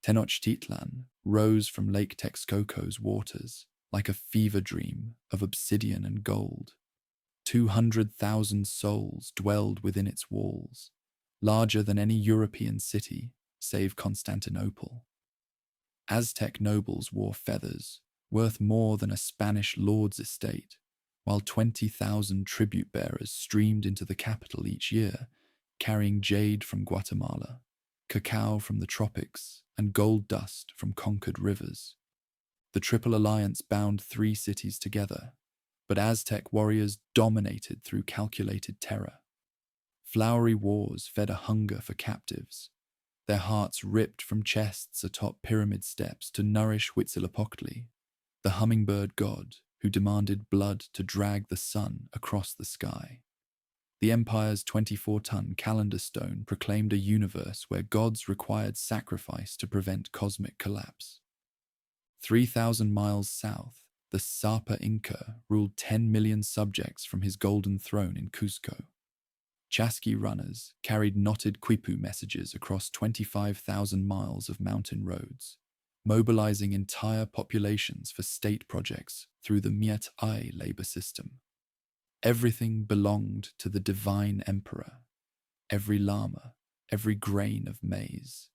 Tenochtitlan rose from Lake Texcoco's waters like a fever dream of obsidian and gold. 200,000 souls dwelled within its walls, larger than any European city save Constantinople. Aztec nobles wore feathers, worth more than a Spanish lord's estate, while 20,000 tribute bearers streamed into the capital each year, carrying jade from Guatemala, cacao from the tropics, and gold dust from conquered rivers. The Triple Alliance bound three cities together, but Aztec warriors dominated through calculated terror. Flowery wars fed a hunger for captives, their hearts ripped from chests atop pyramid steps to nourish Huitzilopochtli, the hummingbird god who demanded blood to drag the sun across the sky. The Empire's 24-ton calendar stone proclaimed a universe where gods required sacrifice to prevent cosmic collapse. 3,000 miles south, the Sapa Inca ruled 10 million subjects from his golden throne in Cusco. Chasqui runners carried knotted quipu messages across 25,000 miles of mountain roads, mobilizing entire populations for state projects through the Miat Ai labor system. Everything belonged to the divine emperor. Every llama, every grain of maize,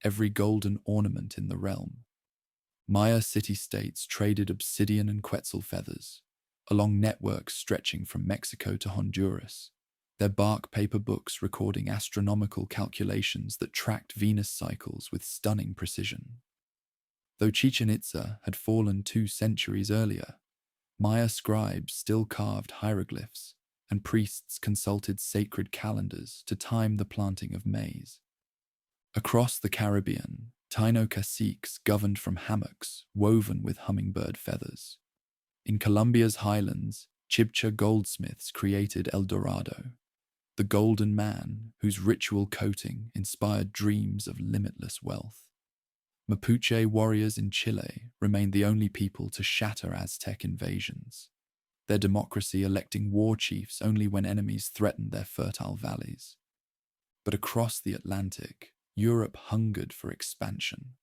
every golden ornament in the realm. Maya city-states traded obsidian and quetzal feathers, along networks stretching from Mexico to Honduras, their bark paper books recording astronomical calculations that tracked Venus cycles with stunning precision. Though Chichen Itza had fallen 2 centuries earlier, Maya scribes still carved hieroglyphs, and priests consulted sacred calendars to time the planting of maize. Across the Caribbean, Taino caciques governed from hammocks woven with hummingbird feathers. In Colombia's highlands, Chibcha goldsmiths created El Dorado, the golden man whose ritual coating inspired dreams of limitless wealth. Mapuche warriors in Chile remained the only people to shatter Aztec invasions, their democracy electing war chiefs only when enemies threatened their fertile valleys. But across the Atlantic, Europe hungered for expansion.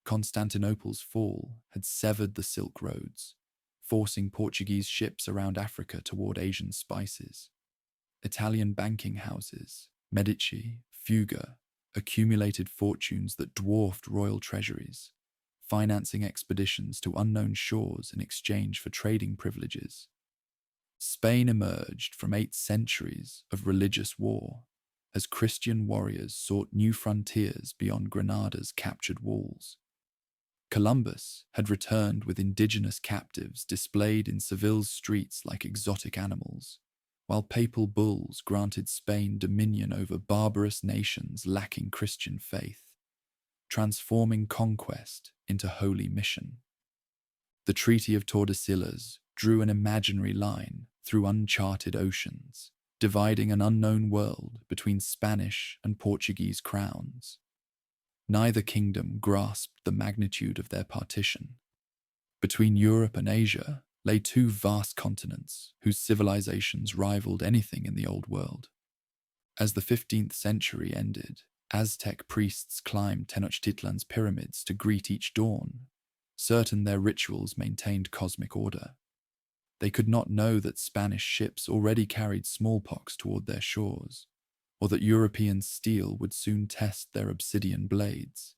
Constantinople's fall had severed the Silk Roads, forcing Portuguese ships around Africa toward Asian spices. Italian banking houses, Medici, Fuga, accumulated fortunes that dwarfed royal treasuries, financing expeditions to unknown shores in exchange for trading privileges. Spain emerged from 8 centuries of religious war as Christian warriors sought new frontiers beyond Granada's captured walls. Columbus had returned with indigenous captives displayed in Seville's streets like exotic animals, while papal bulls granted Spain dominion over barbarous nations lacking Christian faith, transforming conquest into holy mission. The Treaty of Tordesillas drew an imaginary line through uncharted oceans, dividing an unknown world between Spanish and Portuguese crowns. Neither kingdom grasped the magnitude of their partition. Between Europe and Asia lay 2 vast continents whose civilizations rivaled anything in the Old World. As the 15th century ended, Aztec priests climbed Tenochtitlan's pyramids to greet each dawn, certain their rituals maintained cosmic order. They could not know that Spanish ships already carried smallpox toward their shores, or that European steel would soon test their obsidian blades.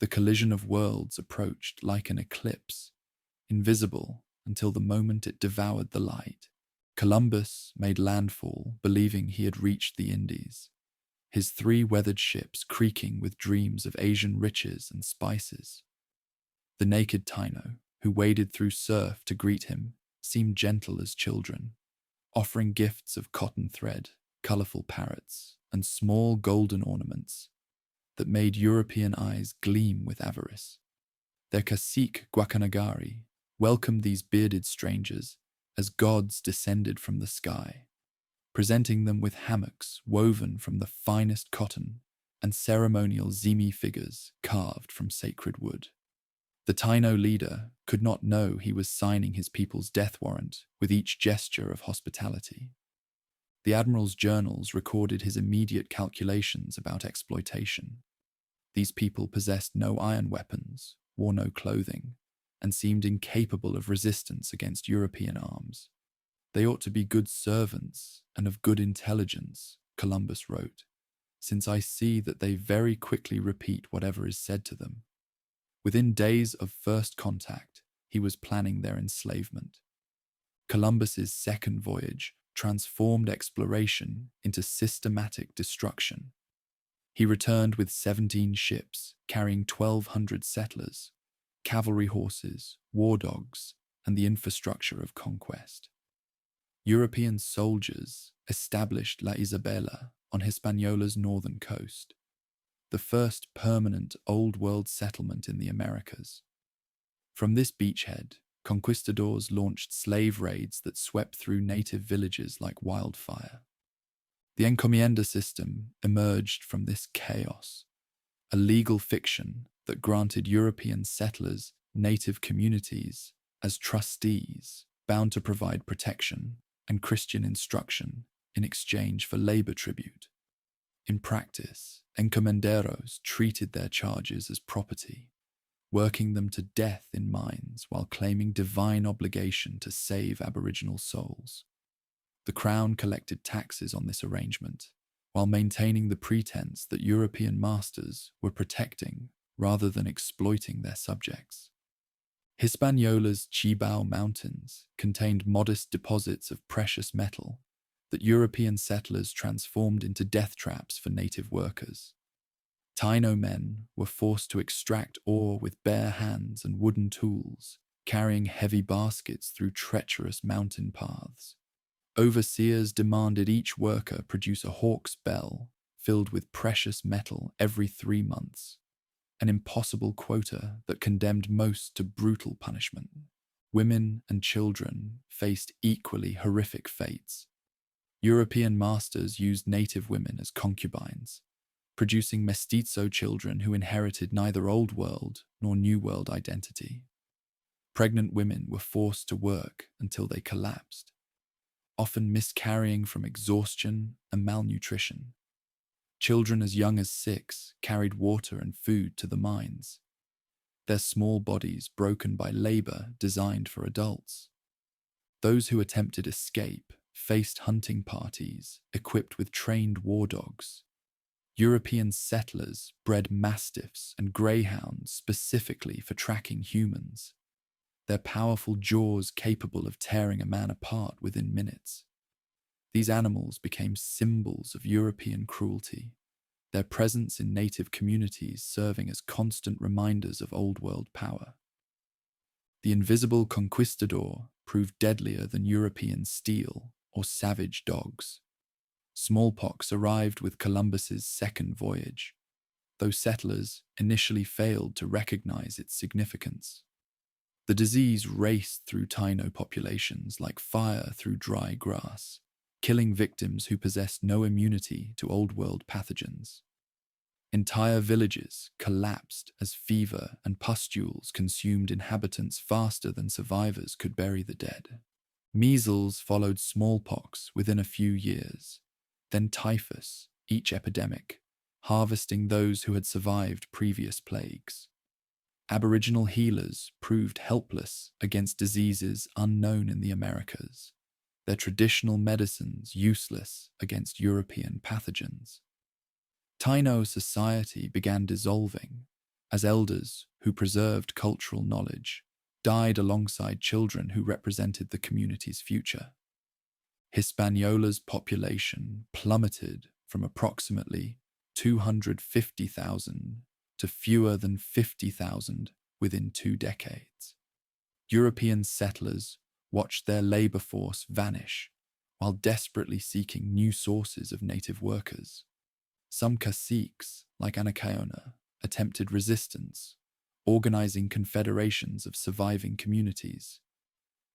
The collision of worlds approached like an eclipse, invisible until the moment it devoured the light. Columbus made landfall, believing he had reached the Indies, his 3 weathered ships creaking with dreams of Asian riches and spices. The naked Taino, who waded through surf to greet him, seemed gentle as children, offering gifts of cotton thread, colorful parrots, and small golden ornaments that made European eyes gleam with avarice. Their cacique Guacanagari welcomed these bearded strangers as gods descended from the sky, presenting them with hammocks woven from the finest cotton and ceremonial zimi figures carved from sacred wood. The Taino leader could not know he was signing his people's death warrant with each gesture of hospitality. The admiral's journals recorded his immediate calculations about exploitation. These people possessed no iron weapons, wore no clothing, and seemed incapable of resistance against European arms. They ought to be good servants and of good intelligence, Columbus wrote, since I see that they very quickly repeat whatever is said to them. Within days of first contact, he was planning their enslavement. Columbus's second voyage transformed exploration into systematic destruction. He returned with 17 ships carrying 1,200 settlers, cavalry horses, war dogs, and the infrastructure of conquest. European soldiers established La Isabela on Hispaniola's northern coast, the first permanent Old World settlement in the Americas. From this beachhead, conquistadors launched slave raids that swept through native villages like wildfire. The encomienda system emerged from this chaos, a legal fiction that granted European settlers native communities as trustees bound to provide protection and Christian instruction in exchange for labor tribute. In practice, encomenderos treated their charges as property, working them to death in mines while claiming divine obligation to save Aboriginal souls. The Crown collected taxes on this arrangement, while maintaining the pretense that European masters were protecting rather than exploiting their subjects. Hispaniola's Chibao Mountains contained modest deposits of precious metal that European settlers transformed into death traps for native workers. Taino men were forced to extract ore with bare hands and wooden tools, carrying heavy baskets through treacherous mountain paths. Overseers demanded each worker produce a hawk's bell filled with precious metal every 3 months, an impossible quota that condemned most to brutal punishment. Women and children faced equally horrific fates. European masters used native women as concubines, producing mestizo children who inherited neither Old World nor New World identity. Pregnant women were forced to work until they collapsed, often miscarrying from exhaustion and malnutrition. Children as young as 6 carried water and food to the mines, their small bodies broken by labor designed for adults. Those who attempted escape faced hunting parties equipped with trained war dogs. European settlers bred mastiffs and greyhounds specifically for tracking humans, their powerful jaws capable of tearing a man apart within minutes. These animals became symbols of European cruelty, their presence in native communities serving as constant reminders of Old World power. The invisible conquistador proved deadlier than European steel or savage dogs. Smallpox arrived with Columbus's second voyage, though settlers initially failed to recognize its significance. The disease raced through Taino populations like fire through dry grass, killing victims who possessed no immunity to Old World pathogens. Entire villages collapsed as fever and pustules consumed inhabitants faster than survivors could bury the dead. Measles followed smallpox within a few years, then typhus, each epidemic, harvesting those who had survived previous plagues. Aboriginal healers proved helpless against diseases unknown in the Americas, their traditional medicines useless against European pathogens. Taino society began dissolving as elders who preserved cultural knowledge died alongside children who represented the community's future. Hispaniola's population plummeted from approximately 250,000 to fewer than 50,000 within 2 decades. European settlers watched their labor force vanish while desperately seeking new sources of native workers. Some caciques, like Anacaona, attempted resistance, organizing confederations of surviving communities.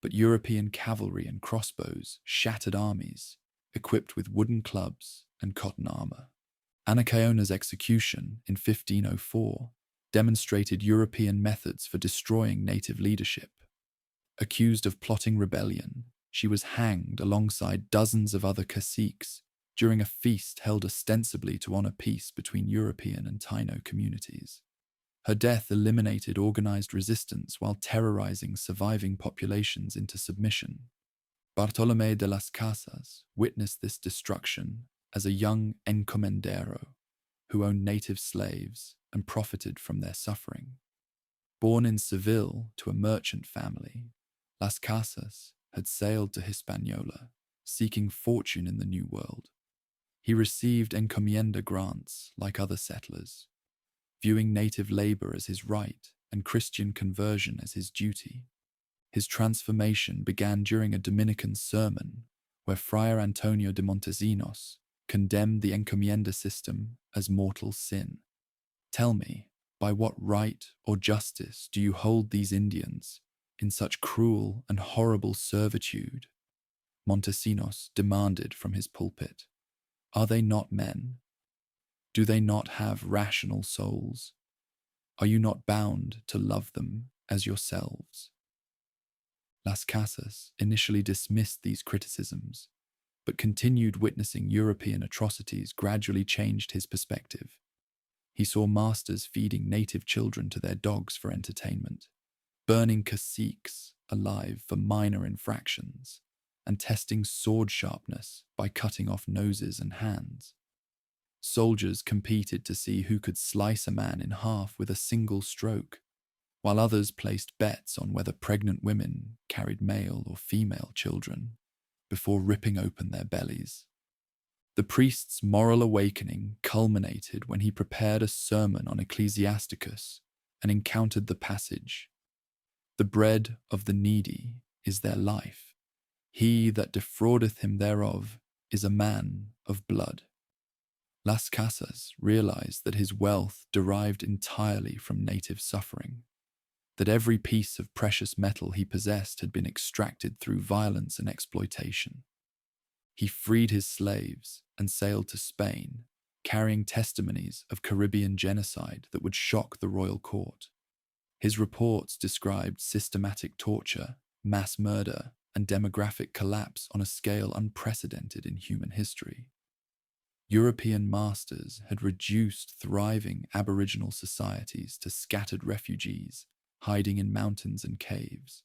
But European cavalry and crossbows shattered armies, equipped with wooden clubs and cotton armor. Anacaona's execution in 1504 demonstrated European methods for destroying native leadership. Accused of plotting rebellion, she was hanged alongside dozens of other caciques during a feast held ostensibly to honor peace between European and Taino communities. Her death eliminated organized resistance while terrorizing surviving populations into submission. Bartolomé de las Casas witnessed this destruction as a young encomendero who owned native slaves and profited from their suffering. Born in Seville to a merchant family, Las Casas had sailed to Hispaniola, seeking fortune in the New World. He received encomienda grants like other settlers, viewing native labor as his right and Christian conversion as his duty. His transformation began during a Dominican sermon where Friar Antonio de Montesinos condemned the encomienda system as mortal sin. "Tell me, by what right or justice do you hold these Indians in such cruel and horrible servitude?" Montesinos demanded from his pulpit. "Are they not men? Do they not have rational souls? Are you not bound to love them as yourselves?" Las Casas initially dismissed these criticisms, but continued witnessing European atrocities gradually changed his perspective. He saw masters feeding native children to their dogs for entertainment, burning caciques alive for minor infractions, and testing sword sharpness by cutting off noses and hands. Soldiers competed to see who could slice a man in half with a single stroke, while others placed bets on whether pregnant women carried male or female children before ripping open their bellies. The priest's moral awakening culminated when he prepared a sermon on Ecclesiasticus and encountered the passage, "The bread of the needy is their life. He that defraudeth him thereof is a man of blood." Las Casas realized that his wealth derived entirely from native suffering, that every piece of precious metal he possessed had been extracted through violence and exploitation. He freed his slaves and sailed to Spain, carrying testimonies of Caribbean genocide that would shock the royal court. His reports described systematic torture, mass murder, and demographic collapse on a scale unprecedented in human history. European masters had reduced thriving Aboriginal societies to scattered refugees, hiding in mountains and caves.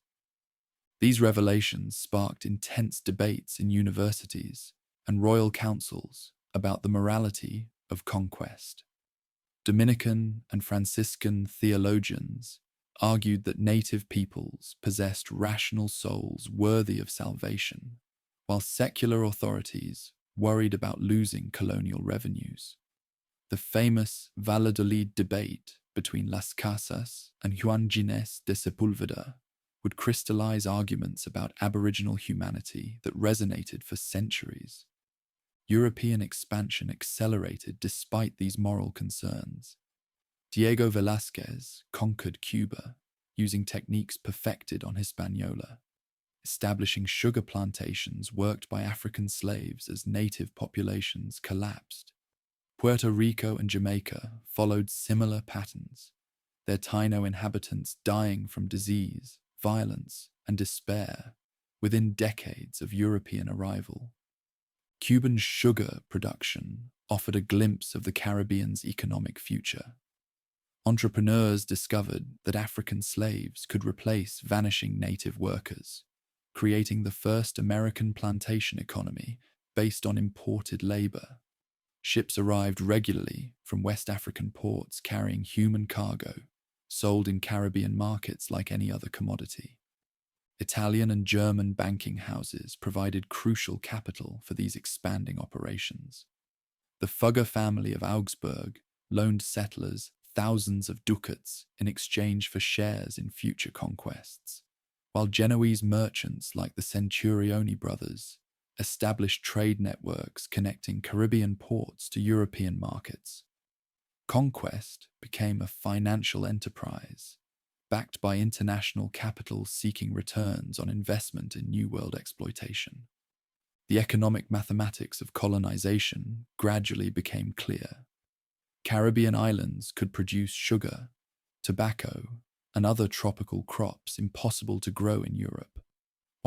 These revelations sparked intense debates in universities and royal councils about the morality of conquest. Dominican and Franciscan theologians argued that native peoples possessed rational souls worthy of salvation, while secular authorities worried about losing colonial revenues. The famous Valladolid debate between Las Casas and Juan Ginés de Sepúlveda would crystallize arguments about Aboriginal humanity that resonated for centuries. European expansion accelerated despite these moral concerns. Diego Velázquez conquered Cuba using techniques perfected on Hispaniola, establishing sugar plantations worked by African slaves as native populations collapsed. Puerto Rico and Jamaica followed similar patterns, their Taino inhabitants dying from disease, violence, and despair within decades of European arrival. Cuban sugar production offered a glimpse of the Caribbean's economic future. Entrepreneurs discovered that African slaves could replace vanishing native workers, creating the first American plantation economy based on imported labor. Ships arrived regularly from West African ports carrying human cargo, sold in Caribbean markets like any other commodity. Italian and German banking houses provided crucial capital for these expanding operations. The Fugger family of Augsburg loaned settlers thousands of ducats in exchange for shares in future conquests, while Genoese merchants like the Centurioni brothers established trade networks connecting Caribbean ports to European markets. Conquest became a financial enterprise, backed by international capital seeking returns on investment in New World exploitation. The economic mathematics of colonization gradually became clear. Caribbean islands could produce sugar, tobacco, and other tropical crops impossible to grow in Europe,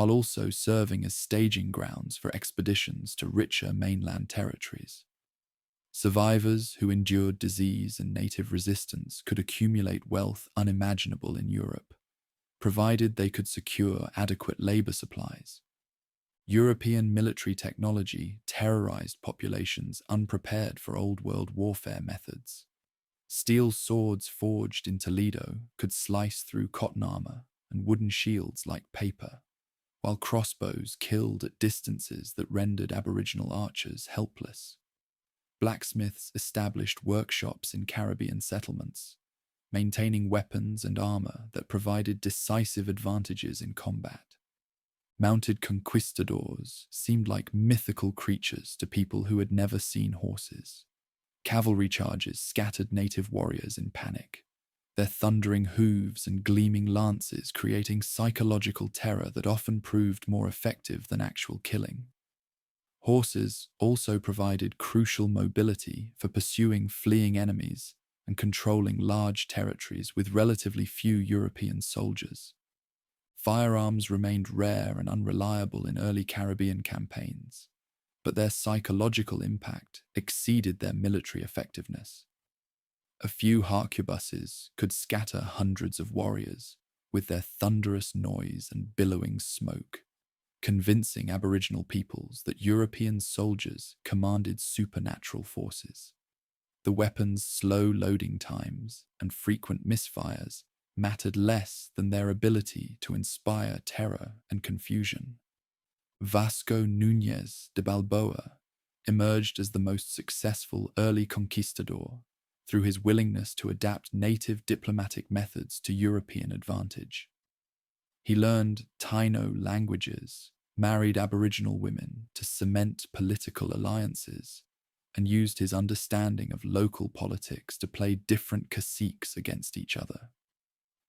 while also serving as staging grounds for expeditions to richer mainland territories. Survivors who endured disease and native resistance could accumulate wealth unimaginable in Europe, provided they could secure adequate labor supplies. European military technology terrorized populations unprepared for Old World warfare methods. Steel swords forged in Toledo could slice through cotton armor and wooden shields like paper, while crossbows killed at distances that rendered Aboriginal archers helpless. Blacksmiths established workshops in Caribbean settlements, maintaining weapons and armor that provided decisive advantages in combat. Mounted conquistadors seemed like mythical creatures to people who had never seen horses. Cavalry charges scattered native warriors in panic, their thundering hooves and gleaming lances creating psychological terror that often proved more effective than actual killing. Horses also provided crucial mobility for pursuing fleeing enemies and controlling large territories with relatively few European soldiers. Firearms remained rare and unreliable in early Caribbean campaigns, but their psychological impact exceeded their military effectiveness. A few harquebuses could scatter hundreds of warriors with their thunderous noise and billowing smoke, convincing Aboriginal peoples that European soldiers commanded supernatural forces. The weapons' slow loading times and frequent misfires mattered less than their ability to inspire terror and confusion. Vasco Núñez de Balboa emerged as the most successful early conquistador through his willingness to adapt native diplomatic methods to European advantage. He learned Taino languages, married Aboriginal women to cement political alliances, and used his understanding of local politics to play different caciques against each other.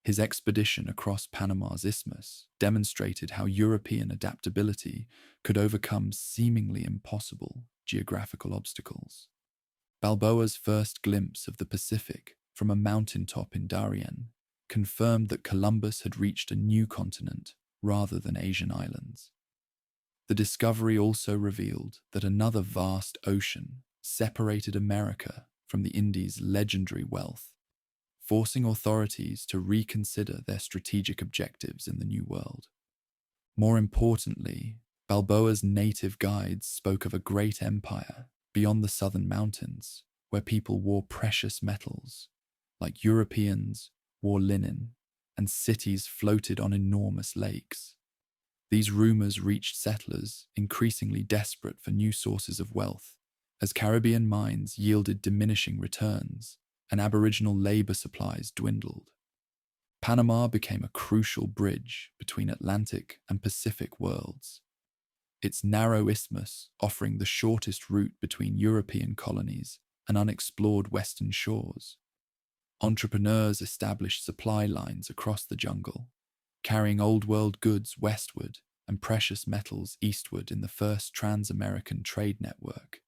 His expedition across Panama's isthmus demonstrated how European adaptability could overcome seemingly impossible geographical obstacles. Balboa's first glimpse of the Pacific from a mountaintop in Darien confirmed that Columbus had reached a new continent rather than Asian islands. The discovery also revealed that another vast ocean separated America from the Indies' legendary wealth, forcing authorities to reconsider their strategic objectives in the New World. More importantly, Balboa's native guides spoke of a great empire beyond the southern mountains, where people wore precious metals, like Europeans wore linen, and cities floated on enormous lakes. These rumors reached settlers increasingly desperate for new sources of wealth, as Caribbean mines yielded diminishing returns and Aboriginal labor supplies dwindled. Panama became a crucial bridge between Atlantic and Pacific worlds, its narrow isthmus offering the shortest route between European colonies and unexplored western shores. Entrepreneurs established supply lines across the jungle, carrying Old World goods westward and precious metals eastward in the first trans-American trade network.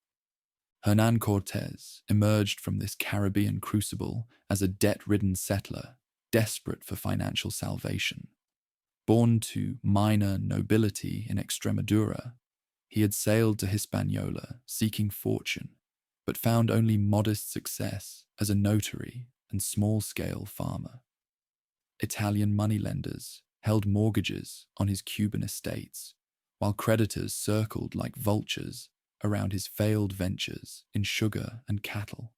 Hernán Cortés emerged from this Caribbean crucible as a debt-ridden settler, desperate for financial salvation. Born to minor nobility in Extremadura, he had sailed to Hispaniola seeking fortune, but found only modest success as a notary and small-scale farmer. Italian moneylenders held mortgages on his Cuban estates, while creditors circled like vultures around his failed ventures in sugar and cattle.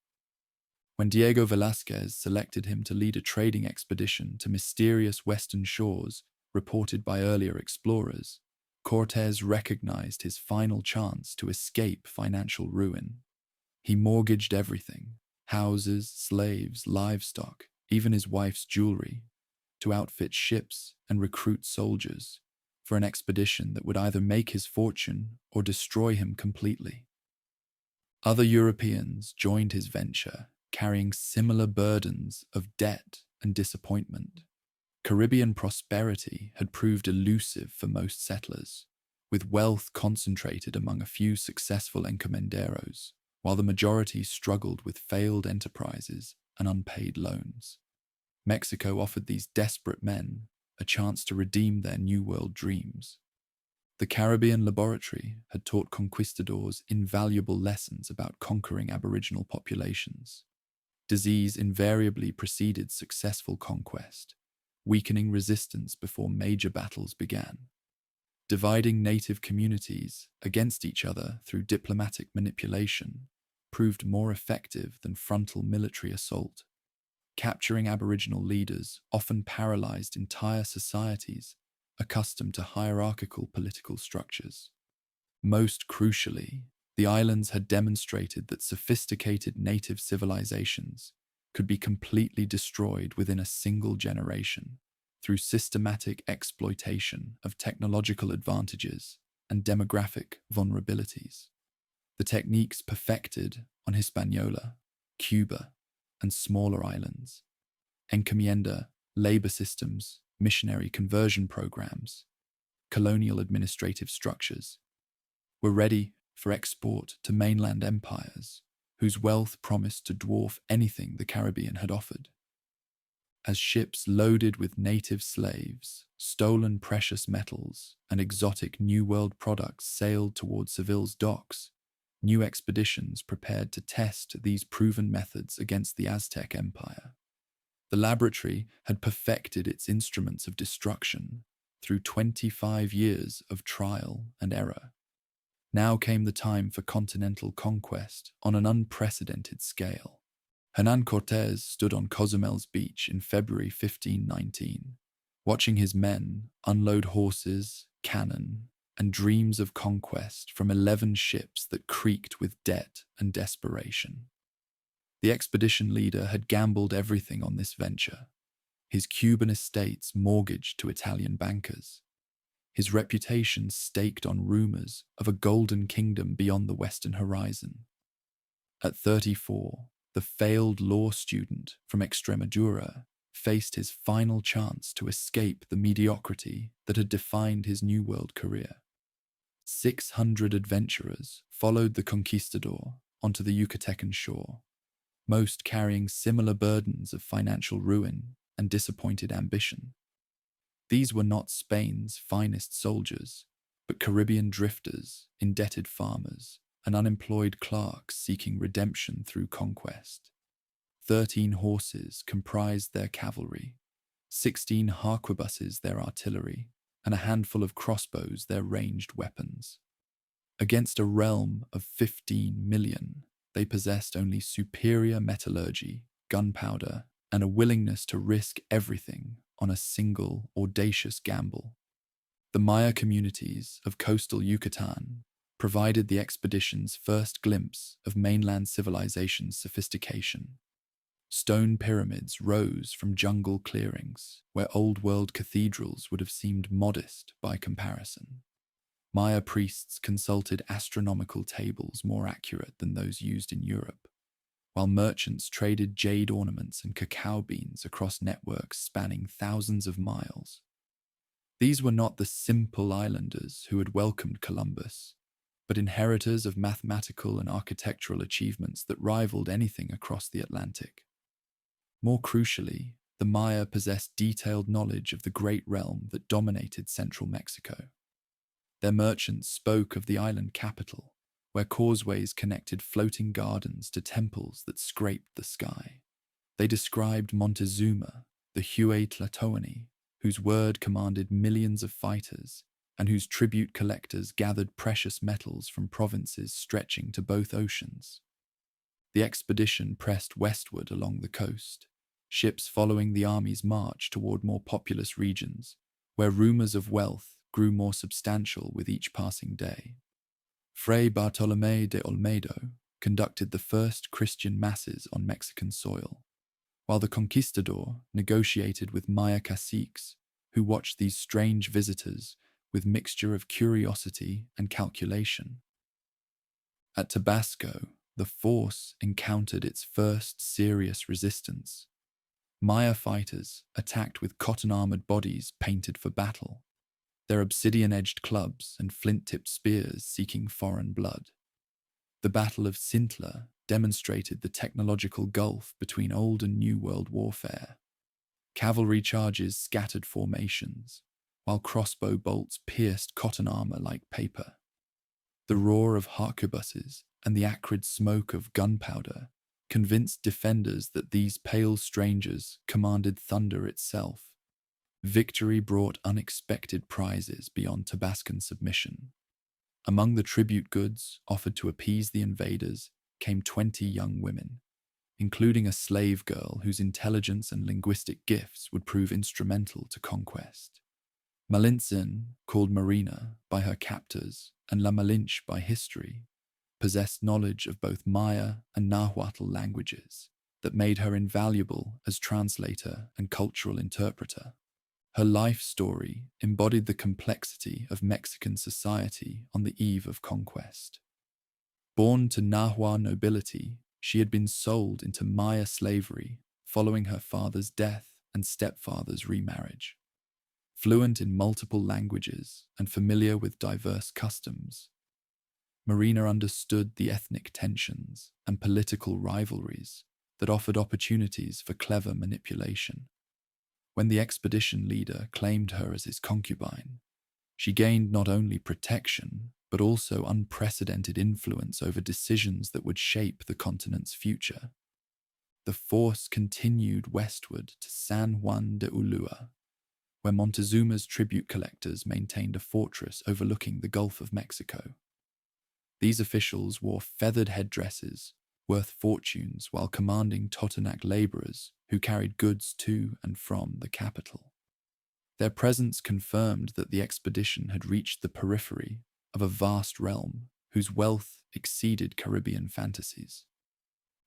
When Diego Velázquez selected him to lead a trading expedition to mysterious western shores reported by earlier explorers, Cortés recognized his final chance to escape financial ruin. He mortgaged everything: houses, slaves, livestock, even his wife's jewelry, to outfit ships and recruit soldiers for an expedition that would either make his fortune or destroy him completely. Other Europeans joined his venture, carrying similar burdens of debt and disappointment. Caribbean prosperity had proved elusive for most settlers, with wealth concentrated among a few successful encomenderos, while the majority struggled with failed enterprises and unpaid loans. Mexico offered these desperate men a chance to redeem their New World dreams. The Caribbean laboratory had taught conquistadors invaluable lessons about conquering Aboriginal populations. Disease invariably preceded successful conquest, weakening resistance before major battles began. Dividing native communities against each other through diplomatic manipulation proved more effective than frontal military assault. Capturing Aboriginal leaders often paralyzed entire societies accustomed to hierarchical political structures. Most crucially, the islands had demonstrated that sophisticated native civilizations could be completely destroyed within a single generation through systematic exploitation of technological advantages and demographic vulnerabilities. The techniques perfected on Hispaniola, Cuba, and smaller islands, encomienda, labor systems, missionary conversion programs, colonial administrative structures, were ready for export to mainland empires whose wealth promised to dwarf anything the Caribbean had offered. As ships loaded with native slaves, stolen precious metals, and exotic New World products sailed toward Seville's docks, new expeditions prepared to test these proven methods against the Aztec Empire. The laboratory had perfected its instruments of destruction through 25 years of trial and error. Now came the time for continental conquest on an unprecedented scale. Hernán Cortés stood on Cozumel's beach in February 1519, watching his men unload horses, cannon, and dreams of conquest from 11 ships that creaked with debt and desperation. The expedition leader had gambled everything on this venture, his Cuban estates mortgaged to Italian bankers, his reputation staked on rumors of a golden kingdom beyond the western horizon. At 34, the failed law student from Extremadura faced his final chance to escape the mediocrity that had defined his New World career. 600 adventurers followed the conquistador onto the Yucatecan shore, most carrying similar burdens of financial ruin and disappointed ambition. These were not Spain's finest soldiers, but Caribbean drifters, indebted farmers, and unemployed clerks seeking redemption through conquest. 13 horses comprised their cavalry, 16 harquebuses their artillery, and a handful of crossbows their ranged weapons. Against a realm of 15 million, they possessed only superior metallurgy, gunpowder, and a willingness to risk everything on a single audacious gamble. The Maya communities of coastal Yucatan provided the expedition's first glimpse of mainland civilization's sophistication. Stone pyramids rose from jungle clearings where old-world cathedrals would have seemed modest by comparison. Maya priests consulted astronomical tables more accurate than those used in Europe, while merchants traded jade ornaments and cacao beans across networks spanning thousands of miles. These were not the simple islanders who had welcomed Columbus, but inheritors of mathematical and architectural achievements that rivaled anything across the Atlantic. More crucially, the Maya possessed detailed knowledge of the great realm that dominated central Mexico. Their merchants spoke of the island capital, where causeways connected floating gardens to temples that scraped the sky. They described Montezuma, the Huaytlatoani, whose word commanded millions of fighters, and whose tribute collectors gathered precious metals from provinces stretching to both oceans. The expedition pressed westward along the coast, ships following the army's march toward more populous regions, where rumors of wealth grew more substantial with each passing day. Fray Bartolomé de Olmedo conducted the first Christian masses on Mexican soil, while the conquistador negotiated with Maya caciques who watched these strange visitors with mixture of curiosity and calculation. At Tabasco, the force encountered its first serious resistance. Maya fighters attacked with cotton-armored bodies painted for battle, their obsidian-edged clubs and flint-tipped spears seeking foreign blood. The Battle of Cintla demonstrated the technological gulf between Old and New World warfare. Cavalry charges scattered formations, while crossbow bolts pierced cotton armor like paper. The roar of harquebuses and the acrid smoke of gunpowder convinced defenders that these pale strangers commanded thunder itself. Victory brought unexpected prizes beyond Tabascan submission. Among the tribute goods offered to appease the invaders came 20 young women, including a slave girl whose intelligence and linguistic gifts would prove instrumental to conquest. Malintzin, called Marina by her captors and La Malinche by history, possessed knowledge of both Maya and Nahuatl languages that made her invaluable as translator and cultural interpreter. Her life story embodied the complexity of Mexican society on the eve of conquest. Born to Nahua nobility, she had been sold into Maya slavery following her father's death and stepfather's remarriage. Fluent in multiple languages and familiar with diverse customs, Marina understood the ethnic tensions and political rivalries that offered opportunities for clever manipulation. When the expedition leader claimed her as his concubine, she gained not only protection, but also unprecedented influence over decisions that would shape the continent's future. The force continued westward to San Juan de Ulua, where Montezuma's tribute collectors maintained a fortress overlooking the Gulf of Mexico. These officials wore feathered headdresses worth fortunes while commanding Totonac laborers who carried goods to and from the capital. Their presence confirmed that the expedition had reached the periphery of a vast realm whose wealth exceeded Caribbean fantasies.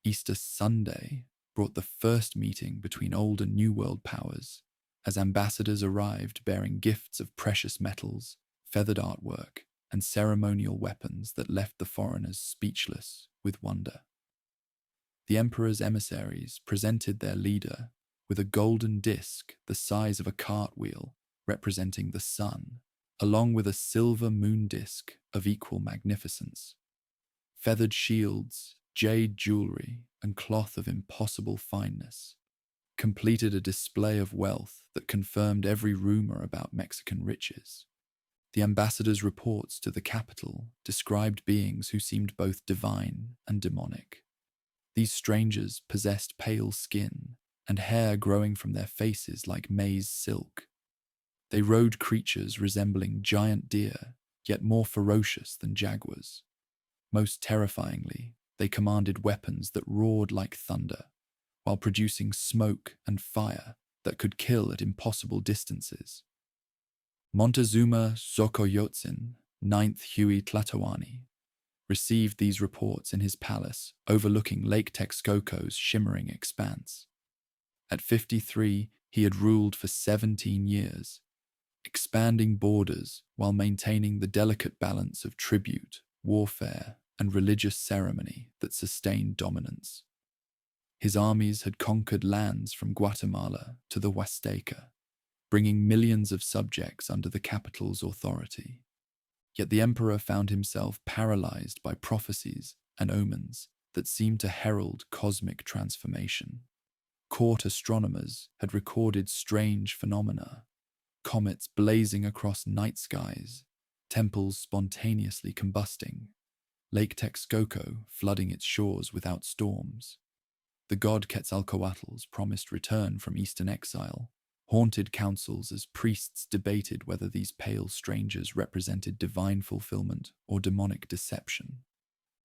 Easter Sunday brought the first meeting between Old and New World powers as ambassadors arrived bearing gifts of precious metals, feathered artwork, and ceremonial weapons that left the foreigners speechless with wonder. The emperor's emissaries presented their leader with a golden disc the size of a cartwheel representing the sun, along with a silver moon disc of equal magnificence. Feathered shields, jade jewelry, and cloth of impossible fineness completed a display of wealth that confirmed every rumor about Mexican riches. The ambassador's reports to the capital described beings who seemed both divine and demonic. These strangers possessed pale skin and hair growing from their faces like maize silk. They rode creatures resembling giant deer, yet more ferocious than jaguars. Most terrifyingly, they commanded weapons that roared like thunder, while producing smoke and fire that could kill at impossible distances. Montezuma Xocoyotzin, 9th Huey Tlatoani, received these reports in his palace overlooking Lake Texcoco's shimmering expanse. At 53, he had ruled for 17 years, expanding borders while maintaining the delicate balance of tribute, warfare, and religious ceremony that sustained dominance. His armies had conquered lands from Guatemala to the Huasteca, bringing millions of subjects under the capital's authority. Yet the emperor found himself paralyzed by prophecies and omens that seemed to herald cosmic transformation. Court astronomers had recorded strange phenomena, comets blazing across night skies, temples spontaneously combusting, Lake Texcoco flooding its shores without storms. The god Quetzalcoatl's promised return from eastern exile haunted councils as priests debated whether these pale strangers represented divine fulfillment or demonic deception.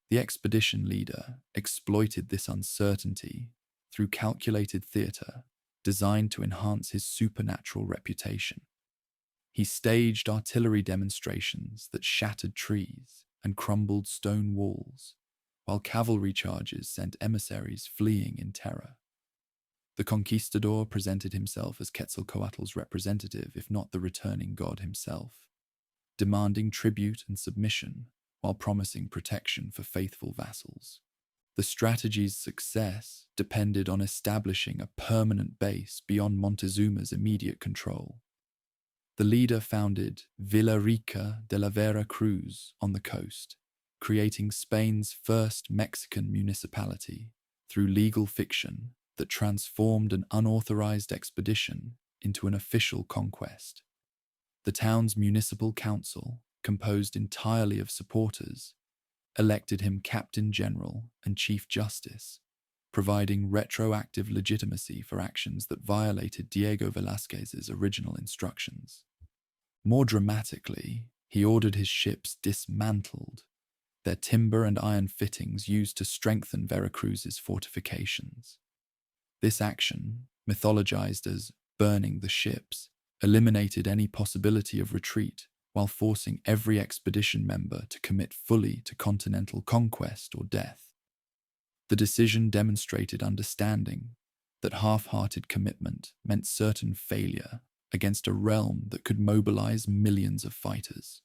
The expedition leader exploited this uncertainty through calculated theater designed to enhance his supernatural reputation. He staged artillery demonstrations that shattered trees and crumbled stone walls, while cavalry charges sent emissaries fleeing in terror. The conquistador presented himself as Quetzalcoatl's representative, if not the returning god himself, demanding tribute and submission while promising protection for faithful vassals. The strategy's success depended on establishing a permanent base beyond Montezuma's immediate control. The leader founded Villa Rica de la Vera Cruz on the coast, creating Spain's first Mexican municipality through legal fiction that transformed an unauthorized expedition into an official conquest. The town's municipal council, composed entirely of supporters, elected him Captain General and Chief Justice, providing retroactive legitimacy for actions that violated Diego Velázquez's original instructions. More dramatically, he ordered his ships dismantled, their timber and iron fittings used to strengthen Veracruz's fortifications. This action, mythologized as burning the ships, eliminated any possibility of retreat while forcing every expedition member to commit fully to continental conquest or death. The decision demonstrated understanding that half-hearted commitment meant certain failure against a realm that could mobilize millions of fighters.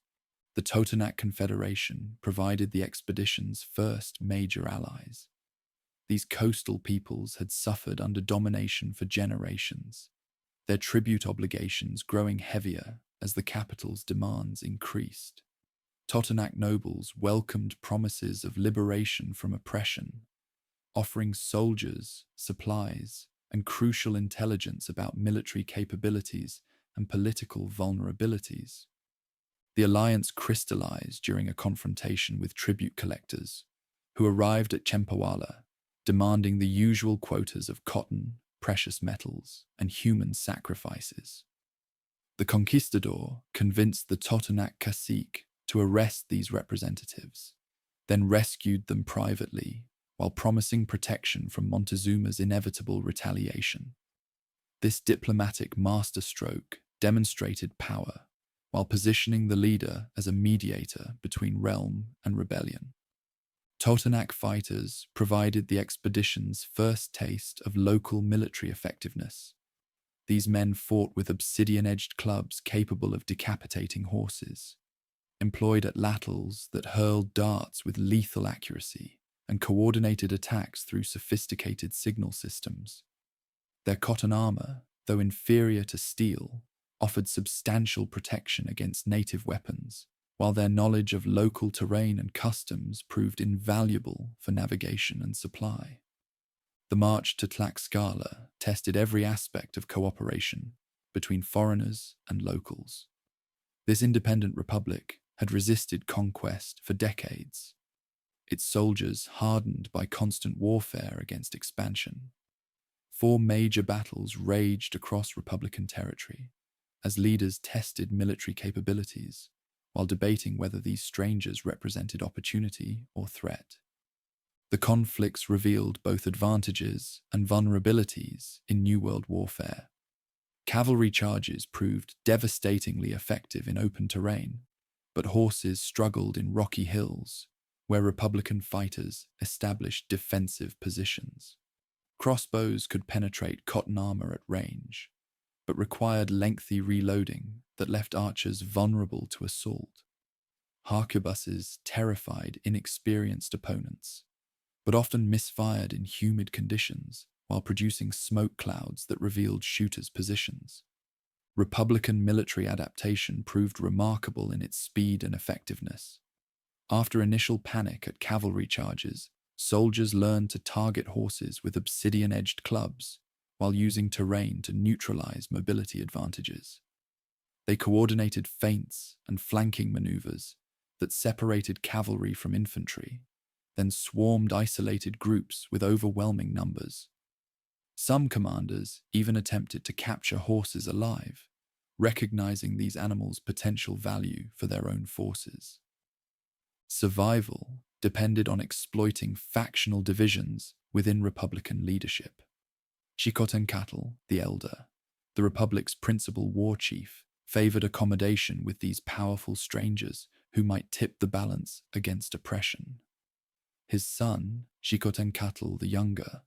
The Totonac Confederation provided the expedition's first major allies. These coastal peoples had suffered under domination for generations, their tribute obligations growing heavier as the capital's demands increased. Totonac nobles welcomed promises of liberation from oppression, offering soldiers, supplies, and crucial intelligence about military capabilities and political vulnerabilities. The alliance crystallized during a confrontation with tribute collectors, who arrived at Chempawala, demanding the usual quotas of cotton, precious metals, and human sacrifices. The conquistador convinced the Totonac cacique to arrest these representatives, then rescued them privately while promising protection from Montezuma's inevitable retaliation. This diplomatic masterstroke demonstrated power while positioning the leader as a mediator between realm and rebellion. Totonac fighters provided the expedition's first taste of local military effectiveness. These men fought with obsidian-edged clubs capable of decapitating horses, employed atlatls that hurled darts with lethal accuracy, and coordinated attacks through sophisticated signal systems. Their cotton armor, though inferior to steel, offered substantial protection against native weapons, while their knowledge of local terrain and customs proved invaluable for navigation and supply. The march to Tlaxcala tested every aspect of cooperation between foreigners and locals. This independent republic had resisted conquest for decades, its soldiers hardened by constant warfare against expansion. 4 major battles raged across Republican territory as leaders tested military capabilities while debating whether these strangers represented opportunity or threat. The conflicts revealed both advantages and vulnerabilities in New World warfare. Cavalry charges proved devastatingly effective in open terrain, but horses struggled in rocky hills, where Republican fighters established defensive positions. Crossbows could penetrate cotton armor at range, but required lengthy reloading that left archers vulnerable to assault. Harquebuses terrified inexperienced opponents, but often misfired in humid conditions while producing smoke clouds that revealed shooters' positions. Republican military adaptation proved remarkable in its speed and effectiveness. After initial panic at cavalry charges, soldiers learned to target horses with obsidian-edged clubs while using terrain to neutralize mobility advantages. They coordinated feints and flanking maneuvers that separated cavalry from infantry, then swarmed isolated groups with overwhelming numbers. Some commanders even attempted to capture horses alive, recognizing these animals' potential value for their own forces. Survival depended on exploiting factional divisions within Republican leadership. Xicotencatl, the Elder, the Republic's principal war chief, favored accommodation with these powerful strangers who might tip the balance against oppression. His son, Xicotencatl the Younger,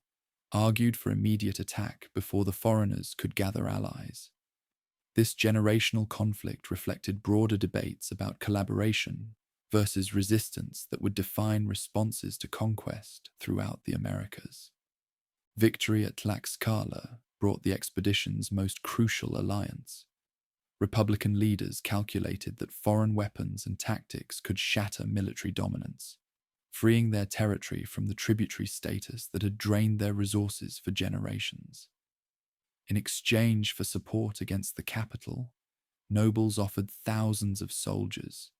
argued for immediate attack before the foreigners could gather allies. This generational conflict reflected broader debates about collaboration versus resistance that would define responses to conquest throughout the Americas. Victory at Tlaxcala brought the expedition's most crucial alliance. Republican leaders calculated that foreign weapons and tactics could shatter military dominance, freeing their territory from the tributary status that had drained their resources for generations. In exchange for support against the capital, nobles offered thousands of soldiers,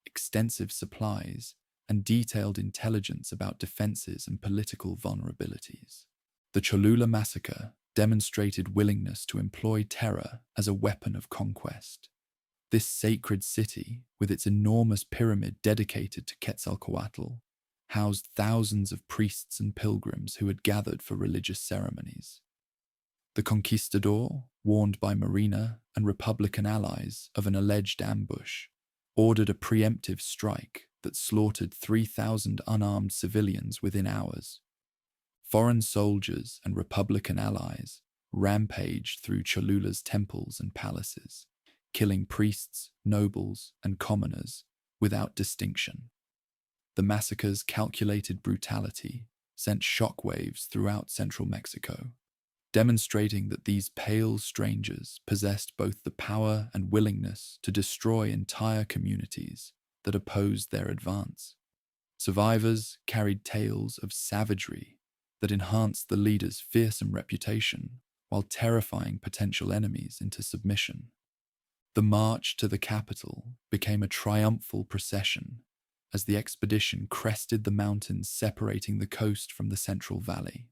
extensive supplies, and detailed intelligence about defenses and political vulnerabilities. The Cholula massacre demonstrated willingness to employ terror as a weapon of conquest. This sacred city, with its enormous pyramid dedicated to Quetzalcoatl, housed thousands of priests and pilgrims who had gathered for religious ceremonies. The conquistador, warned by Marina and Republican allies of an alleged ambush, ordered a preemptive strike that slaughtered 3,000 unarmed civilians within hours. Foreign soldiers and Republican allies rampaged through Cholula's temples and palaces, killing priests, nobles, and commoners without distinction. The massacre's calculated brutality sent shockwaves throughout central Mexico, demonstrating that these pale strangers possessed both the power and willingness to destroy entire communities that opposed their advance. Survivors carried tales of savagery that enhanced the leader's fearsome reputation while terrifying potential enemies into submission. The march to the capital became a triumphal procession as the expedition crested the mountains separating the coast from the Central Valley.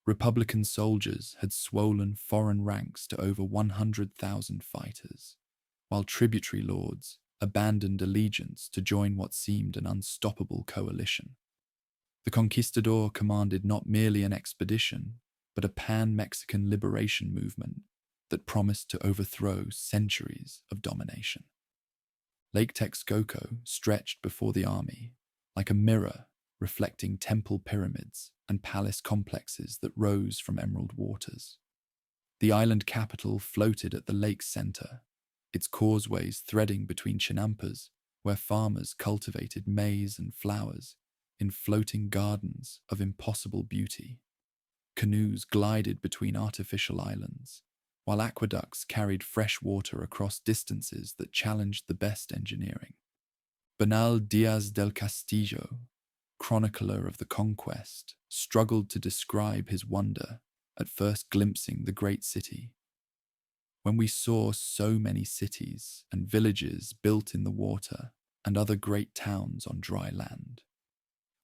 Republican soldiers had swollen foreign ranks to over 100,000 fighters, while tributary lords abandoned allegiance to join what seemed an unstoppable coalition. The conquistador commanded not merely an expedition, but a pan-Mexican liberation movement that promised to overthrow centuries of domination. Lake Texcoco stretched before the army, like a mirror reflecting temple pyramids and palace complexes that rose from emerald waters. The island capital floated at the lake's center, its causeways threading between chinampas where farmers cultivated maize and flowers in floating gardens of impossible beauty. Canoes glided between artificial islands, while aqueducts carried fresh water across distances that challenged the best engineering. Bernal Diaz del Castillo, chronicler of the Conquest, struggled to describe his wonder at first glimpsing the great city. When we saw so many cities and villages built in the water and other great towns on dry land,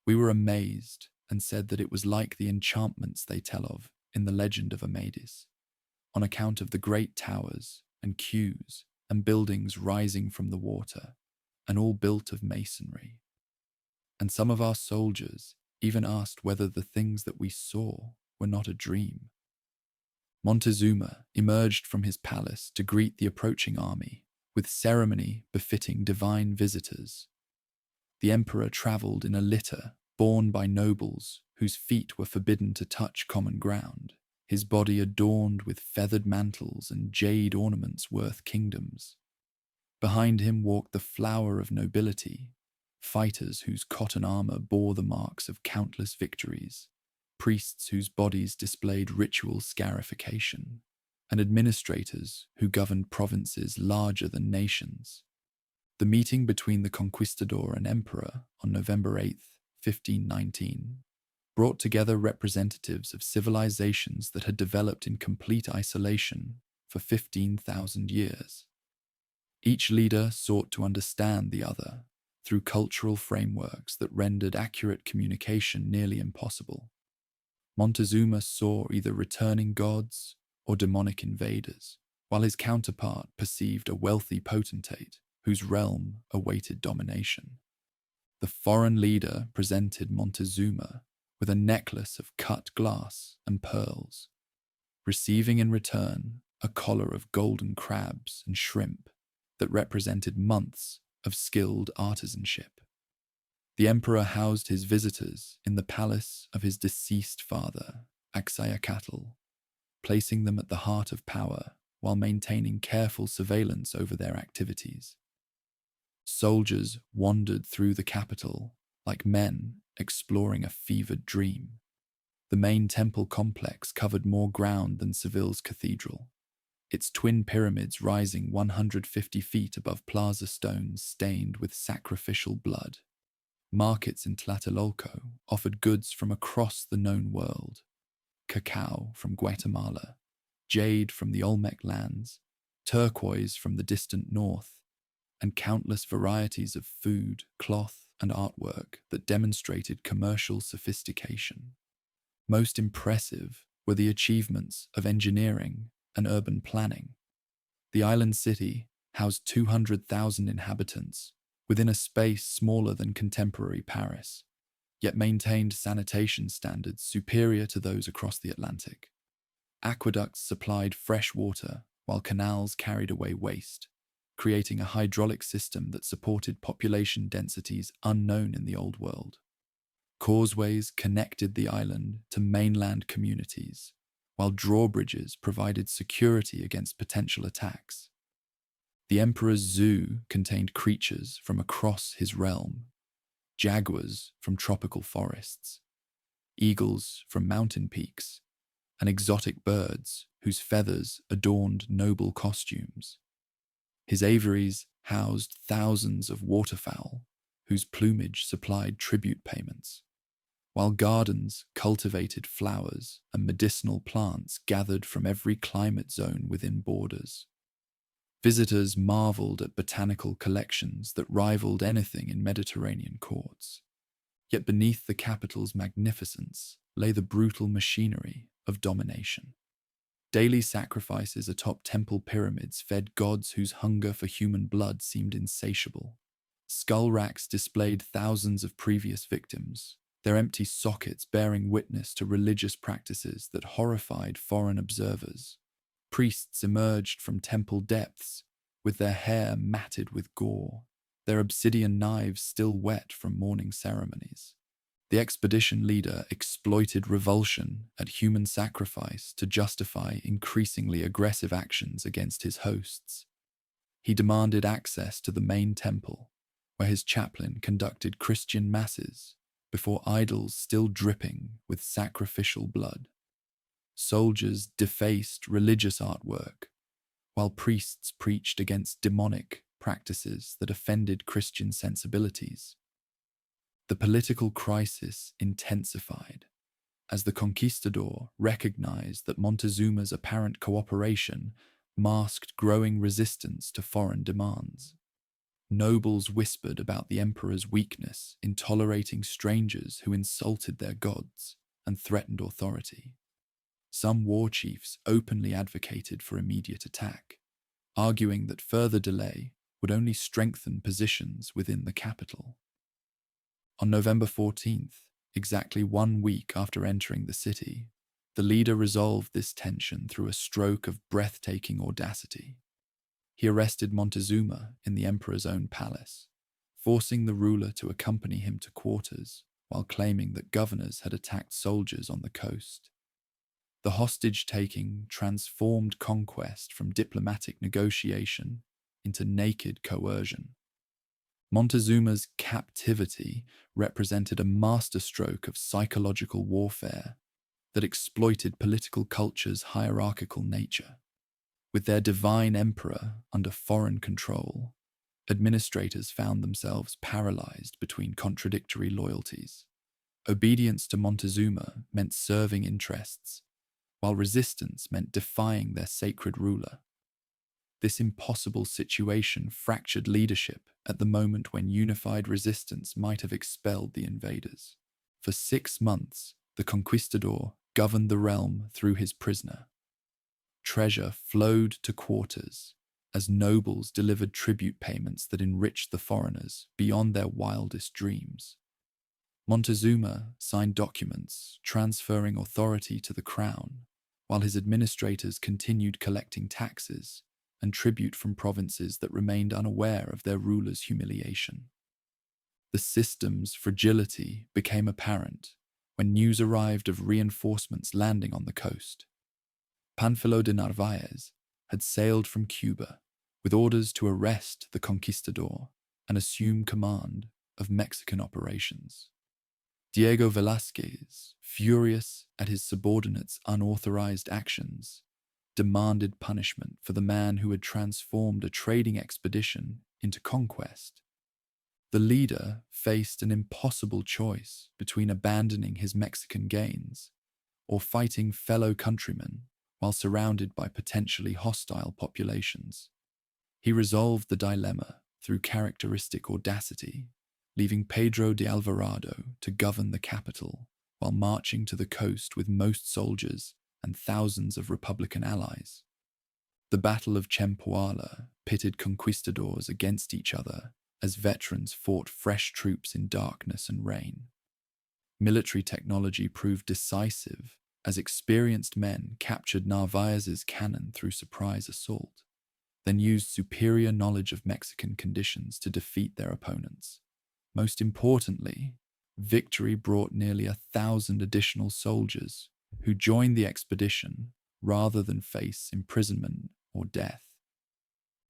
we were amazed and said that it was like the enchantments they tell of in the legend of Amadis, on account of the great towers and quays and buildings rising from the water, and all built of masonry. And some of our soldiers even asked whether the things that we saw were not a dream. Montezuma emerged from his palace to greet the approaching army with ceremony befitting divine visitors. The emperor traveled in a litter borne by nobles whose feet were forbidden to touch common ground, his body adorned with feathered mantles and jade ornaments worth kingdoms. Behind him walked the flower of nobility, fighters whose cotton armor bore the marks of countless victories, priests whose bodies displayed ritual scarification, and administrators who governed provinces larger than nations. The meeting between the conquistador and emperor on November 8th, 1519, brought together representatives of civilizations that had developed in complete isolation for 15,000 years. Each leader sought to understand the other through cultural frameworks that rendered accurate communication nearly impossible. Montezuma saw either returning gods or demonic invaders, while his counterpart perceived a wealthy potentate whose realm awaited domination. The foreign leader presented Montezuma with a necklace of cut glass and pearls, receiving in return a collar of golden crabs and shrimp that represented months of skilled artisanship. The emperor housed his visitors in the palace of his deceased father, Axayacatl, placing them at the heart of power while maintaining careful surveillance over their activities. Soldiers wandered through the capital like men exploring a fevered dream. The main temple complex covered more ground than Seville's cathedral, its twin pyramids rising 150 feet above plaza stones stained with sacrificial blood. Markets in Tlatelolco offered goods from across the known world: cacao from Guatemala, jade from the Olmec lands, turquoise from the distant north, and countless varieties of food, cloth, and artwork that demonstrated commercial sophistication. Most impressive were the achievements of engineering and urban planning. The island city housed 200,000 inhabitants within a space smaller than contemporary Paris, yet maintained sanitation standards superior to those across the Atlantic. Aqueducts supplied fresh water while canals carried away waste, creating a hydraulic system that supported population densities unknown in the Old World. Causeways connected the island to mainland communities, while drawbridges provided security against potential attacks. The emperor's zoo contained creatures from across his realm: jaguars from tropical forests, eagles from mountain peaks, and exotic birds whose feathers adorned noble costumes. His aviaries housed thousands of waterfowl whose plumage supplied tribute payments, while gardens cultivated flowers and medicinal plants gathered from every climate zone within borders. Visitors marveled at botanical collections that rivaled anything in Mediterranean courts. Yet beneath the capital's magnificence lay the brutal machinery of domination. Daily sacrifices atop temple pyramids fed gods whose hunger for human blood seemed insatiable. Skull racks displayed thousands of previous victims, their empty sockets bearing witness to religious practices that horrified foreign observers. Priests emerged from temple depths with their hair matted with gore, their obsidian knives still wet from mourning ceremonies. The expedition leader exploited revulsion at human sacrifice to justify increasingly aggressive actions against his hosts. He demanded access to the main temple, where his chaplain conducted Christian masses before idols still dripping with sacrificial blood. Soldiers defaced religious artwork, while priests preached against demonic practices that offended Christian sensibilities. The political crisis intensified as the conquistador recognized that Montezuma's apparent cooperation masked growing resistance to foreign demands. Nobles whispered about the emperor's weakness in tolerating strangers who insulted their gods and threatened authority. Some war chiefs openly advocated for immediate attack, arguing that further delay would only strengthen positions within the capital. On November 14th, exactly 1 week after entering the city, the leader resolved this tension through a stroke of breathtaking audacity. He arrested Montezuma in the emperor's own palace, forcing the ruler to accompany him to quarters while claiming that governors had attacked soldiers on the coast. The hostage-taking transformed Conquest from diplomatic negotiation into naked coercion. Montezuma's captivity represented a masterstroke of psychological warfare that exploited political culture's hierarchical nature. With their divine emperor under foreign control, administrators found themselves paralyzed between contradictory loyalties. Obedience to Montezuma meant serving interests, while resistance meant defying their sacred ruler. This impossible situation fractured leadership at the moment when unified resistance might have expelled the invaders. For 6 months, the conquistador governed the realm through his prisoner. Treasure flowed to quarters as nobles delivered tribute payments that enriched the foreigners beyond their wildest dreams. Montezuma signed documents transferring authority to the crown, while his administrators continued collecting taxes and tribute from provinces that remained unaware of their ruler's humiliation. The system's fragility became apparent when news arrived of reinforcements landing on the coast. Panfilo de Narvaez had sailed from Cuba with orders to arrest the conquistador and assume command of Mexican operations. Diego Velázquez, furious at his subordinates' unauthorized actions, demanded punishment for the man who had transformed a trading expedition into conquest. The leader faced an impossible choice between abandoning his Mexican gains or fighting fellow countrymen while surrounded by potentially hostile populations. He resolved the dilemma through characteristic audacity, leaving Pedro de Alvarado to govern the capital while marching to the coast with most soldiers and thousands of Republican allies. The Battle of Chempoala pitted conquistadors against each other as veterans fought fresh troops in darkness and rain. Military technology proved decisive as experienced men captured Narvaez's cannon through surprise assault, then used superior knowledge of Mexican conditions to defeat their opponents. Most importantly, victory brought nearly 1,000 additional soldiers who joined the expedition rather than face imprisonment or death.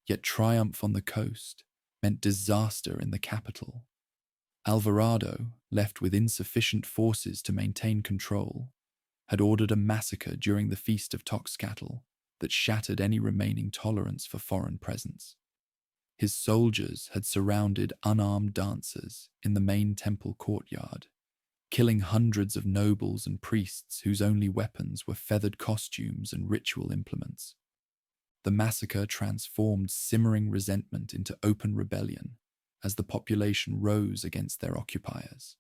Yet triumph on the coast meant disaster in the capital. Alvarado, left with insufficient forces to maintain control, had ordered a massacre during the Feast of Toxcatl that shattered any remaining tolerance for foreign presence. His soldiers had surrounded unarmed dancers in the main temple courtyard, killing hundreds of nobles and priests whose only weapons were feathered costumes and ritual implements. The massacre transformed simmering resentment into open rebellion as the population rose against their occupiers.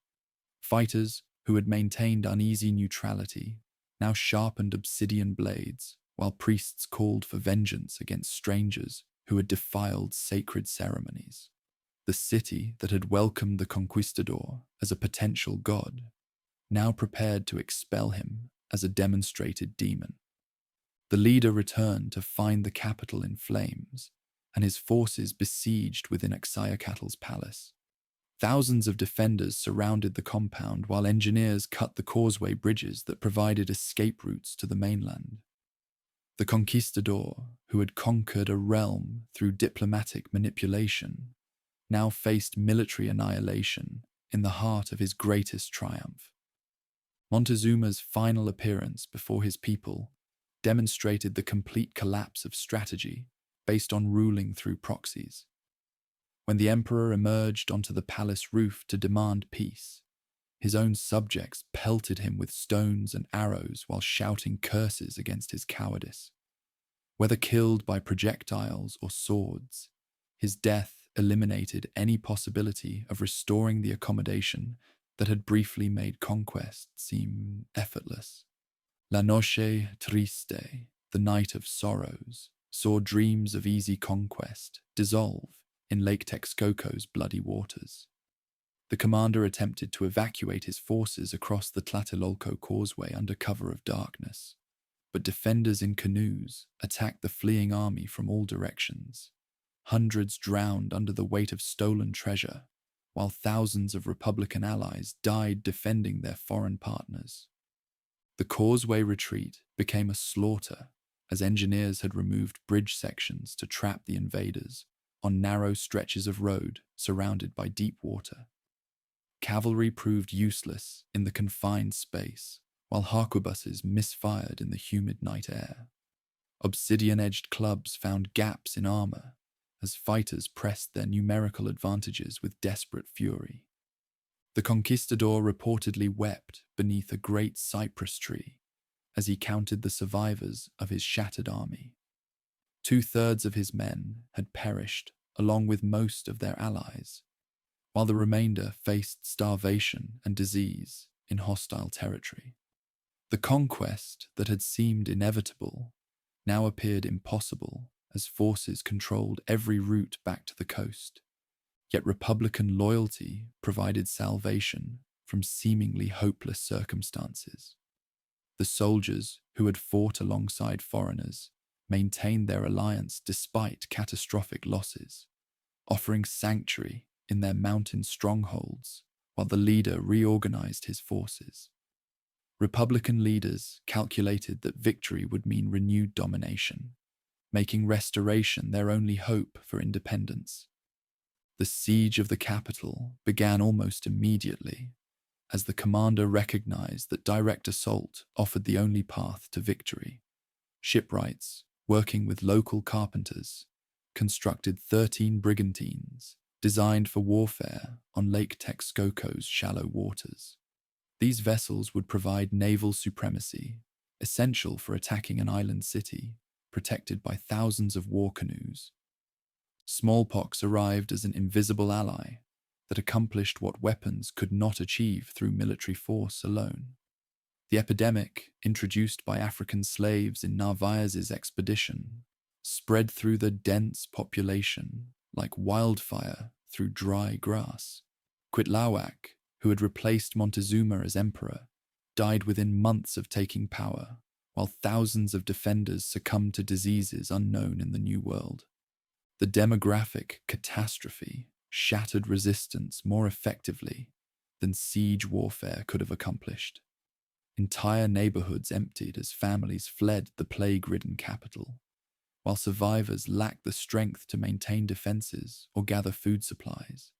Fighters who had maintained uneasy neutrality now sharpened obsidian blades, while priests called for vengeance against strangers who had defiled sacred ceremonies. The city that had welcomed the conquistador as a potential god now prepared to expel him as a demonstrated demon. The leader returned to find the capital in flames and his forces besieged within Axayacatl's palace. Thousands of defenders surrounded the compound while engineers cut the causeway bridges that provided escape routes to the mainland. The conquistador, who had conquered a realm through diplomatic manipulation, now faced military annihilation in the heart of his greatest triumph. Montezuma's final appearance before his people demonstrated the complete collapse of strategy based on ruling through proxies. When the emperor emerged onto the palace roof to demand peace, his own subjects pelted him with stones and arrows while shouting curses against his cowardice. Whether killed by projectiles or swords, his death eliminated any possibility of restoring the accommodation that had briefly made conquest seem effortless. La Noche Triste, the night of sorrows, saw dreams of easy conquest dissolve in Lake Texcoco's bloody waters. The commander attempted to evacuate his forces across the Tlatelolco causeway under cover of darkness, but defenders in canoes attacked the fleeing army from all directions. Hundreds drowned under the weight of stolen treasure, while thousands of Republican allies died defending their foreign partners. The causeway retreat became a slaughter as engineers had removed bridge sections to trap the invaders on narrow stretches of road surrounded by deep water. Cavalry proved useless in the confined space, while harquebuses misfired in the humid night air. Obsidian-edged clubs found gaps in armor as fighters pressed their numerical advantages with desperate fury. The conquistador reportedly wept beneath a great cypress tree as he counted the survivors of his shattered army. 2/3 of his men had perished along with most of their allies, while the remainder faced starvation and disease in hostile territory. The conquest that had seemed inevitable now appeared impossible as forces controlled every route back to the coast. Yet Republican loyalty provided salvation from seemingly hopeless circumstances. The soldiers who had fought alongside foreigners maintained their alliance despite catastrophic losses, offering sanctuary in their mountain strongholds while the leader reorganized his forces. Republican leaders calculated that victory would mean renewed domination, making restoration their only hope for independence. The siege of the capital began almost immediately, as the commander recognized that direct assault offered the only path to victory. Shipwrights, working with local carpenters, constructed 13 brigantines designed for warfare on Lake Texcoco's shallow waters. These vessels would provide naval supremacy essential for attacking an island city protected by thousands of war canoes. Smallpox arrived as an invisible ally that accomplished what weapons could not achieve through military force alone. The epidemic, introduced by African slaves in Narvaez's expedition, spread through the dense population like wildfire through dry grass. Cuitlahuac, who had replaced Montezuma as emperor, died within months of taking power, while thousands of defenders succumbed to diseases unknown in the New World. The demographic catastrophe shattered resistance more effectively than siege warfare could have accomplished. Entire neighborhoods emptied as families fled the plague-ridden capital, while survivors lacked the strength to maintain defenses or gather food supplies.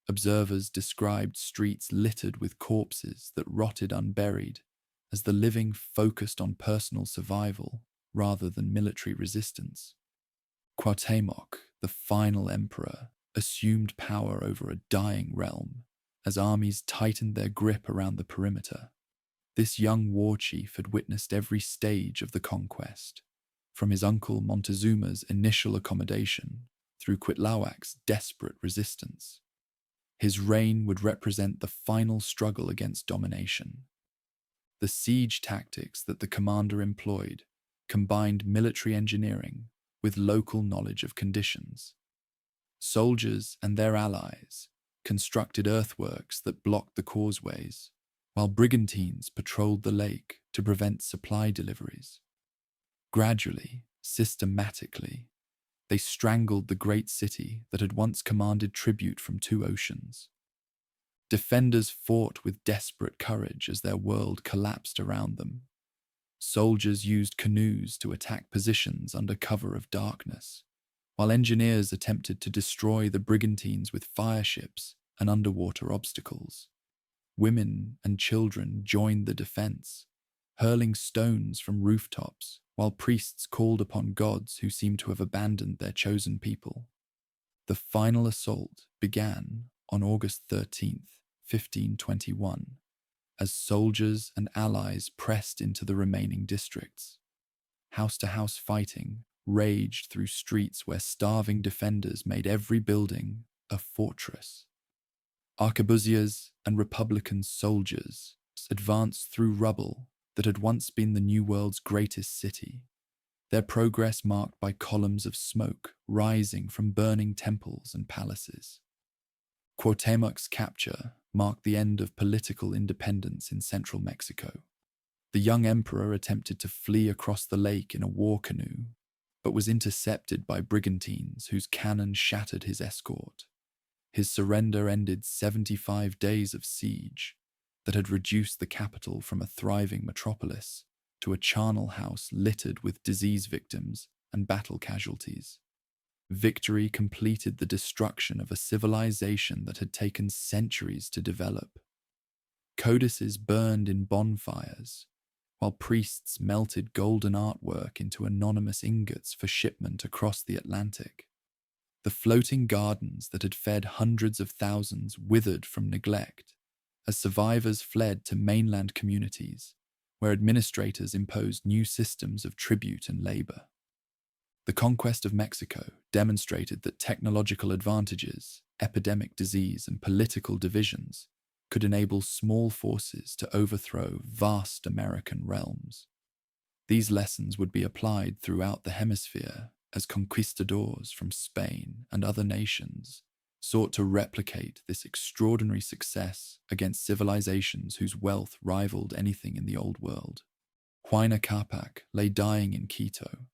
Observers described streets littered with corpses that rotted unburied as the living focused on personal survival rather than military resistance. Cuauhtémoc, the final emperor, assumed power over a dying realm as armies tightened their grip around the perimeter. This young war chief had witnessed every stage of the conquest, from his uncle Montezuma's initial accommodation through Cuitlahuac's desperate resistance. His reign would represent the final struggle against domination. The siege tactics that the commander employed combined military engineering with local knowledge of conditions. Soldiers and their allies constructed earthworks that blocked the causeways, while brigantines patrolled the lake to prevent supply deliveries. Gradually, systematically, they strangled the great city that had once commanded tribute from two oceans. Defenders fought with desperate courage as their world collapsed around them. Soldiers used canoes to attack positions under cover of darkness, while engineers attempted to destroy the brigantines with fireships and underwater obstacles. Women and children joined the defense, hurling stones from rooftops, while priests called upon gods who seemed to have abandoned their chosen people. The final assault began on August 13th, 1521, as soldiers and allies pressed into the remaining districts. House-to-house fighting raged through streets where starving defenders made every building a fortress. Arquebusiers and Republican soldiers advanced through rubble that had once been the New World's greatest city, their progress marked by columns of smoke rising from burning temples and palaces. Cuauhtémoc's capture marked the end of political independence in central Mexico. The young emperor attempted to flee across the lake in a war canoe, but was intercepted by brigantines whose cannon shattered his escort. His surrender ended 75 days of siege that had reduced the capital from a thriving metropolis to a charnel house littered with disease victims and battle casualties. Victory completed the destruction of a civilization that had taken centuries to develop. Codices burned in bonfires, while priests melted golden artwork into anonymous ingots for shipment across the Atlantic. The floating gardens that had fed hundreds of thousands withered from neglect as survivors fled to mainland communities where administrators imposed new systems of tribute and labor. The conquest of Mexico demonstrated that technological advantages, epidemic disease, and political divisions could enable small forces to overthrow vast American realms. These lessons would be applied throughout the hemisphere as conquistadors from Spain and other nations sought to replicate this extraordinary success against civilizations whose wealth rivaled anything in the Old World. Huayna Capac lay dying in Quito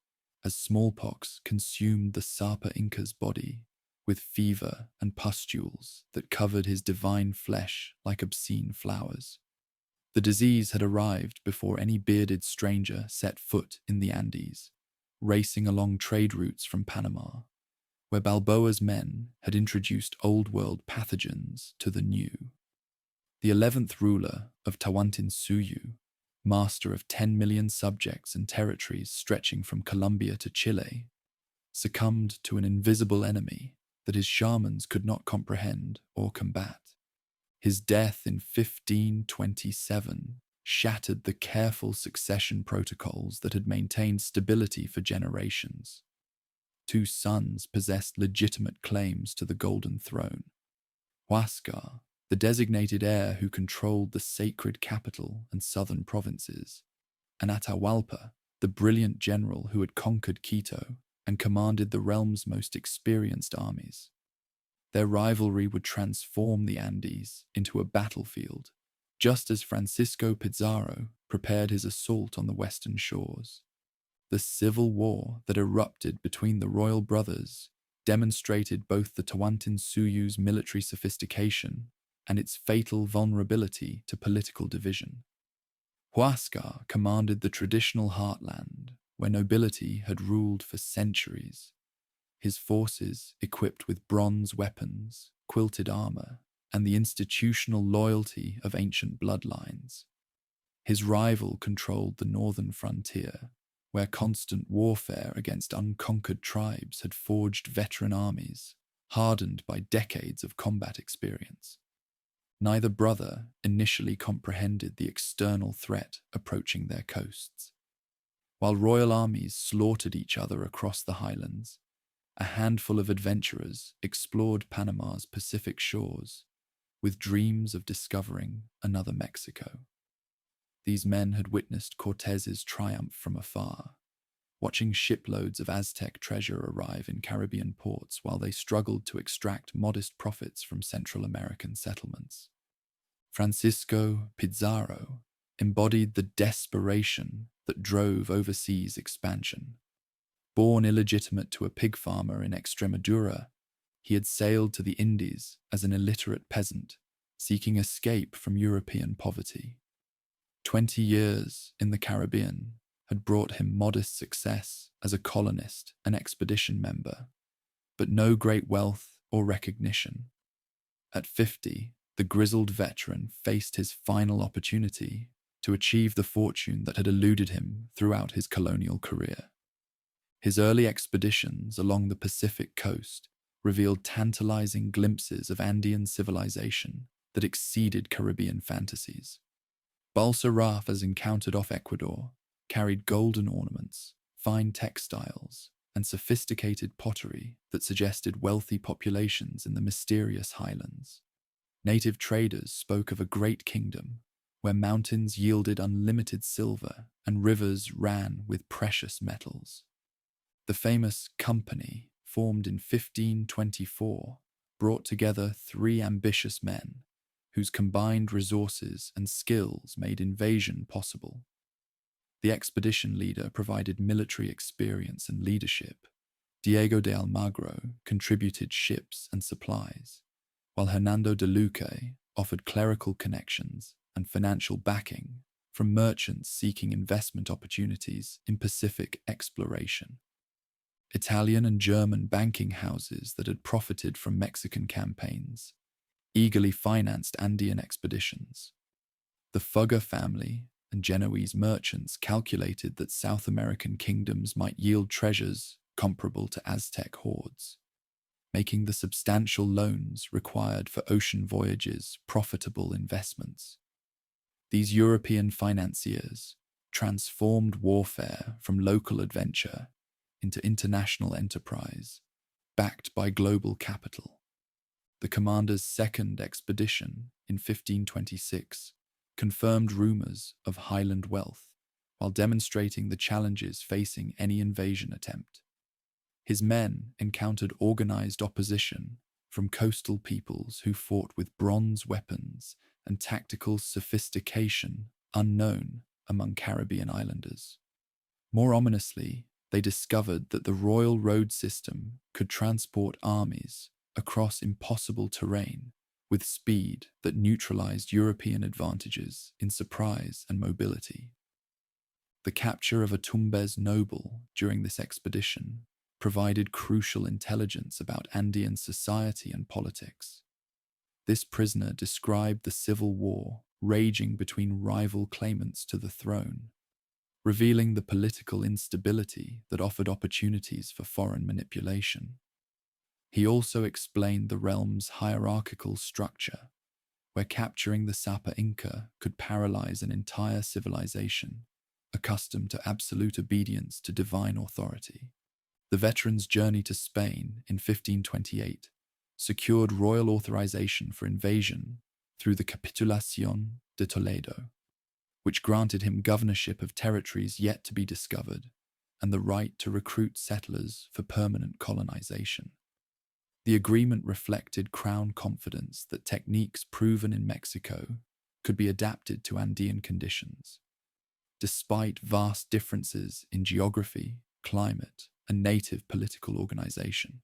as smallpox consumed the Sapa Inca's body with fever and pustules that covered his divine flesh like obscene flowers. The disease had arrived before any bearded stranger set foot in the Andes, racing along trade routes from Panama, where Balboa's men had introduced Old World pathogens to the new. The 11th ruler of Tawantinsuyu, master of 10 million subjects and territories stretching from Colombia to Chile, succumbed to an invisible enemy that his shamans could not comprehend or combat. His death in 1527 shattered the careful succession protocols that had maintained stability for generations. Two sons possessed legitimate claims to the Golden Throne. Huascar, the designated heir who controlled the sacred capital and southern provinces, and Atahualpa, the brilliant general who had conquered Quito and commanded the realm's most experienced armies. Their rivalry would transform the Andes into a battlefield, just as Francisco Pizarro prepared his assault on the western shores. The civil war that erupted between the royal brothers demonstrated both the Tawantinsuyu's military sophistication and its fatal vulnerability to political division. Huascar commanded the traditional heartland, where nobility had ruled for centuries. His forces, equipped with bronze weapons, quilted armor, and the institutional loyalty of ancient bloodlines. His rival controlled the northern frontier, where constant warfare against unconquered tribes had forged veteran armies, hardened by decades of combat experience. Neither brother initially comprehended the external threat approaching their coasts. While royal armies slaughtered each other across the highlands, a handful of adventurers explored Panama's Pacific shores with dreams of discovering another Mexico. These men had witnessed Cortez's triumph from afar, watching shiploads of Aztec treasure arrive in Caribbean ports while they struggled to extract modest profits from Central American settlements. Francisco Pizarro embodied the desperation that drove overseas expansion. Born illegitimate to a pig farmer in Extremadura, he had sailed to the Indies as an illiterate peasant, seeking escape from European poverty. 20 years in the Caribbean had brought him modest success as a colonist and expedition member, but no great wealth or recognition. At 50, the grizzled veteran faced his final opportunity to achieve the fortune that had eluded him throughout his colonial career. His early expeditions along the Pacific coast revealed tantalizing glimpses of Andean civilization that exceeded Caribbean fantasies. Balsa rafts encountered off Ecuador carried golden ornaments, fine textiles, and sophisticated pottery that suggested wealthy populations in the mysterious highlands. Native traders spoke of a great kingdom where mountains yielded unlimited silver and rivers ran with precious metals. The famous company, formed in 1524, brought together three ambitious men whose combined resources and skills made invasion possible. The expedition leader provided military experience and leadership. Diego de Almagro contributed ships and supplies, while Hernando de Luque offered clerical connections and financial backing from merchants seeking investment opportunities in Pacific exploration. Italian and German banking houses that had profited from Mexican campaigns eagerly financed Andean expeditions. The Fugger family and Genoese merchants calculated that South American kingdoms might yield treasures comparable to Aztec hoards, making the substantial loans required for ocean voyages profitable investments. These European financiers transformed warfare from local adventure into international enterprise, backed by global capital. The commander's second expedition in 1526 confirmed rumors of highland wealth while demonstrating the challenges facing any invasion attempt. His men encountered organized opposition from coastal peoples who fought with bronze weapons and tactical sophistication unknown among Caribbean islanders. More ominously, they discovered that the royal road system could transport armies across impossible terrain with speed that neutralized European advantages in surprise and mobility. The capture of a Tumbes noble during this expedition provided crucial intelligence about Andean society and politics. This prisoner described the civil war raging between rival claimants to the throne, revealing the political instability that offered opportunities for foreign manipulation. He also explained the realm's hierarchical structure, where capturing the Sapa Inca could paralyze an entire civilization, accustomed to absolute obedience to divine authority. The veteran's journey to Spain in 1528 secured royal authorization for invasion through the Capitulación de Toledo, which granted him governorship of territories yet to be discovered and the right to recruit settlers for permanent colonization. The agreement reflected Crown confidence that techniques proven in Mexico could be adapted to Andean conditions. Despite vast differences in geography, climate, and native political organization,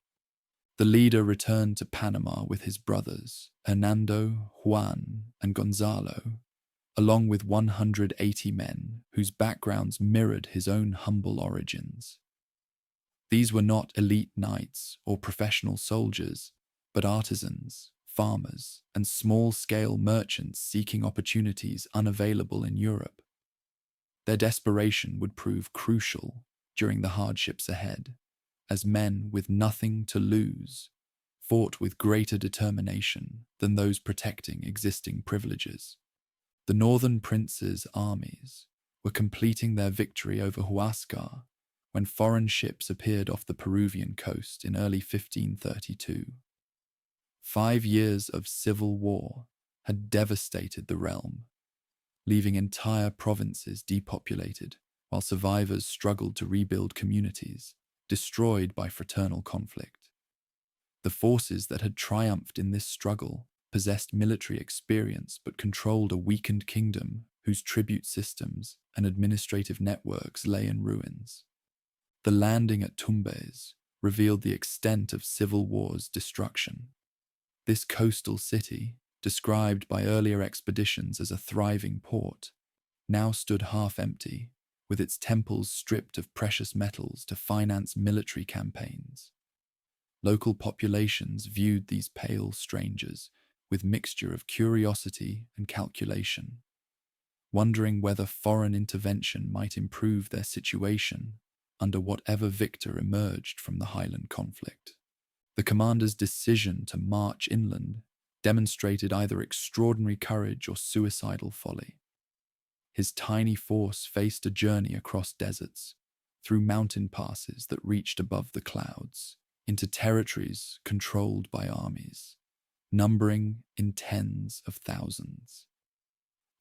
the leader returned to Panama with his brothers, Hernando, Juan, and Gonzalo, along with 180 men whose backgrounds mirrored his own humble origins. These were not elite knights or professional soldiers, but artisans, farmers, and small-scale merchants seeking opportunities unavailable in Europe. Their desperation would prove crucial during the hardships ahead, as men with nothing to lose fought with greater determination than those protecting existing privileges. The northern princes' armies were completing their victory over Huascar when foreign ships appeared off the Peruvian coast in early 1532. 5 years of civil war had devastated the realm, leaving entire provinces depopulated, while survivors struggled to rebuild communities destroyed by fraternal conflict. The forces that had triumphed in this struggle possessed military experience but controlled a weakened kingdom whose tribute systems and administrative networks lay in ruins. The landing at Tumbes revealed the extent of civil war's destruction. This coastal city, described by earlier expeditions as a thriving port, now stood half empty, with its temples stripped of precious metals to finance military campaigns. Local populations viewed these pale strangers with mixture of curiosity and calculation, wondering whether foreign intervention might improve their situation under whatever victor emerged from the highland conflict. The commander's decision to march inland demonstrated either extraordinary courage or suicidal folly. His tiny force faced a journey across deserts, through mountain passes that reached above the clouds, into territories controlled by armies, numbering in tens of thousands.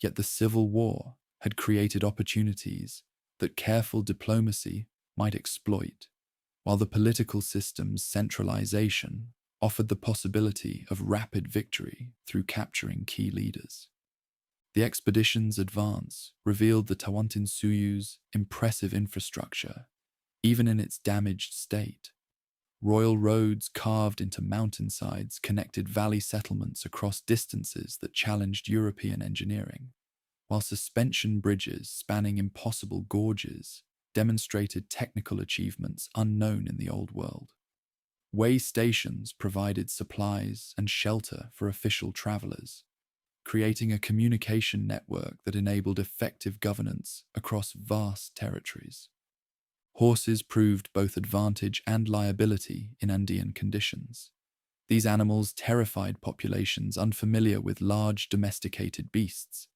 Yet the Civil War had created opportunities that careful diplomacy might exploit, while the political system's centralization offered the possibility of rapid victory through capturing key leaders. The expedition's advance revealed the Tawantinsuyu's impressive infrastructure, even in its damaged state. Royal roads carved into mountainsides connected valley settlements across distances that challenged European engineering, while suspension bridges spanning impossible gorges demonstrated technical achievements unknown in the Old World. Way stations provided supplies and shelter for official travelers, creating a communication network that enabled effective governance across vast territories. Horses proved both advantage and liability in Andean conditions. These animals terrified populations unfamiliar with large domesticated beasts,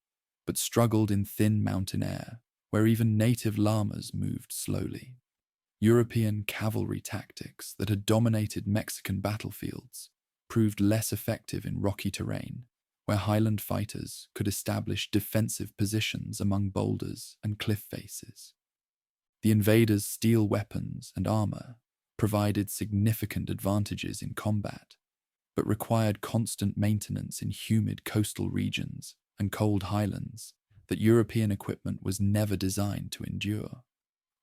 but struggled in thin mountain air, where even native llamas moved slowly. European cavalry tactics that had dominated Mexican battlefields proved less effective in rocky terrain, where highland fighters could establish defensive positions among boulders and cliff faces. The invaders' steel weapons and armor provided significant advantages in combat, but required constant maintenance in humid coastal regions and cold highlands that European equipment was never designed to endure.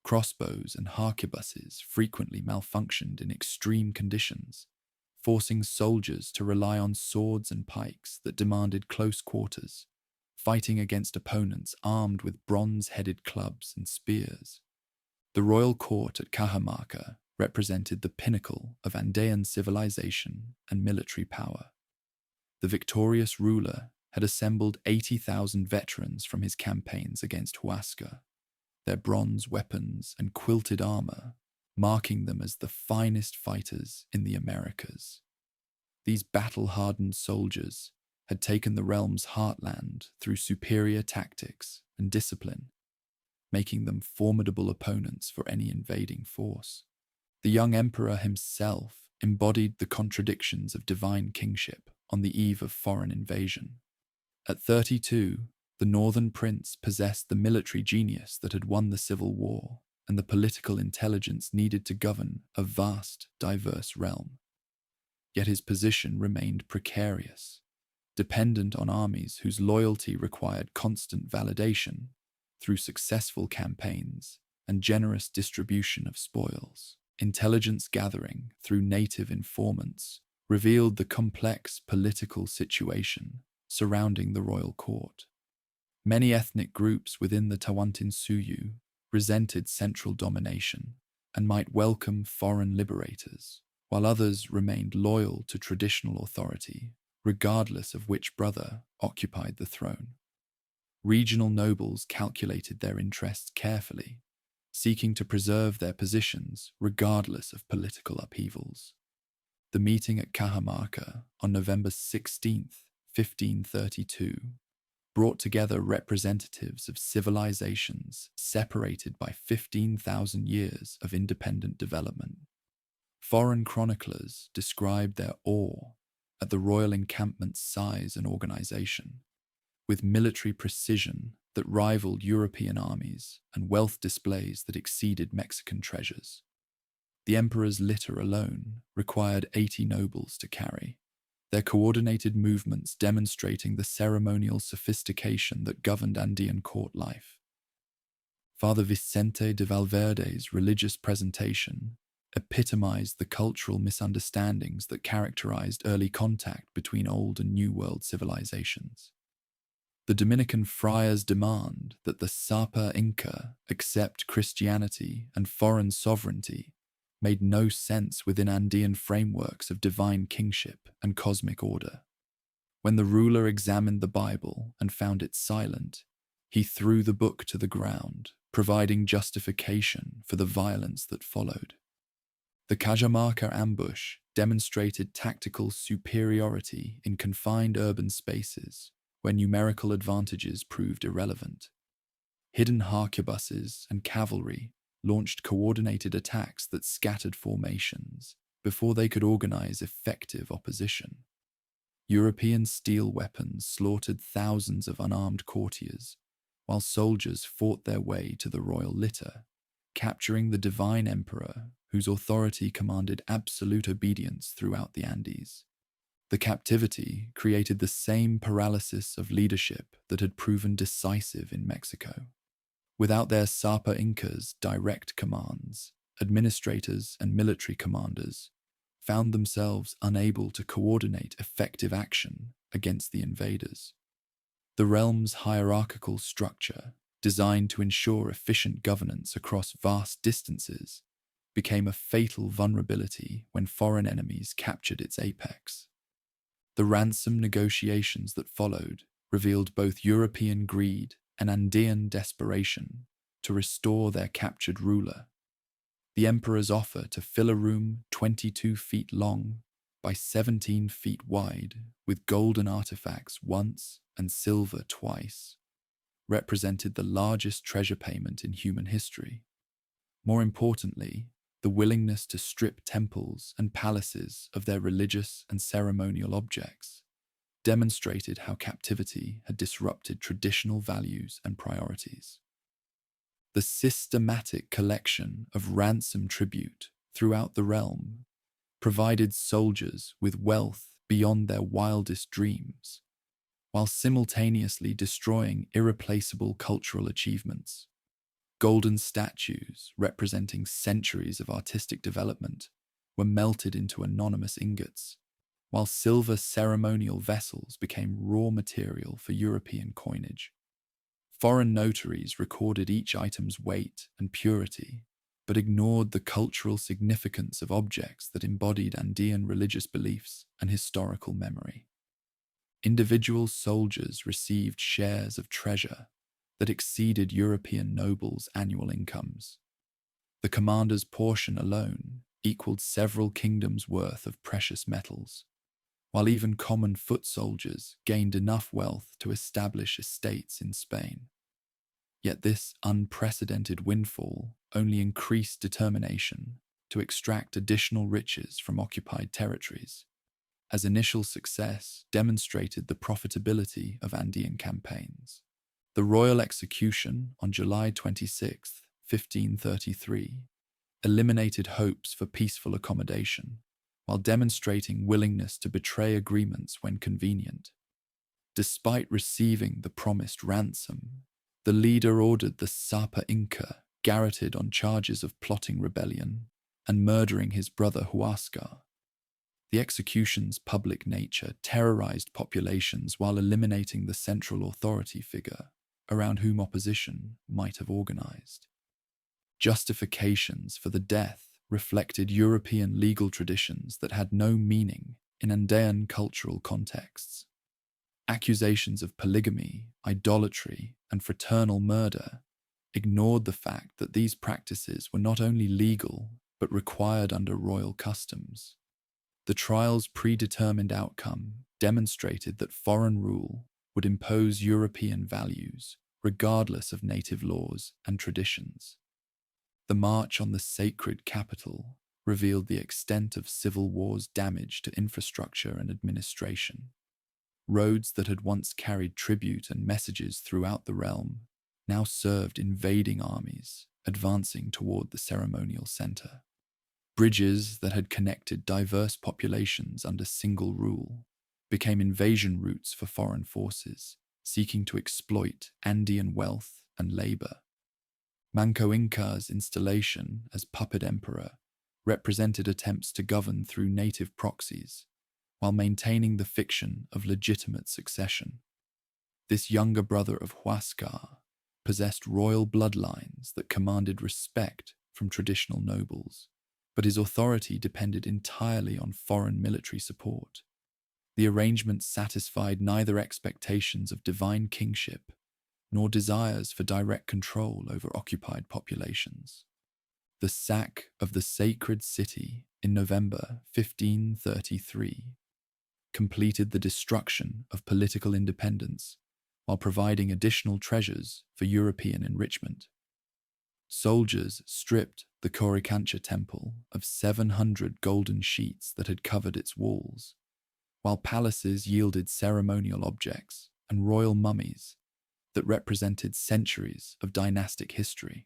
Crossbows and harquebuses frequently malfunctioned in extreme conditions, forcing soldiers to rely on swords and pikes that demanded close quarters, fighting against opponents armed with bronze-headed clubs and spears. The royal court at Cajamarca represented the pinnacle of Andean civilization and military power. The victorious ruler had assembled 80,000 veterans from his campaigns against Huascar, their bronze weapons and quilted armor marking them as the finest fighters in the Americas. These battle-hardened soldiers had taken the realm's heartland through superior tactics and discipline, making them formidable opponents for any invading force. The young emperor himself embodied the contradictions of divine kingship on the eve of foreign invasion. At 32, the northern prince possessed the military genius that had won the civil war and the political intelligence needed to govern a vast, diverse realm. Yet his position remained precarious, dependent on armies whose loyalty required constant validation through successful campaigns and generous distribution of spoils. Intelligence gathering through native informants revealed the complex political situation surrounding the royal court. Many ethnic groups within the Tawantinsuyu resented central domination and might welcome foreign liberators, while others remained loyal to traditional authority, regardless of which brother occupied the throne. Regional nobles calculated their interests carefully, seeking to preserve their positions regardless of political upheavals. The meeting at Cajamarca on November 16, 1532, brought together representatives of civilizations separated by 15,000 years of independent development. Foreign chroniclers described their awe at the royal encampment's size and organization, with military precision that rivaled European armies and wealth displays that exceeded Mexican treasures. The emperor's litter alone required 80 nobles to carry, their coordinated movements demonstrating the ceremonial sophistication that governed Andean court life. Father Vicente de Valverde's religious presentation epitomized the cultural misunderstandings that characterized early contact between Old and New World civilizations. The Dominican friars' demand that the Sapa Inca accept Christianity and foreign sovereignty made no sense within Andean frameworks of divine kingship and cosmic order. When the ruler examined the Bible and found it silent, he threw the book to the ground, providing justification for the violence that followed. The Cajamarca ambush demonstrated tactical superiority in confined urban spaces where numerical advantages proved irrelevant. Hidden harquebuses and cavalry launched coordinated attacks that scattered formations before they could organize effective opposition. European steel weapons slaughtered thousands of unarmed courtiers, while soldiers fought their way to the royal litter, capturing the divine emperor whose authority commanded absolute obedience throughout the Andes. The captivity created the same paralysis of leadership that had proven decisive in Mexico. Without their Sapa Incas' direct commands, administrators and military commanders found themselves unable to coordinate effective action against the invaders. The realm's hierarchical structure, designed to ensure efficient governance across vast distances, became a fatal vulnerability when foreign enemies captured its apex. The ransom negotiations that followed revealed both European greed and Andean desperation to restore their captured ruler. The emperor's offer to fill a room 22 feet long by 17 feet wide with golden artifacts once and silver twice represented the largest treasure payment in human history. More importantly, the willingness to strip temples and palaces of their religious and ceremonial objects demonstrated how captivity had disrupted traditional values and priorities. The systematic collection of ransom tribute throughout the realm provided soldiers with wealth beyond their wildest dreams, while simultaneously destroying irreplaceable cultural achievements. Golden statues representing centuries of artistic development were melted into anonymous ingots, while silver ceremonial vessels became raw material for European coinage. Foreign notaries recorded each item's weight and purity, but ignored the cultural significance of objects that embodied Andean religious beliefs and historical memory. Individual soldiers received shares of treasure that exceeded European nobles' annual incomes. The commander's portion alone equaled several kingdoms' worth of precious metals, while even common foot soldiers gained enough wealth to establish estates in Spain. Yet this unprecedented windfall only increased determination to extract additional riches from occupied territories, as initial success demonstrated the profitability of Andean campaigns. The royal execution on July 26, 1533, eliminated hopes for peaceful accommodation, while demonstrating willingness to betray agreements when convenient. Despite receiving the promised ransom, the leader ordered the Sapa Inca garroted on charges of plotting rebellion and murdering his brother Huascar. The execution's public nature terrorized populations while eliminating the central authority figure around whom opposition might have organized. Justifications for the death reflected European legal traditions that had no meaning in Andean cultural contexts. Accusations of polygamy, idolatry, and fraternal murder ignored the fact that these practices were not only legal but required under royal customs. The trial's predetermined outcome demonstrated that foreign rule would impose European values regardless of native laws and traditions. The march on the sacred capital revealed the extent of civil war's damage to infrastructure and administration. Roads that had once carried tribute and messages throughout the realm now served invading armies advancing toward the ceremonial center. Bridges that had connected diverse populations under single rule became invasion routes for foreign forces seeking to exploit Andean wealth and labor. Manco Inca's installation as puppet emperor represented attempts to govern through native proxies, while maintaining the fiction of legitimate succession. This younger brother of Huascar possessed royal bloodlines that commanded respect from traditional nobles, but his authority depended entirely on foreign military support. The arrangement satisfied neither expectations of divine kingship nor desires for direct control over occupied populations. The sack of the sacred city in November 1533 completed the destruction of political independence while providing additional treasures for European enrichment. Soldiers stripped the Coricancha temple of 700 golden sheets that had covered its walls, while palaces yielded ceremonial objects and royal mummies that represented centuries of dynastic history.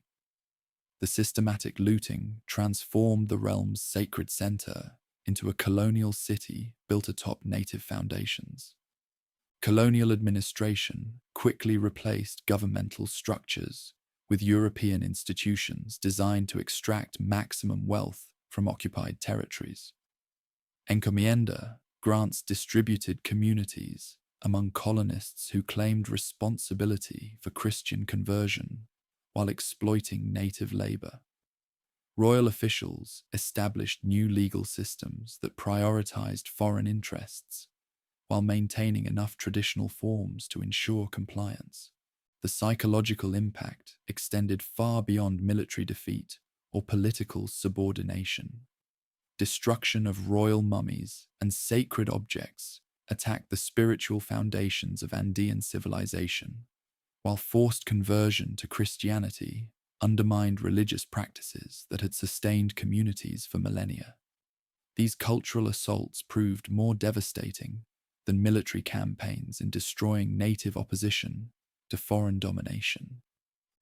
The systematic looting transformed the realm's sacred center into a colonial city built atop native foundations. Colonial administration quickly replaced governmental structures with European institutions designed to extract maximum wealth from occupied territories. Encomienda grants distributed communities among colonists who claimed responsibility for Christian conversion while exploiting native labor. Royal officials established new legal systems that prioritized foreign interests while maintaining enough traditional forms to ensure compliance. The psychological impact extended far beyond military defeat or political subordination. Destruction of royal mummies and sacred objects attacked the spiritual foundations of Andean civilization, while forced conversion to Christianity undermined religious practices that had sustained communities for millennia. These cultural assaults proved more devastating than military campaigns in destroying native opposition to foreign domination.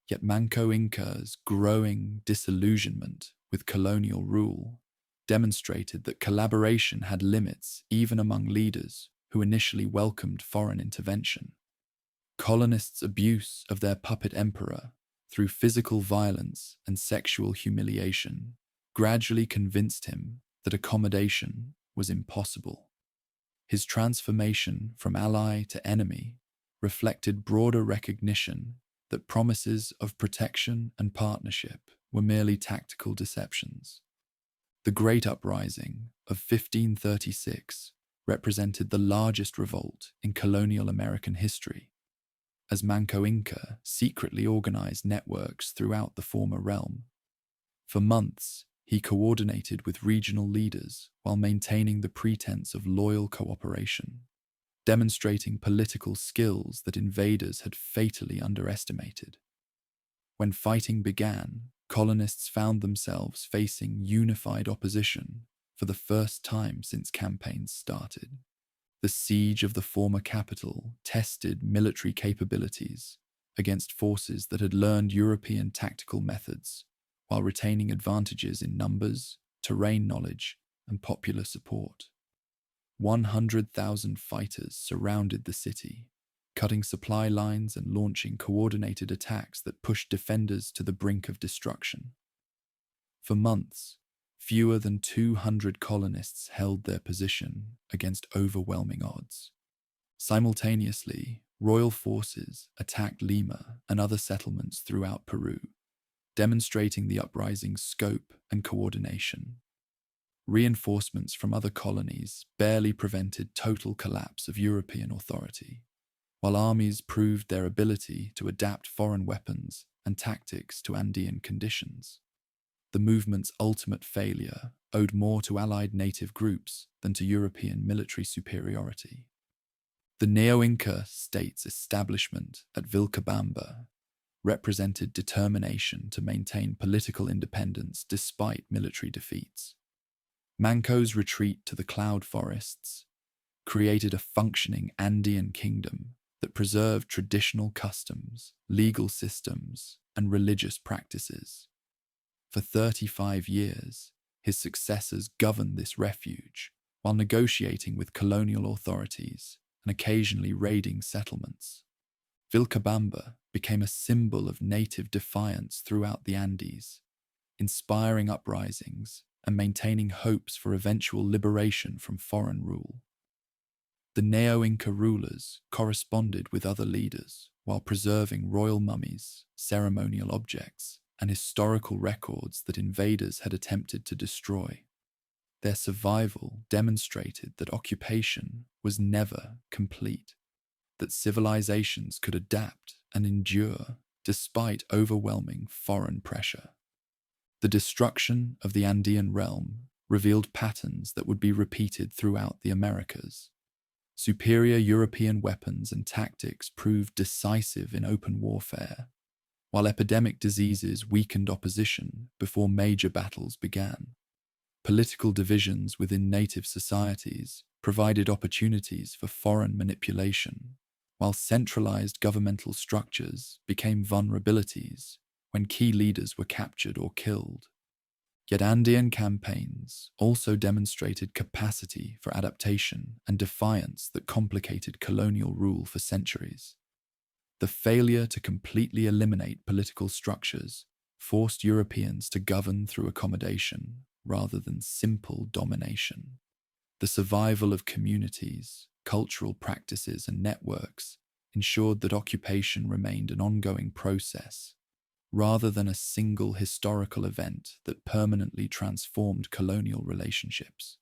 Yet Manco Inca's growing disillusionment with colonial rule demonstrated that collaboration had limits even among leaders who initially welcomed foreign intervention. Colonists' abuse of their puppet emperor through physical violence and sexual humiliation gradually convinced him that accommodation was impossible. His transformation from ally to enemy reflected broader recognition that promises of protection and partnership were merely tactical deceptions. The Great Uprising of 1536 represented the largest revolt in colonial American history, as Manco Inca secretly organized networks throughout the former realm. For months, He coordinated with regional leaders while maintaining the pretense of loyal cooperation, demonstrating political skills that invaders had fatally underestimated. When fighting began, colonists found themselves facing unified opposition for the first time since campaigns started. The siege of the former capital tested military capabilities against forces that had learned European tactical methods while retaining advantages in numbers, terrain knowledge, and popular support. 100,000 fighters surrounded the city, cutting supply lines and launching coordinated attacks that pushed defenders to the brink of destruction. For months, fewer than 200 colonists held their position against overwhelming odds. Simultaneously, royal forces attacked Lima and other settlements throughout Peru, demonstrating the uprising's scope and coordination. Reinforcements from other colonies barely prevented total collapse of European authority, while armies proved their ability to adapt foreign weapons and tactics to Andean conditions. The movement's ultimate failure owed more to allied native groups than to European military superiority. The Neo-Inca state's establishment at Vilcabamba represented determination to maintain political independence despite military defeats. Manco's retreat to the cloud forests created a functioning Andean kingdom that preserved traditional customs, legal systems, and religious practices. For 35 years, his successors governed this refuge while negotiating with colonial authorities and occasionally raiding settlements. Vilcabamba became a symbol of native defiance throughout the Andes, inspiring uprisings and maintaining hopes for eventual liberation from foreign rule. The Neo-Inca rulers corresponded with other leaders while preserving royal mummies, ceremonial objects, and historical records that invaders had attempted to destroy. Their survival demonstrated that occupation was never complete, that civilizations could adapt and endure despite overwhelming foreign pressure. The destruction of the Andean realm revealed patterns that would be repeated throughout the Americas. Superior European weapons and tactics proved decisive in open warfare, while epidemic diseases weakened opposition before major battles began. Political divisions within native societies provided opportunities for foreign manipulation, while centralized governmental structures became vulnerabilities when key leaders were captured or killed. Yet Andean campaigns also demonstrated capacity for adaptation and defiance that complicated colonial rule for centuries. The failure to completely eliminate political structures forced Europeans to govern through accommodation rather than simple domination. The survival of communities, cultural practices, and networks ensured that occupation remained an ongoing process, rather than a single historical event that permanently transformed colonial relationships.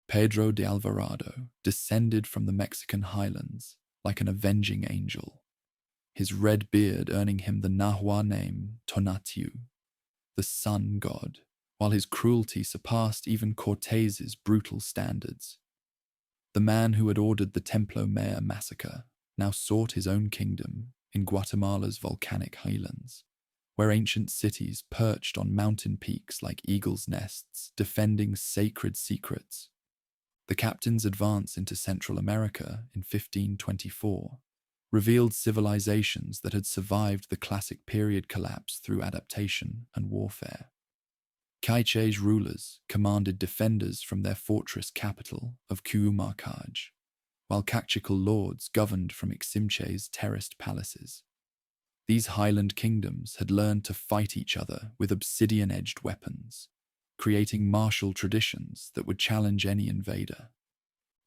Pedro de Alvarado descended from the Mexican highlands like an avenging angel, his red beard earning him the Nahua name Tonatiuh, the sun god, while his cruelty surpassed even Cortez's brutal standards. The man who had ordered the Templo Mayor massacre now sought his own kingdom in Guatemala's volcanic highlands, where ancient cities perched on mountain peaks like eagles' nests, defending sacred secrets. The captain's advance into Central America in 1524 revealed civilizations that had survived the classic period collapse through adaptation and warfare. Quiche's rulers commanded defenders from their fortress capital of Cuauhmacaj, while Kaqchikel lords governed from Iximche's terraced palaces. These highland kingdoms had learned to fight each other with obsidian-edged weapons, creating martial traditions that would challenge any invader.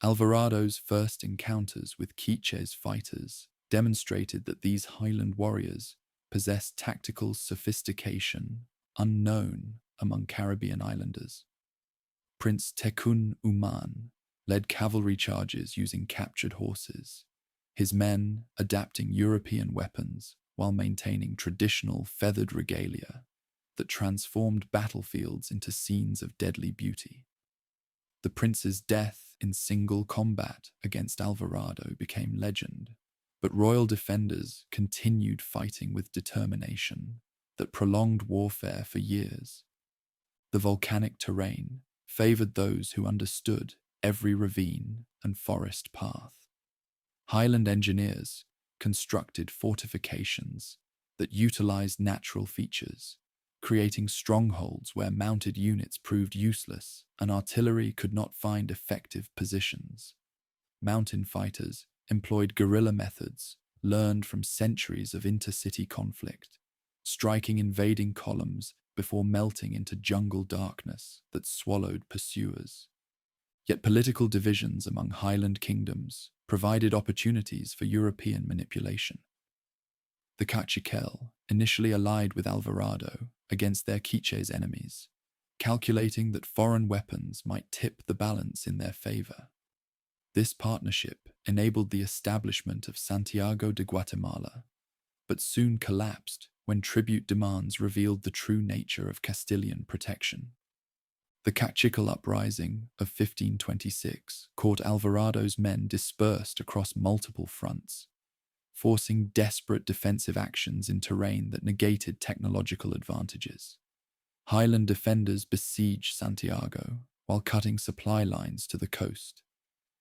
Alvarado's first encounters with Quiche's fighters demonstrated that these highland warriors possessed tactical sophistication unknown among Caribbean islanders. Prince Tekun Uman led cavalry charges using captured horses, his men adapting European weapons while maintaining traditional feathered regalia, that transformed battlefields into scenes of deadly beauty. The prince's death in single combat against Alvarado became legend, but royal defenders continued fighting with determination that prolonged warfare for years. The volcanic terrain favored those who understood every ravine and forest path. Highland engineers constructed fortifications that utilized natural features, creating strongholds where mounted units proved useless and artillery could not find effective positions. Mountain fighters employed guerrilla methods learned from centuries of intercity conflict, striking invading columns before melting into jungle darkness that swallowed pursuers. Yet political divisions among Highland kingdoms provided opportunities for European manipulation. The Caciquel initially allied with Alvarado against their Quiche's enemies, calculating that foreign weapons might tip the balance in their favor. This partnership enabled the establishment of Santiago de Guatemala, but soon collapsed when tribute demands revealed the true nature of Castilian protection. The Caciquel uprising of 1526 caught Alvarado's men dispersed across multiple fronts, forcing desperate defensive actions in terrain that negated technological advantages. Highland defenders besieged Santiago while cutting supply lines to the coast,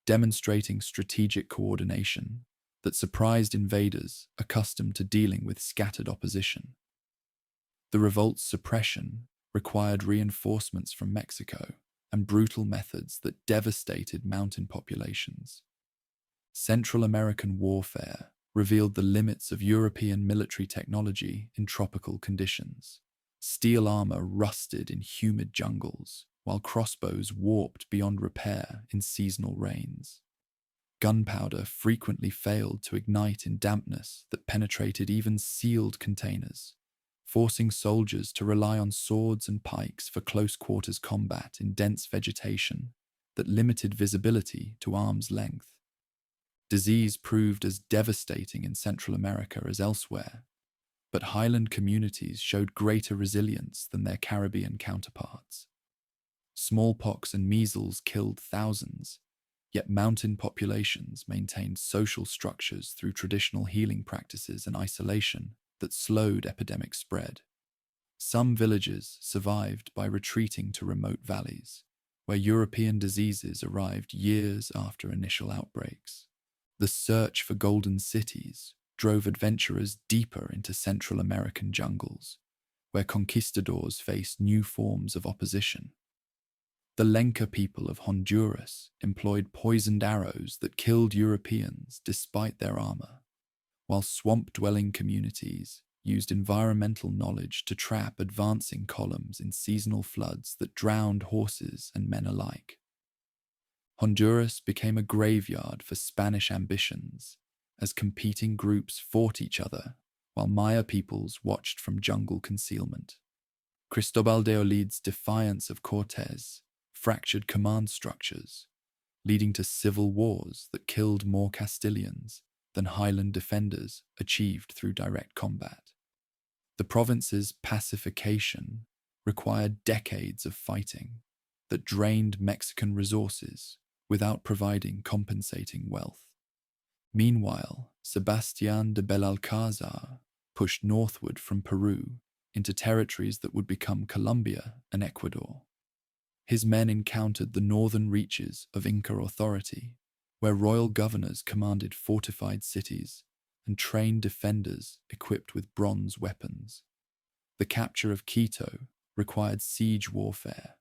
demonstrating strategic coordination that surprised invaders accustomed to dealing with scattered opposition. The revolt's suppression required reinforcements from Mexico and brutal methods that devastated mountain populations. Central American warfare revealed the limits of European military technology in tropical conditions. Steel armor rusted in humid jungles, while crossbows warped beyond repair in seasonal rains. Gunpowder frequently failed to ignite in dampness that penetrated even sealed containers, forcing soldiers to rely on swords and pikes for close-quarters combat in dense vegetation that limited visibility to arm's length. Disease proved as devastating in Central America as elsewhere, but Highland communities showed greater resilience than their Caribbean counterparts. Smallpox and measles killed thousands, yet mountain populations maintained social structures through traditional healing practices and isolation that slowed epidemic spread. Some villages survived by retreating to remote valleys, where European diseases arrived years after initial outbreaks. The search for golden cities drove adventurers deeper into Central American jungles, where conquistadors faced new forms of opposition. The Lenca people of Honduras employed poisoned arrows that killed Europeans despite their armor, while swamp-dwelling communities used environmental knowledge to trap advancing columns in seasonal floods that drowned horses and men alike. Honduras became a graveyard for Spanish ambitions as competing groups fought each other while Maya peoples watched from jungle concealment. Cristobal de Olid's defiance of Cortés fractured command structures, leading to civil wars that killed more Castilians than Highland defenders achieved through direct combat. The province's pacification required decades of fighting that drained Mexican resources without providing compensating wealth. Meanwhile, Sebastián de Belalcázar pushed northward from Peru into territories that would become Colombia and Ecuador. His men encountered the northern reaches of Inca authority, where royal governors commanded fortified cities and trained defenders equipped with bronze weapons. The capture of Quito required siege warfare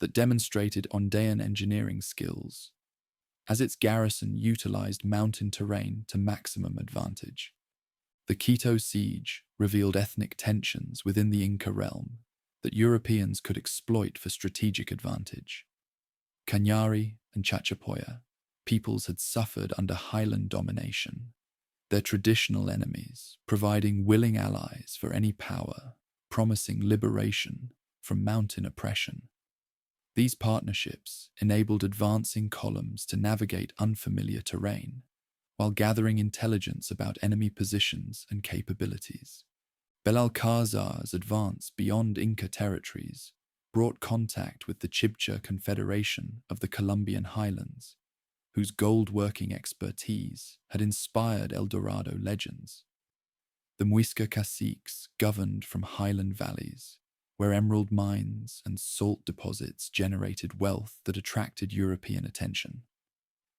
that demonstrated Andean engineering skills, as its garrison utilized mountain terrain to maximum advantage. The Quito siege revealed ethnic tensions within the Inca realm that Europeans could exploit for strategic advantage. Cañari and Chachapoya peoples had suffered under Highland domination, their traditional enemies providing willing allies for any power, promising liberation from mountain oppression. These partnerships enabled advancing columns to navigate unfamiliar terrain, while gathering intelligence about enemy positions and capabilities. Belalcázar's advance beyond Inca territories brought contact with the Chibcha Confederation of the Colombian highlands, whose gold-working expertise had inspired El Dorado legends. The Muisca caciques governed from highland valleys, where emerald mines and salt deposits generated wealth that attracted European attention.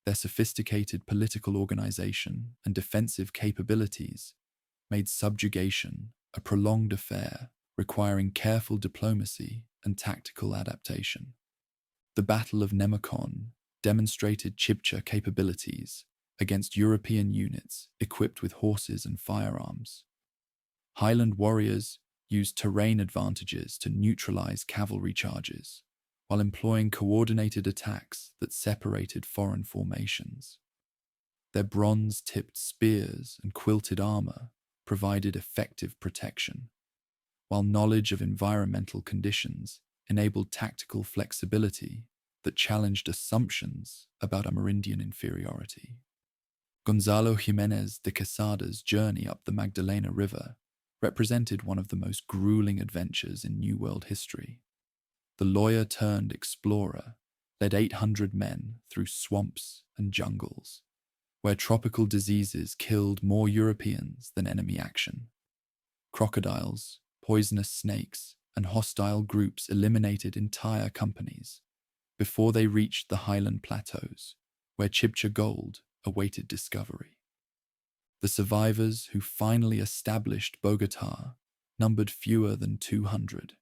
Their sophisticated political organization and defensive capabilities made subjugation a prolonged affair requiring careful diplomacy and tactical adaptation. The Battle of Nemocon demonstrated Chibcha capabilities against European units equipped with horses and firearms. Highland warriors used terrain advantages to neutralize cavalry charges, while employing coordinated attacks that separated foreign formations. Their bronze-tipped spears and quilted armor provided effective protection, while knowledge of environmental conditions enabled tactical flexibility that challenged assumptions about Amerindian inferiority. Gonzalo Jiménez de Quesada's journey up the Magdalena River represented one of the most grueling adventures in New World history. The lawyer-turned-explorer led 800 men through swamps and jungles, where tropical diseases killed more Europeans than enemy action. Crocodiles, poisonous snakes, and hostile groups eliminated entire companies before they reached the highland plateaus, where Chibcha gold awaited discovery. The survivors who finally established Bogotá numbered fewer than 200,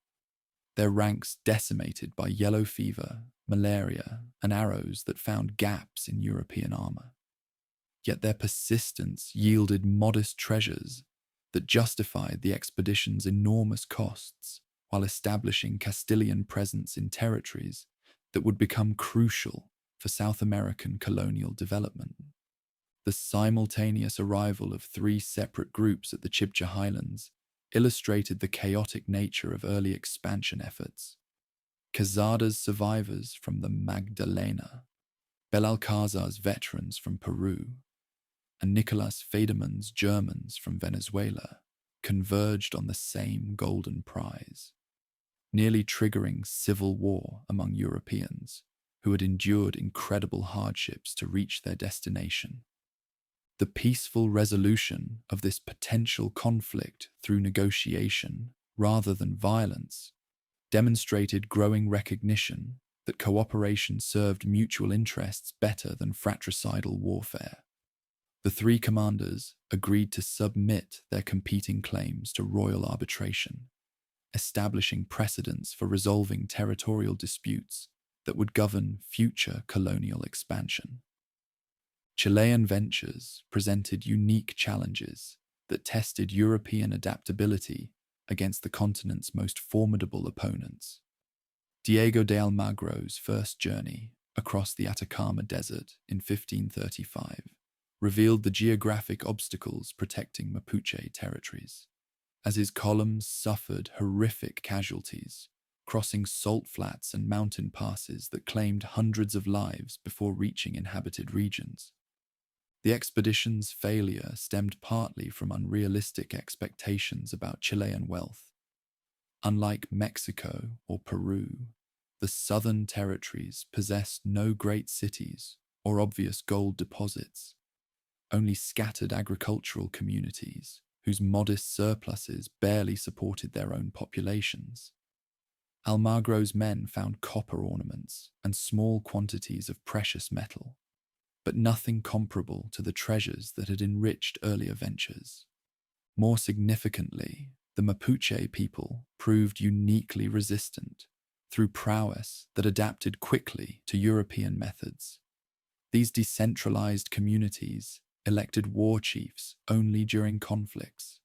their ranks decimated by yellow fever, malaria, and arrows that found gaps in European armor. Yet their persistence yielded modest treasures that justified the expedition's enormous costs while establishing Castilian presence in territories that would become crucial for South American colonial development. The simultaneous arrival of 3 separate groups at the Chibcha Highlands illustrated the chaotic nature of early expansion efforts. Quesada's survivors from the Magdalena, Belalcázar's veterans from Peru, and Nicolas Federmann's Germans from Venezuela converged on the same golden prize, nearly triggering civil war among Europeans who had endured incredible hardships to reach their destination. The peaceful resolution of this potential conflict through negotiation rather than violence demonstrated growing recognition that cooperation served mutual interests better than fratricidal warfare. The 3 commanders agreed to submit their competing claims to royal arbitration, establishing precedents for resolving territorial disputes that would govern future colonial expansion. Chilean ventures presented unique challenges that tested European adaptability against the continent's most formidable opponents. Diego de Almagro's first journey across the Atacama Desert in 1535 revealed the geographic obstacles protecting Mapuche territories, as his columns suffered horrific casualties, crossing salt flats and mountain passes that claimed hundreds of lives before reaching inhabited regions. The expedition's failure stemmed partly from unrealistic expectations about Chilean wealth. Unlike Mexico or Peru, the southern territories possessed no great cities or obvious gold deposits, only scattered agricultural communities whose modest surpluses barely supported their own populations. Almagro's men found copper ornaments and small quantities of precious metal, but nothing comparable to the treasures that had enriched earlier ventures. More significantly, the Mapuche people proved uniquely resistant through prowess that adapted quickly to European methods. These decentralized communities elected war chiefs only during conflicts,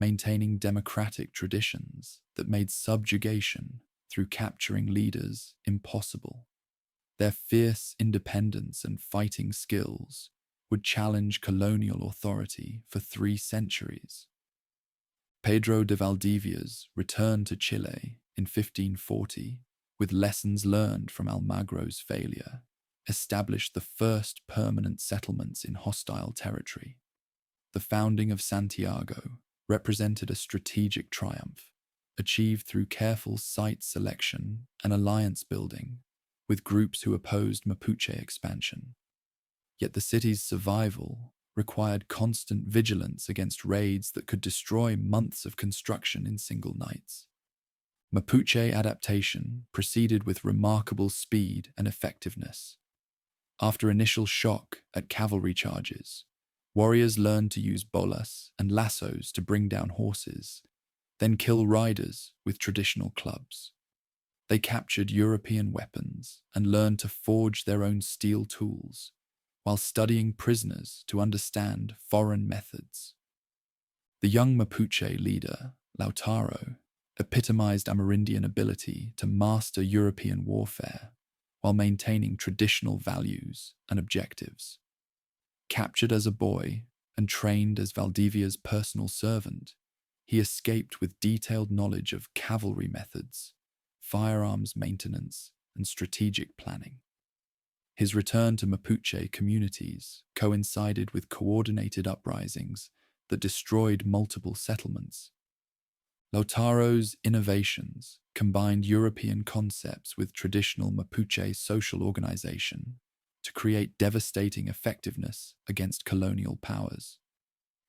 maintaining democratic traditions that made subjugation through capturing leaders impossible. Their fierce independence and fighting skills would challenge colonial authority for 3 centuries. Pedro de Valdivia's return to Chile in 1540, with lessons learned from Almagro's failure, established the first permanent settlements in hostile territory. The founding of Santiago represented a strategic triumph, achieved through careful site selection and alliance building with groups who opposed Mapuche expansion. Yet the city's survival required constant vigilance against raids that could destroy months of construction in single nights. Mapuche adaptation proceeded with remarkable speed and effectiveness. After initial shock at cavalry charges, warriors learned to use bolas and lassos to bring down horses, then kill riders with traditional clubs. They captured European weapons and learned to forge their own steel tools, while studying prisoners to understand foreign methods. The young Mapuche leader, Lautaro, epitomized Amerindian ability to master European warfare while maintaining traditional values and objectives. Captured as a boy and trained as Valdivia's personal servant, he escaped with detailed knowledge of cavalry methods, firearms maintenance, and strategic planning. His return to Mapuche communities coincided with coordinated uprisings that destroyed multiple settlements. Lautaro's innovations combined European concepts with traditional Mapuche social organization to create devastating effectiveness against colonial powers.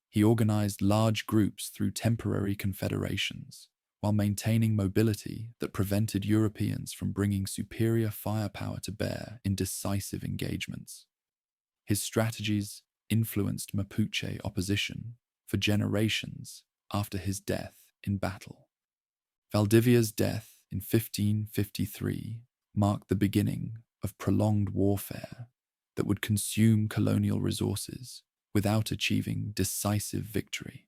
He organized large groups through temporary confederations, while maintaining mobility that prevented Europeans from bringing superior firepower to bear in decisive engagements. His strategies influenced Mapuche opposition for generations after his death in battle. Valdivia's death in 1553 marked the beginning of prolonged warfare that would consume colonial resources without achieving decisive victory.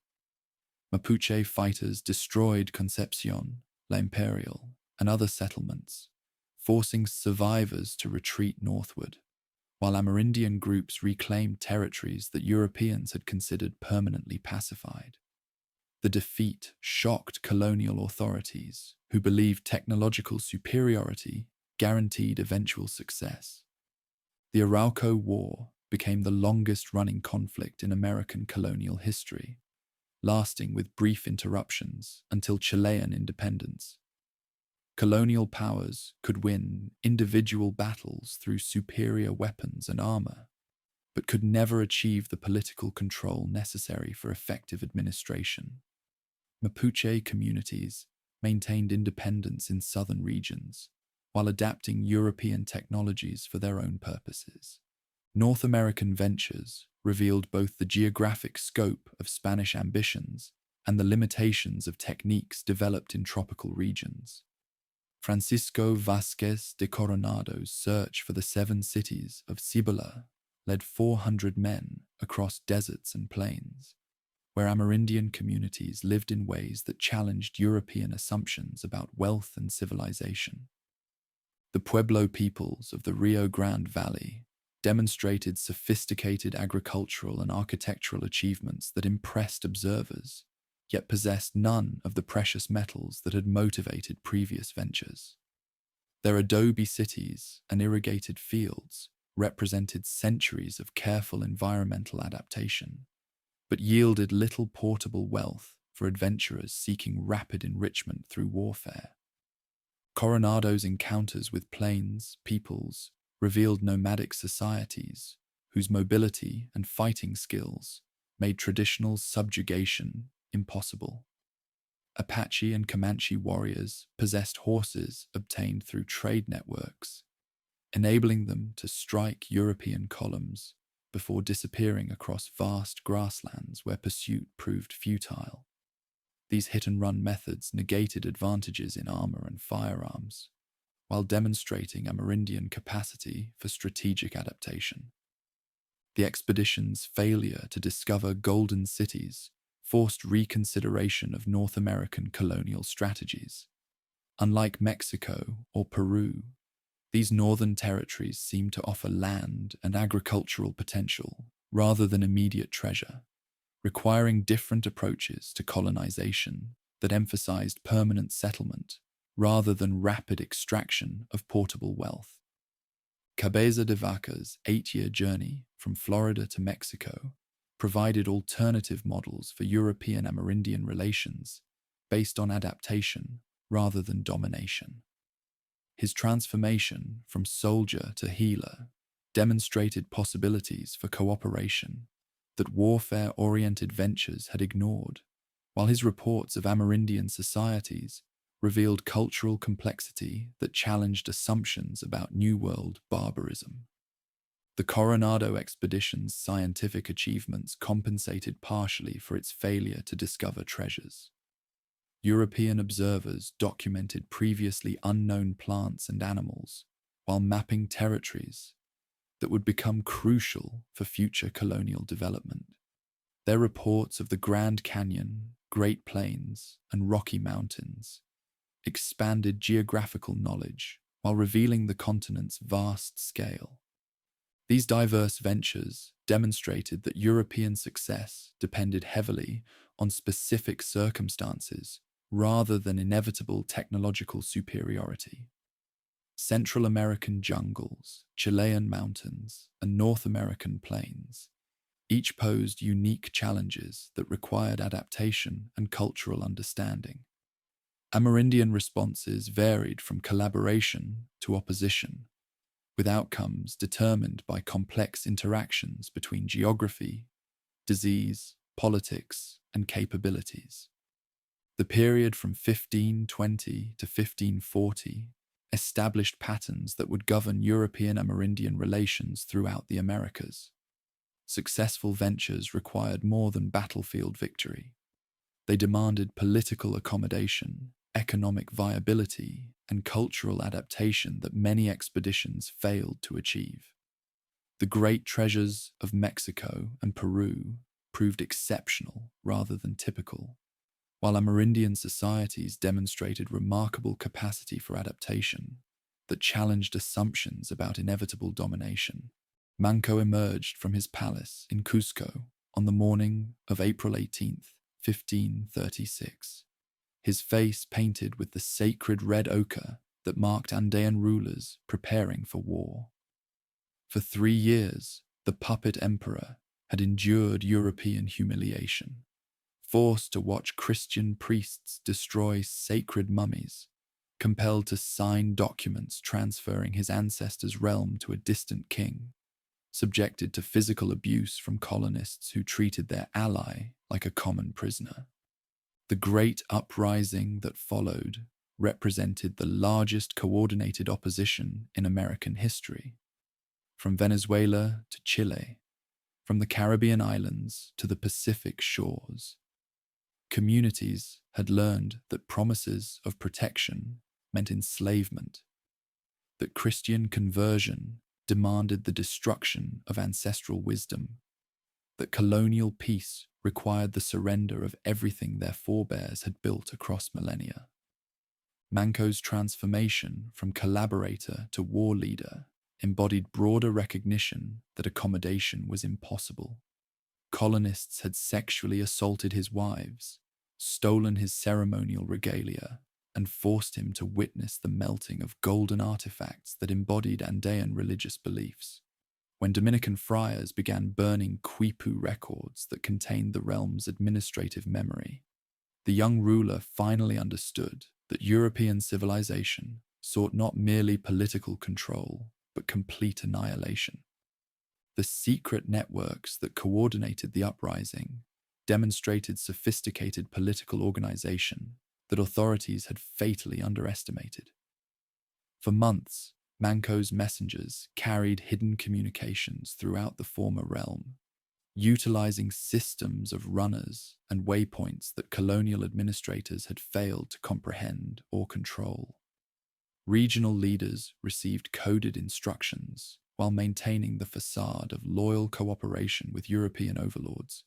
Mapuche fighters destroyed Concepcion, La Imperial, and other settlements, forcing survivors to retreat northward, while Amerindian groups reclaimed territories that Europeans had considered permanently pacified. The defeat shocked colonial authorities, who believed technological superiority guaranteed eventual success. The Arauco War became the longest-running conflict in American colonial history, lasting with brief interruptions until Chilean independence. Colonial powers could win individual battles through superior weapons and armor, but could never achieve the political control necessary for effective administration. Mapuche communities maintained independence in southern regions, while adapting European technologies for their own purposes. North American ventures revealed both the geographic scope of Spanish ambitions and the limitations of techniques developed in tropical regions. Francisco Vázquez de Coronado's search for the 7 cities of Cibola led 400 men across deserts and plains, where Amerindian communities lived in ways that challenged European assumptions about wealth and civilization. The Pueblo peoples of the Rio Grande Valley demonstrated sophisticated agricultural and architectural achievements that impressed observers, yet possessed none of the precious metals that had motivated previous ventures. Their adobe cities and irrigated fields represented centuries of careful environmental adaptation, but yielded little portable wealth for adventurers seeking rapid enrichment through warfare. Coronado's encounters with plains peoples revealed nomadic societies whose mobility and fighting skills made traditional subjugation impossible. Apache and Comanche warriors possessed horses obtained through trade networks, enabling them to strike European columns before disappearing across vast grasslands where pursuit proved futile. These hit-and-run methods negated advantages in armor and firearms, while demonstrating Amerindian capacity for strategic adaptation. The expedition's failure to discover golden cities forced reconsideration of North American colonial strategies. Unlike Mexico or Peru, these northern territories seemed to offer land and agricultural potential rather than immediate treasure, requiring different approaches to colonization that emphasized permanent settlement rather than rapid extraction of portable wealth. Cabeza de Vaca's 8-year journey from Florida to Mexico provided alternative models for European-Amerindian relations based on adaptation rather than domination. His transformation from soldier to healer demonstrated possibilities for cooperation that warfare-oriented ventures had ignored, while his reports of Amerindian societies revealed cultural complexity that challenged assumptions about New World barbarism. The Coronado expedition's scientific achievements compensated partially for its failure to discover treasures. European observers documented previously unknown plants and animals while mapping territories that would become crucial for future colonial development. Their reports of the Grand Canyon, Great Plains, and Rocky Mountains expanded geographical knowledge while revealing the continent's vast scale. These diverse ventures demonstrated that European success depended heavily on specific circumstances rather than inevitable technological superiority. Central American jungles, Chilean mountains, and North American plains each posed unique challenges that required adaptation and cultural understanding. Amerindian responses varied from collaboration to opposition, with outcomes determined by complex interactions between geography, disease, politics, and capabilities. The period from 1520 to 1540 established patterns that would govern European-Amerindian relations throughout the Americas. Successful ventures required more than battlefield victory. They demanded political accommodation, economic viability, and cultural adaptation that many expeditions failed to achieve. The great treasures of Mexico and Peru proved exceptional rather than typical, while Amerindian societies demonstrated remarkable capacity for adaptation that challenged assumptions about inevitable domination. Manco emerged from his palace in Cusco on the morning of April 18, 1536. His face painted with the sacred red ochre that marked Andean rulers preparing for war. For 3 years, the puppet emperor had endured European humiliation, forced to watch Christian priests destroy sacred mummies, compelled to sign documents transferring his ancestors' realm to a distant king, subjected to physical abuse from colonists who treated their ally like a common prisoner. The great uprising that followed represented the largest coordinated opposition in American history. From Venezuela to Chile, from the Caribbean islands to the Pacific shores, communities had learned that promises of protection meant enslavement, that Christian conversion demanded the destruction of ancestral wisdom, that colonial peace required the surrender of everything their forebears had built across millennia. Manco's transformation from collaborator to war leader embodied broader recognition that accommodation was impossible. Colonists had sexually assaulted his wives, stolen his ceremonial regalia, and forced him to witness the melting of golden artifacts that embodied Andean religious beliefs. When Dominican friars began burning quipu records that contained the realm's administrative memory, the young ruler finally understood that European civilization sought not merely political control, but complete annihilation. The secret networks that coordinated the uprising demonstrated sophisticated political organization that authorities had fatally underestimated. For months, Manco's messengers carried hidden communications throughout the former realm, utilizing systems of runners and waypoints that colonial administrators had failed to comprehend or control. Regional leaders received coded instructions while maintaining the facade of loyal cooperation with European overlords.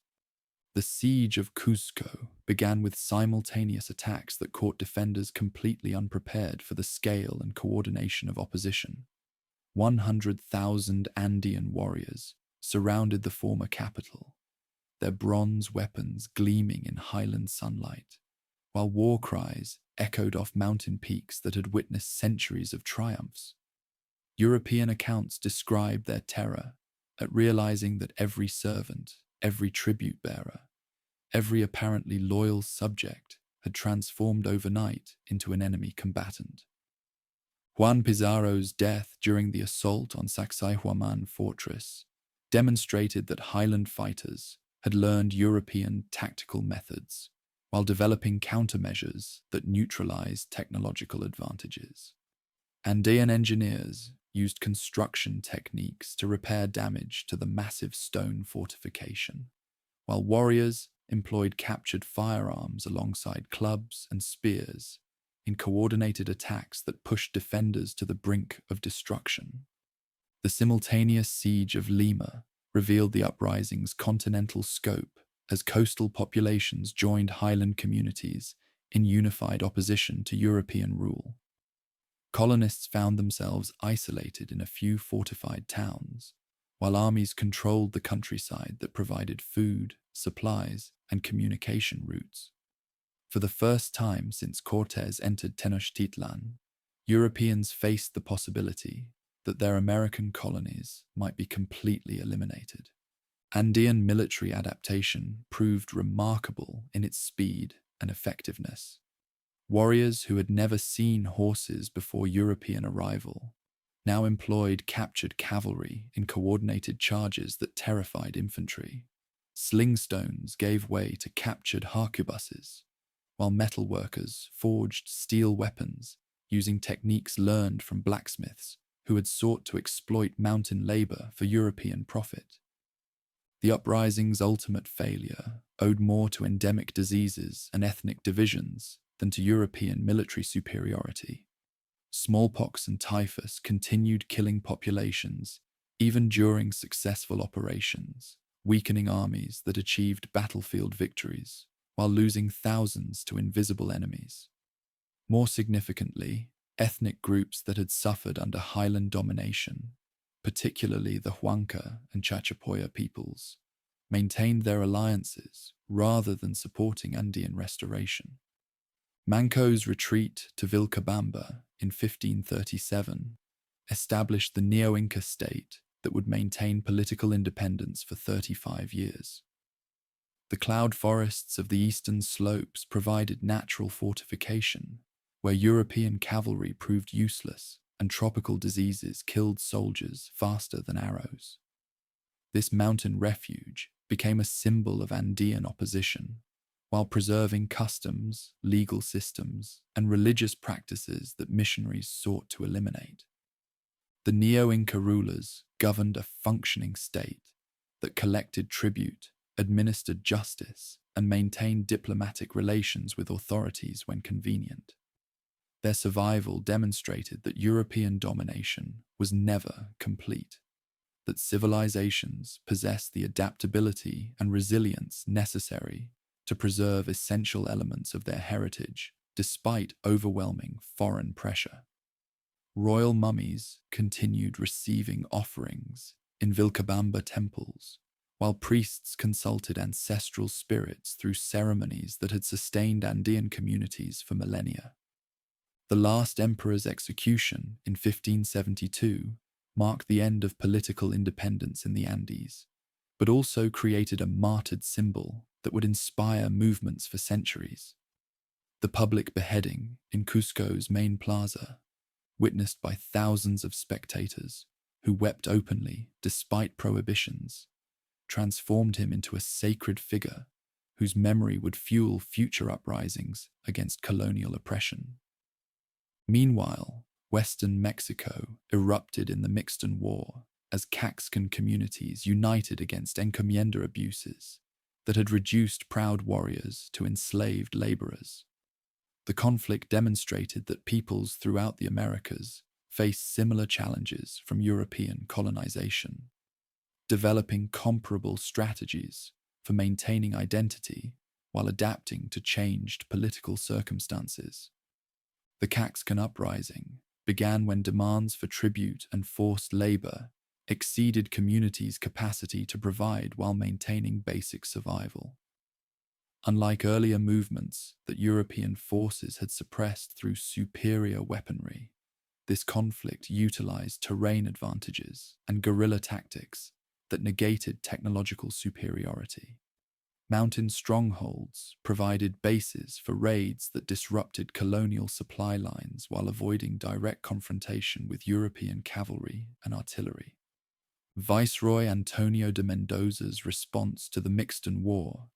The siege of Cusco began with simultaneous attacks that caught defenders completely unprepared for the scale and coordination of opposition. 100,000 Andean warriors surrounded the former capital, their bronze weapons gleaming in highland sunlight, while war cries echoed off mountain peaks that had witnessed centuries of triumphs. European accounts described their terror at realizing that every servant, Every tribute bearer, every apparently loyal subject had transformed overnight into an enemy combatant. Juan Pizarro's death during the assault on Sacsayhuaman fortress demonstrated that Highland fighters had learned European tactical methods while developing countermeasures that neutralized technological advantages. Andean engineers used construction techniques to repair damage to the massive stone fortification, while warriors employed captured firearms alongside clubs and spears in coordinated attacks that pushed defenders to the brink of destruction. The simultaneous siege of Lima revealed the uprising's continental scope as coastal populations joined highland communities in unified opposition to European rule. Colonists found themselves isolated in a few fortified towns, while armies controlled the countryside that provided food, supplies, and communication routes. For the first time since Cortés entered Tenochtitlan, Europeans faced the possibility that their American colonies might be completely eliminated. Andean military adaptation proved remarkable in its speed and effectiveness. Warriors who had never seen horses before European arrival now employed captured cavalry in coordinated charges that terrified infantry. Slingstones gave way to captured harquebuses, while metalworkers forged steel weapons using techniques learned from blacksmiths who had sought to exploit mountain labor for European profit. The uprising's ultimate failure owed more to endemic diseases and ethnic divisions than to European military superiority. Smallpox and typhus continued killing populations even during successful operations, weakening armies that achieved battlefield victories while losing thousands to invisible enemies. More significantly, ethnic groups that had suffered under Highland domination, particularly the Huanca and Chachapoya peoples, maintained their alliances rather than supporting Andean restoration. Manco's retreat to Vilcabamba in 1537 established the Neo-Inca state that would maintain political independence for 35 years. The cloud forests of the eastern slopes provided natural fortification, where European cavalry proved useless and tropical diseases killed soldiers faster than arrows. This mountain refuge became a symbol of Andean opposition, while preserving customs, legal systems, and religious practices that missionaries sought to eliminate. The Neo-Inca rulers governed a functioning state that collected tribute, administered justice, and maintained diplomatic relations with authorities when convenient. Their survival demonstrated that European domination was never complete, that civilizations possessed the adaptability and resilience necessary to preserve essential elements of their heritage despite overwhelming foreign pressure. Royal mummies continued receiving offerings in Vilcabamba temples, while priests consulted ancestral spirits through ceremonies that had sustained Andean communities for millennia. The last emperor's execution in 1572 marked the end of political independence in the Andes, but also created a martyred symbol that would inspire movements for centuries. The public beheading in Cusco's main plaza, witnessed by thousands of spectators who wept openly despite prohibitions, transformed him into a sacred figure whose memory would fuel future uprisings against colonial oppression. Meanwhile, Western Mexico erupted in the Mixton War as Caxcan communities united against encomienda abuses that had reduced proud warriors to enslaved laborers. The conflict demonstrated that peoples throughout the Americas faced similar challenges from European colonization, developing comparable strategies for maintaining identity while adapting to changed political circumstances. The Caxcan uprising began when demands for tribute and forced labor exceeded communities' capacity to provide while maintaining basic survival. Unlike earlier movements that European forces had suppressed through superior weaponry, this conflict utilized terrain advantages and guerrilla tactics that negated technological superiority. Mountain strongholds provided bases for raids that disrupted colonial supply lines while avoiding direct confrontation with European cavalry and artillery. Viceroy Antonio de Mendoza's response to the Mixton War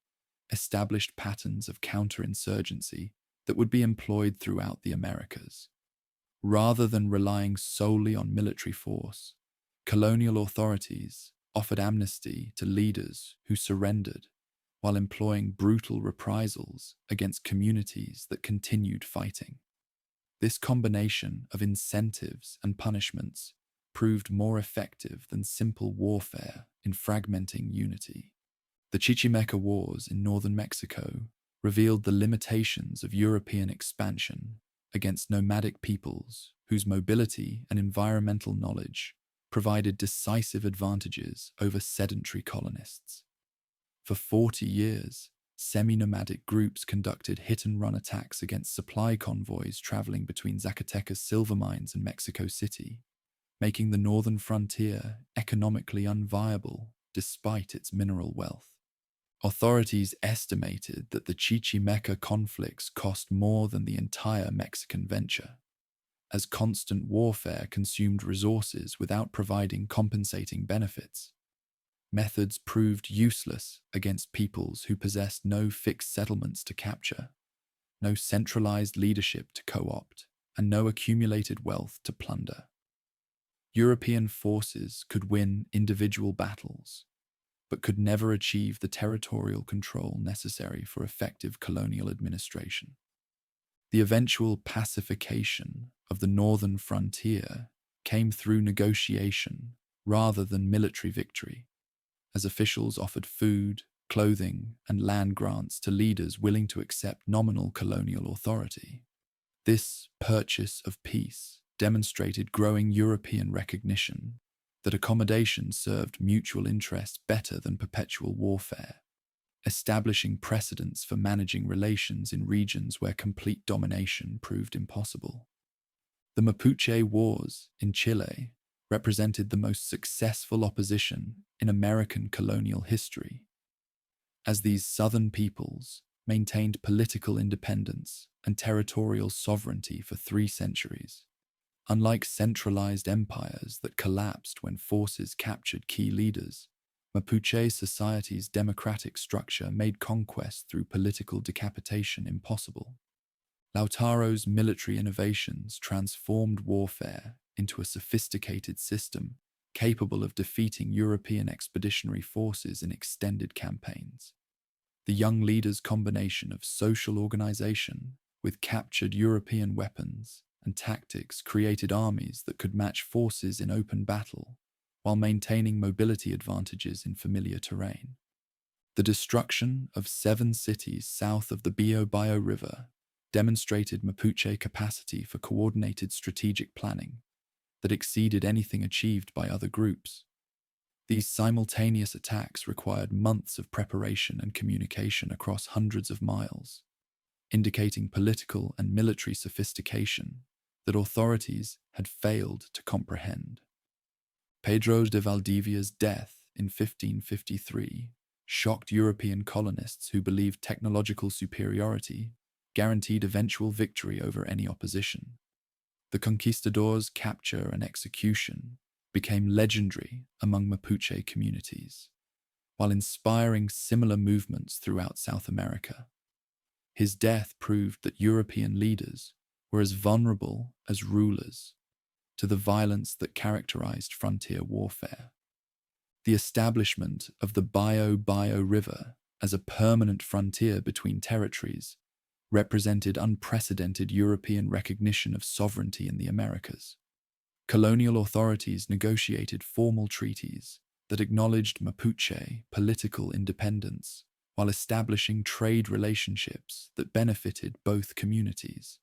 established patterns of counterinsurgency that would be employed throughout the Americas. Rather than relying solely on military force, colonial authorities offered amnesty to leaders who surrendered while employing brutal reprisals against communities that continued fighting. This combination of incentives and punishments proved more effective than simple warfare in fragmenting unity. The Chichimeca Wars in northern Mexico revealed the limitations of European expansion against nomadic peoples whose mobility and environmental knowledge provided decisive advantages over sedentary colonists. For 40 years, semi-nomadic groups conducted hit-and-run attacks against supply convoys traveling between Zacatecas silver mines and Mexico City, making the northern frontier economically unviable despite its mineral wealth. Authorities estimated that the Chichimeca conflicts cost more than the entire Mexican venture, as constant warfare consumed resources without providing compensating benefits. Methods proved useless against peoples who possessed no fixed settlements to capture, no centralized leadership to co-opt, and no accumulated wealth to plunder. European forces could win individual battles, but could never achieve the territorial control necessary for effective colonial administration. The eventual pacification of the northern frontier came through negotiation rather than military victory, as officials offered food, clothing, and land grants to leaders willing to accept nominal colonial authority. This purchase of peace demonstrated growing European recognition that accommodation served mutual interests better than perpetual warfare, establishing precedents for managing relations in regions where complete domination proved impossible. The Mapuche Wars in Chile represented the most successful opposition in American colonial history, as these southern peoples maintained political independence and territorial sovereignty for 3 centuries. Unlike centralized empires that collapsed when forces captured key leaders, Mapuche society's democratic structure made conquest through political decapitation impossible. Lautaro's military innovations transformed warfare into a sophisticated system capable of defeating European expeditionary forces in extended campaigns. The young leader's combination of social organization with captured European weapons and tactics created armies that could match forces in open battle while maintaining mobility advantages in familiar terrain. The destruction of 7 cities south of the Biobío River demonstrated Mapuche capacity for coordinated strategic planning that exceeded anything achieved by other groups. These simultaneous attacks required months of preparation and communication across hundreds of miles, indicating political and military sophistication that authorities had failed to comprehend. Pedro de Valdivia's death in 1553 shocked European colonists who believed technological superiority guaranteed eventual victory over any opposition. The conquistadors' capture and execution became legendary among Mapuche communities, while inspiring similar movements throughout South America. His death proved that European leaders were as vulnerable as rulers to the violence that characterized frontier warfare. The establishment of the Biobío River as a permanent frontier between territories represented unprecedented European recognition of sovereignty in the Americas. Colonial authorities negotiated formal treaties that acknowledged Mapuche political independence while establishing trade relationships that benefited both communities.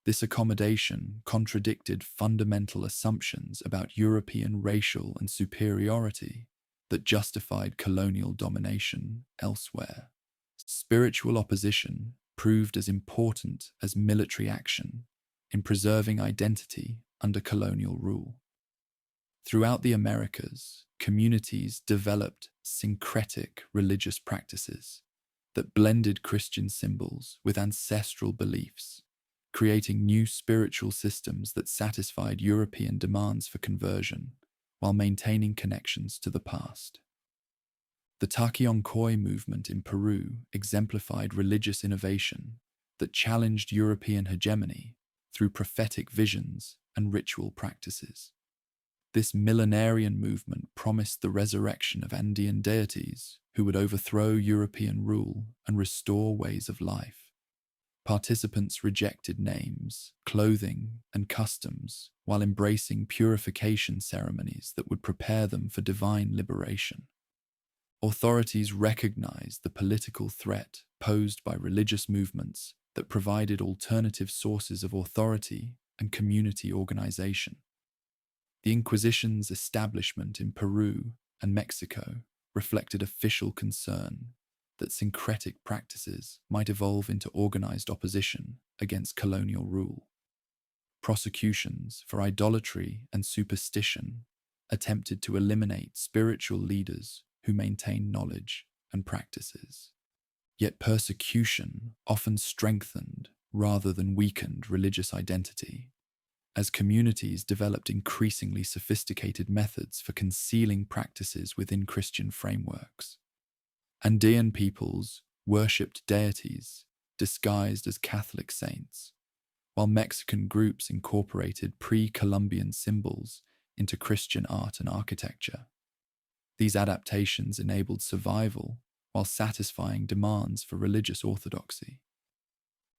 This accommodation contradicted fundamental assumptions about European racial and superiority that justified colonial domination elsewhere. Spiritual opposition proved as important as military action in preserving identity under colonial rule. Throughout the Americas, communities developed syncretic religious practices that blended Christian symbols with ancestral beliefs, creating new spiritual systems that satisfied European demands for conversion while maintaining connections to the past. The Taquioncoy movement in Peru exemplified religious innovation that challenged European hegemony through prophetic visions and ritual practices. This millenarian movement promised the resurrection of Andean deities who would overthrow European rule and restore ways of life. Participants rejected names, clothing, and customs while embracing purification ceremonies that would prepare them for divine liberation. Authorities recognized the political threat posed by religious movements that provided alternative sources of authority and community organization. The Inquisition's establishment in Peru and Mexico reflected official concern that syncretic practices might evolve into organized opposition against colonial rule. Prosecutions for idolatry and superstition attempted to eliminate spiritual leaders who maintained knowledge and practices. Yet persecution often strengthened rather than weakened religious identity, as communities developed increasingly sophisticated methods for concealing practices within Christian frameworks. Andean peoples worshipped deities disguised as Catholic saints, while Mexican groups incorporated pre-Columbian symbols into Christian art and architecture. These adaptations enabled survival while satisfying demands for religious orthodoxy.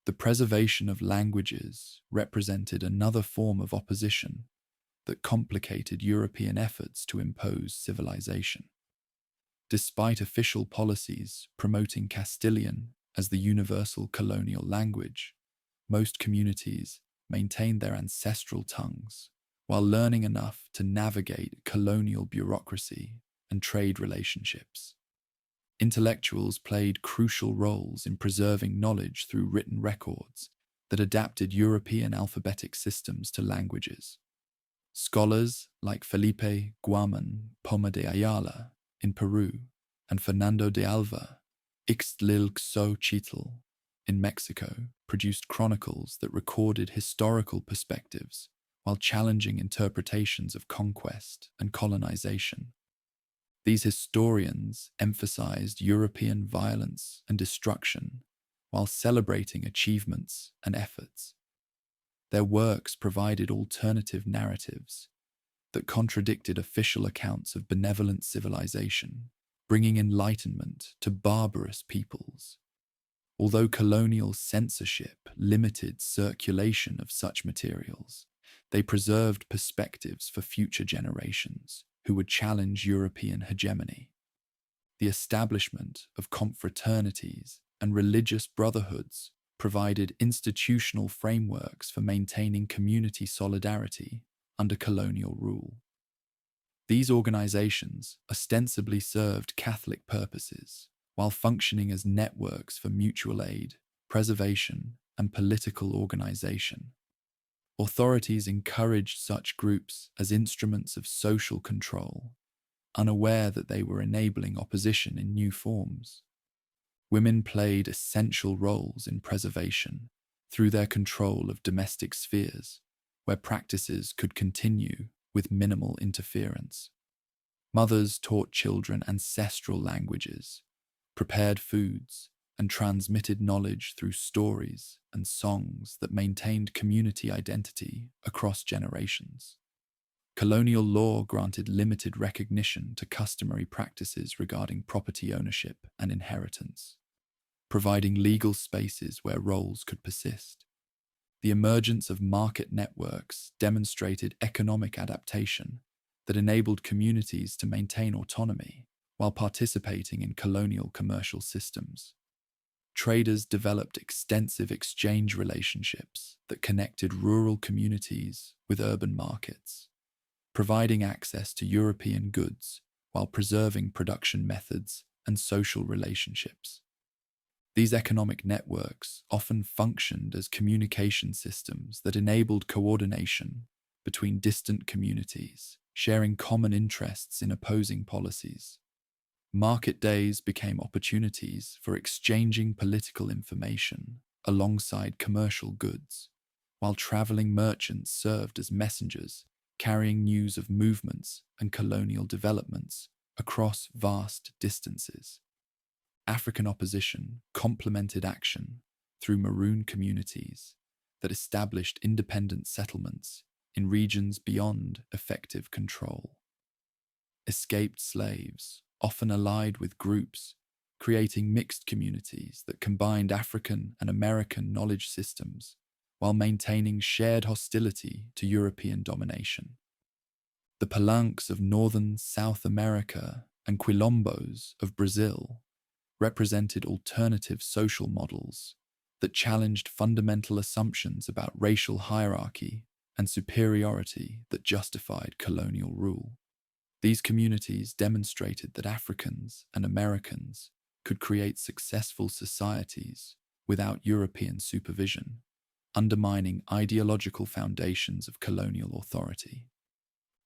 The preservation of languages represented another form of opposition that complicated European efforts to impose civilization. Despite official policies promoting Castilian as the universal colonial language, most communities maintained their ancestral tongues while learning enough to navigate colonial bureaucracy and trade relationships. Intellectuals played crucial roles in preserving knowledge through written records that adapted European alphabetic systems to languages. Scholars like Felipe Guaman Poma de Ayala in Peru and Fernando de Alva Ixtlilxochitl in Mexico produced chronicles that recorded historical perspectives while challenging interpretations of conquest and colonization. These historians emphasized European violence and destruction while celebrating achievements and efforts. Their works provided alternative narratives that contradicted official accounts of benevolent civilization, bringing enlightenment to barbarous peoples. Although colonial censorship limited circulation of such materials, they preserved perspectives for future generations who would challenge European hegemony. The establishment of confraternities and religious brotherhoods provided institutional frameworks for maintaining community solidarity under colonial rule. These organizations ostensibly served Catholic purposes while functioning as networks for mutual aid, preservation, and political organization. Authorities encouraged such groups as instruments of social control, unaware that they were enabling opposition in new forms. Women played essential roles in preservation through their control of domestic spheres, where practices could continue with minimal interference. Mothers taught children ancestral languages, prepared foods, and transmitted knowledge through stories and songs that maintained community identity across generations. Colonial law granted limited recognition to customary practices regarding property ownership and inheritance, providing legal spaces where roles could persist. The emergence of market networks demonstrated economic adaptation that enabled communities to maintain autonomy while participating in colonial commercial systems. Traders developed extensive exchange relationships that connected rural communities with urban markets, providing access to European goods while preserving production methods and social relationships. These economic networks often functioned as communication systems that enabled coordination between distant communities sharing common interests in opposing policies. Market days became opportunities for exchanging political information alongside commercial goods, while traveling merchants served as messengers, carrying news of movements and colonial developments across vast distances. African opposition complemented action through maroon communities that established independent settlements in regions beyond effective control. Escaped slaves, often allied with groups, creating mixed communities that combined African and American knowledge systems while maintaining shared hostility to European domination. The Palanques of northern South America and Quilombos of Brazil represented alternative social models that challenged fundamental assumptions about racial hierarchy and superiority that justified colonial rule. These communities demonstrated that Africans and Americans could create successful societies without European supervision, undermining ideological foundations of colonial authority.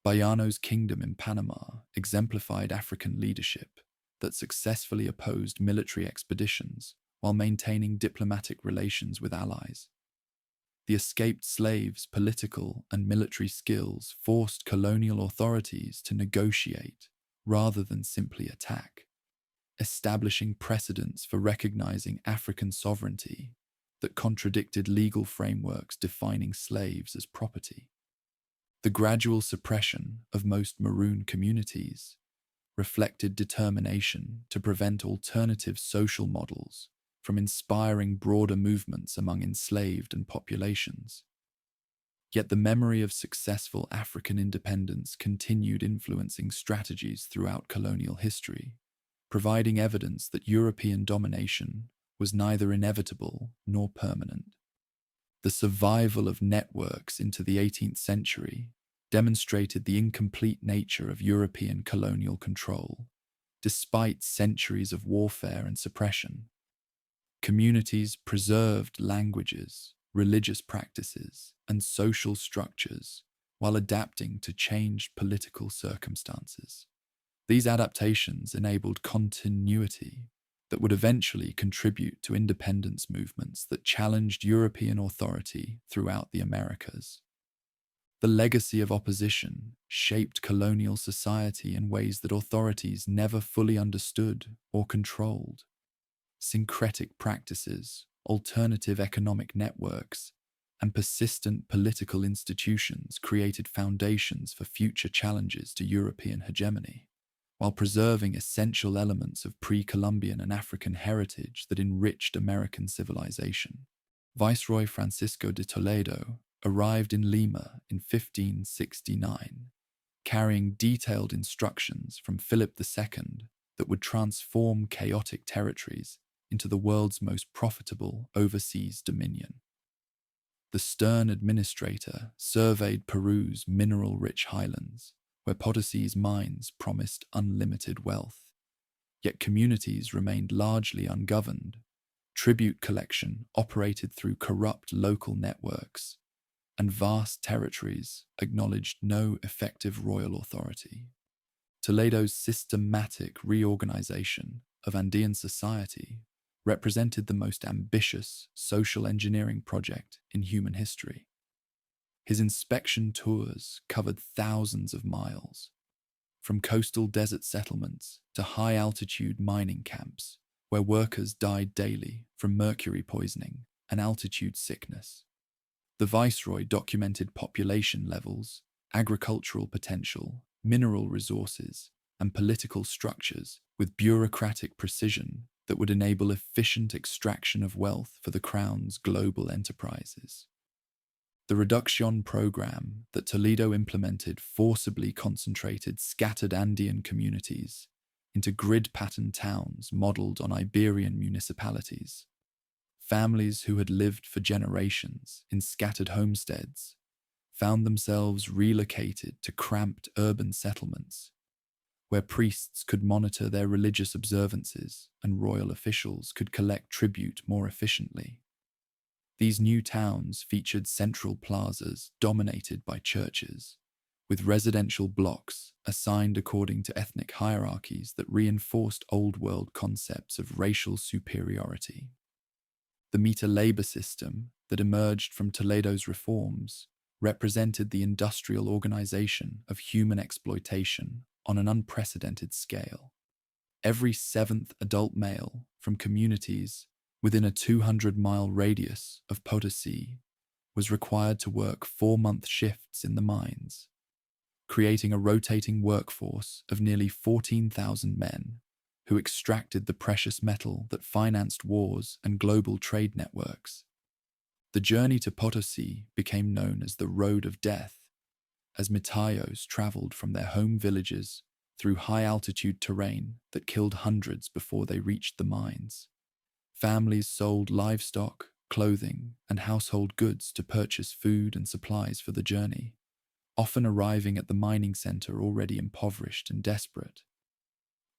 Bayano's kingdom in Panama exemplified African leadership that successfully opposed military expeditions while maintaining diplomatic relations with allies. The escaped slaves' political and military skills forced colonial authorities to negotiate rather than simply attack, establishing precedents for recognizing African sovereignty that contradicted legal frameworks defining slaves as property. The gradual suppression of most maroon communities reflected determination to prevent alternative social models from inspiring broader movements among enslaved and populations. Yet the memory of successful African independence continued influencing strategies throughout colonial history, providing evidence that European domination was neither inevitable nor permanent. The survival of networks into the 18th century demonstrated the incomplete nature of European colonial control, despite centuries of warfare and suppression. Communities preserved languages, religious practices, and social structures while adapting to changed political circumstances. These adaptations enabled continuity that would eventually contribute to independence movements that challenged European authority throughout the Americas. The legacy of opposition shaped colonial society in ways that authorities never fully understood or controlled. Syncretic practices, alternative economic networks, and persistent political institutions created foundations for future challenges to European hegemony, while preserving essential elements of pre-Columbian and African heritage that enriched American civilization. Viceroy Francisco de Toledo arrived in Lima in 1569, carrying detailed instructions from Philip II that would transform chaotic territories into the world's most profitable overseas dominion. The stern administrator surveyed Peru's mineral-rich highlands, where Potosí's mines promised unlimited wealth, yet communities remained largely ungoverned. Tribute collection operated through corrupt local networks, and vast territories acknowledged no effective royal authority. Toledo's systematic reorganization of Andean society represented the most ambitious social engineering project in human history. His inspection tours covered thousands of miles, from coastal desert settlements to high-altitude mining camps, where workers died daily from mercury poisoning and altitude sickness. The viceroy documented population levels, agricultural potential, mineral resources, and political structures with bureaucratic precision that would enable efficient extraction of wealth for the Crown's global enterprises. The reduction program that Toledo implemented forcibly concentrated scattered Andean communities into grid-pattern towns modeled on Iberian municipalities. Families who had lived for generations in scattered homesteads found themselves relocated to cramped urban settlements, where priests could monitor their religious observances and royal officials could collect tribute more efficiently. These new towns featured central plazas dominated by churches, with residential blocks assigned according to ethnic hierarchies that reinforced Old World concepts of racial superiority. The meter labor system that emerged from Toledo's reforms represented the industrial organization of human exploitation on an unprecedented scale. Every seventh adult male from communities within a 200-mile radius of Potosi was required to work 4-month shifts in the mines, creating a rotating workforce of nearly 14,000 men who extracted the precious metal that financed wars and global trade networks. The journey to Potosi became known as the Road of Death, as Mitayos traveled from their home villages through high-altitude terrain that killed hundreds before they reached the mines. Families sold livestock, clothing, and household goods to purchase food and supplies for the journey, often arriving at the mining center already impoverished and desperate.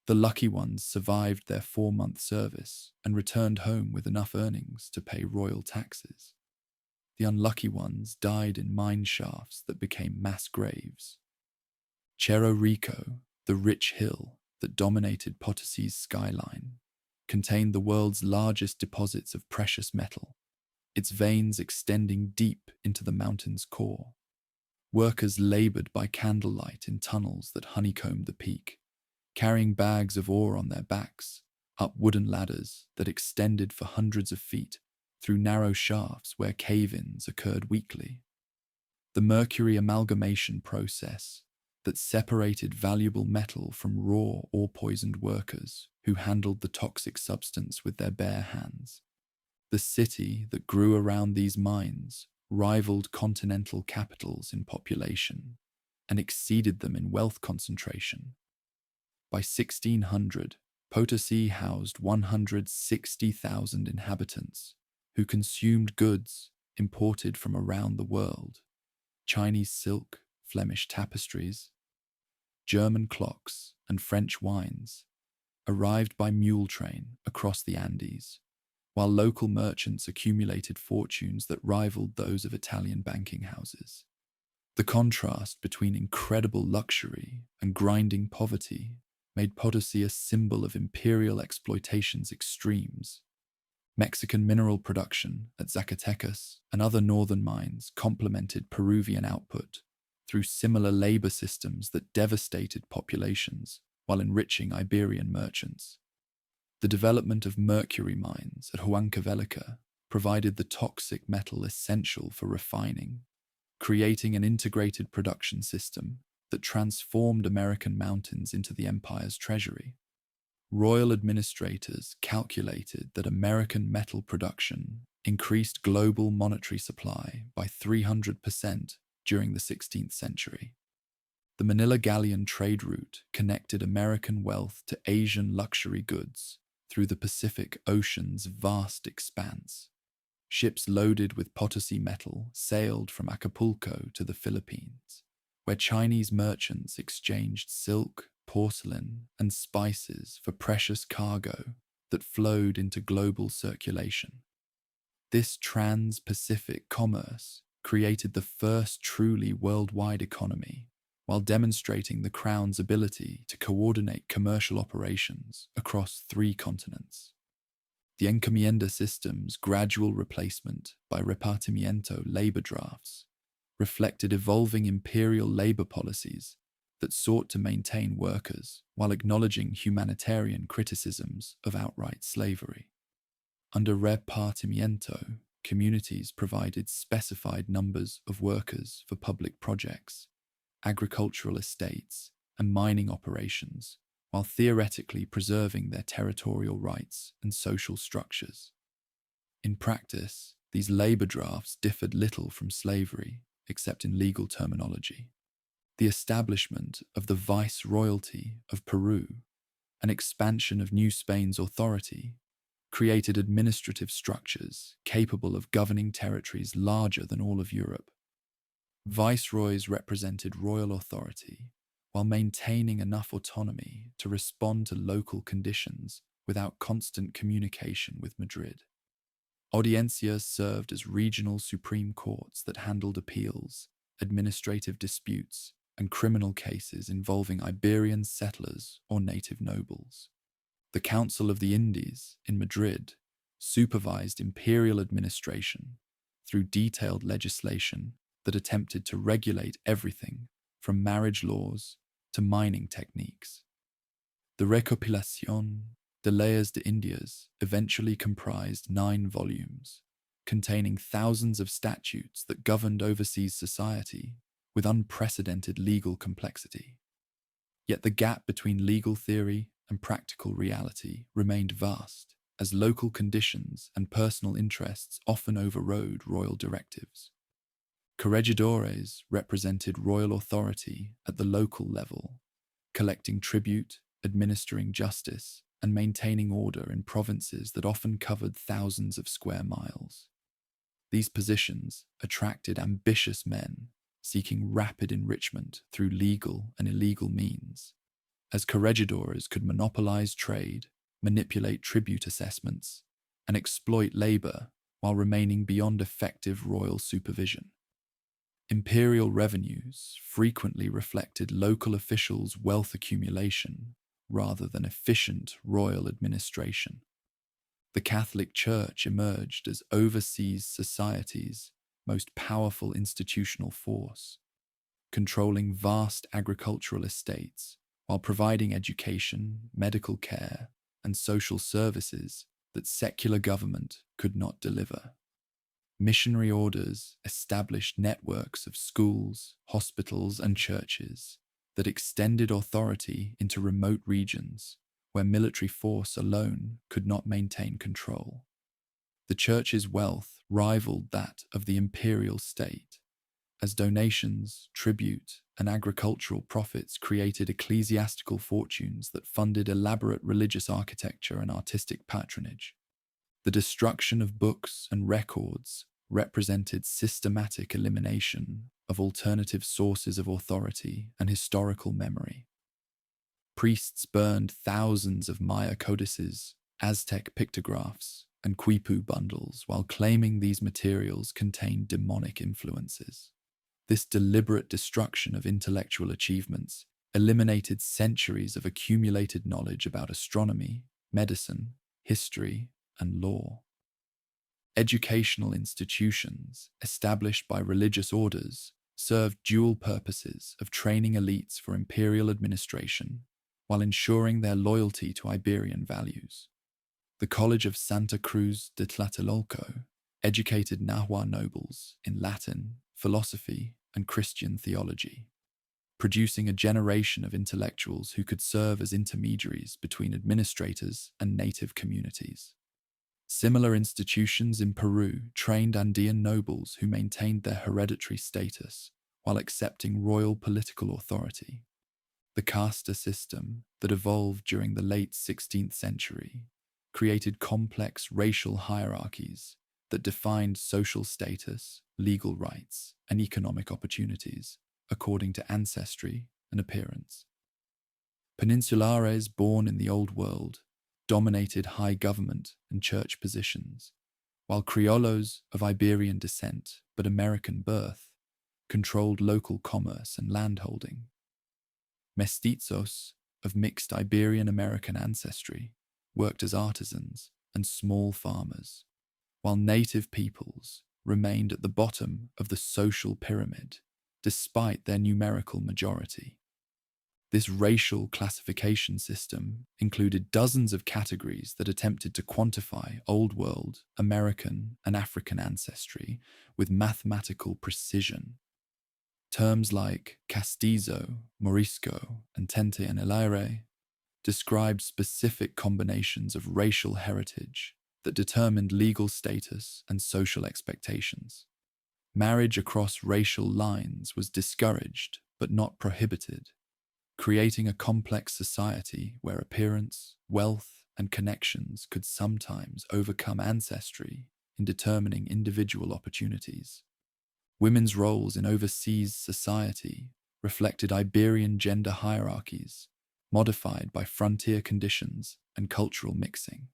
The lucky ones survived their 4-month service and returned home with enough earnings to pay royal taxes. The unlucky ones died in mine shafts that became mass graves. Cerro Rico, the rich hill that dominated Potosi's skyline, contained the world's largest deposits of precious metal, its veins extending deep into the mountain's core. Workers labored by candlelight in tunnels that honeycombed the peak, carrying bags of ore on their backs, up wooden ladders that extended for hundreds of feet through narrow shafts where cave-ins occurred weekly. The mercury amalgamation process that separated valuable metal from raw or poisoned workers who handled the toxic substance with their bare hands. The city that grew around these mines rivaled continental capitals in population and exceeded them in wealth concentration. By 1600, Potosi housed 160,000 inhabitants who consumed goods imported from around the world: Chinese silk, Flemish tapestries, German clocks, and French wines, arrived by mule train across the Andes, while local merchants accumulated fortunes that rivaled those of Italian banking houses. The contrast between incredible luxury and grinding poverty made Potosi a symbol of imperial exploitation's extremes. Mexican mineral production at Zacatecas and other northern mines complemented Peruvian output through similar labor systems that devastated populations while enriching Iberian merchants. The development of mercury mines at Huancavelica provided the toxic metal essential for refining, creating an integrated production system that transformed American mountains into the empire's treasury. Royal administrators calculated that American metal production increased global monetary supply by 300% during the 16th century. The Manila Galleon trade route connected American wealth to Asian luxury goods through the Pacific Ocean's vast expanse. Ships loaded with Potosi metal sailed from Acapulco to the Philippines, where Chinese merchants exchanged silk, porcelain, and spices for precious cargo that flowed into global circulation. This trans-Pacific commerce created the first truly worldwide economy, while demonstrating the Crown's ability to coordinate commercial operations across 3 continents. The encomienda system's gradual replacement by repartimiento labor drafts reflected evolving imperial labor policies that sought to maintain workers while acknowledging humanitarian criticisms of outright slavery. Under repartimiento, communities provided specified numbers of workers for public projects, agricultural estates, and mining operations, while theoretically preserving their territorial rights and social structures. In practice, these labor drafts differed little from slavery, except in legal terminology. The establishment of the Viceroyalty of Peru, an expansion of New Spain's authority, created administrative structures capable of governing territories larger than all of Europe. Viceroys represented royal authority while maintaining enough autonomy to respond to local conditions without constant communication with Madrid. Audiencias served as regional supreme courts that handled appeals, administrative disputes, and criminal cases involving Iberian settlers or native nobles. The Council of the Indies in Madrid supervised imperial administration through detailed legislation that attempted to regulate everything from marriage laws to mining techniques. The Recopilación de Leyes de Indias eventually comprised 9 volumes, containing thousands of statutes that governed overseas society with unprecedented legal complexity. Yet the gap between legal theory and practical reality remained vast, as local conditions and personal interests often overrode royal directives. Corregidores represented royal authority at the local level, collecting tribute, administering justice, and maintaining order in provinces that often covered thousands of square miles. These positions attracted ambitious men seeking rapid enrichment through legal and illegal means, as corregidores could monopolize trade, manipulate tribute assessments, and exploit labor while remaining beyond effective royal supervision. Imperial revenues frequently reflected local officials' wealth accumulation rather than efficient royal administration. The Catholic Church emerged as overseas society's most powerful institutional force, controlling vast agricultural estates while providing education, medical care, and social services that secular government could not deliver. Missionary orders established networks of schools, hospitals, and churches that extended authority into remote regions where military force alone could not maintain control. The church's wealth rivaled that of the imperial state, as donations, tribute, and agricultural profits created ecclesiastical fortunes that funded elaborate religious architecture and artistic patronage. The destruction of books and records represented systematic elimination of alternative sources of authority and historical memory. Priests burned thousands of Maya codices, Aztec pictographs, and quipu bundles while claiming these materials contained demonic influences. This deliberate destruction of intellectual achievements eliminated centuries of accumulated knowledge about astronomy, medicine, history, and law. Educational institutions established by religious orders served dual purposes of training elites for imperial administration while ensuring their loyalty to Iberian values. The College of Santa Cruz de Tlatelolco educated Nahua nobles in Latin, philosophy, and Christian theology, producing a generation of intellectuals who could serve as intermediaries between administrators and native communities. Similar institutions in Peru trained Andean nobles who maintained their hereditary status while accepting royal political authority. The casta system that evolved during the late 16th century created complex racial hierarchies that defined social status, legal rights, and economic opportunities according to ancestry and appearance. Peninsulares born in the Old World dominated high government and church positions, while criollos of Iberian descent but American birth controlled local commerce and landholding. Mestizos of mixed Iberian-American ancestry worked as artisans and small farmers, while native peoples remained at the bottom of the social pyramid despite their numerical majority. This racial classification system included dozens of categories that attempted to quantify Old World, American, and African ancestry with mathematical precision. Terms like castizo, morisco, and tente en el aire described specific combinations of racial heritage that determined legal status and social expectations. Marriage across racial lines was discouraged but not prohibited, creating a complex society where appearance, wealth, and connections could sometimes overcome ancestry in determining individual opportunities. Women's roles in overseas society reflected Iberian gender hierarchies, modified by frontier conditions and cultural mixing.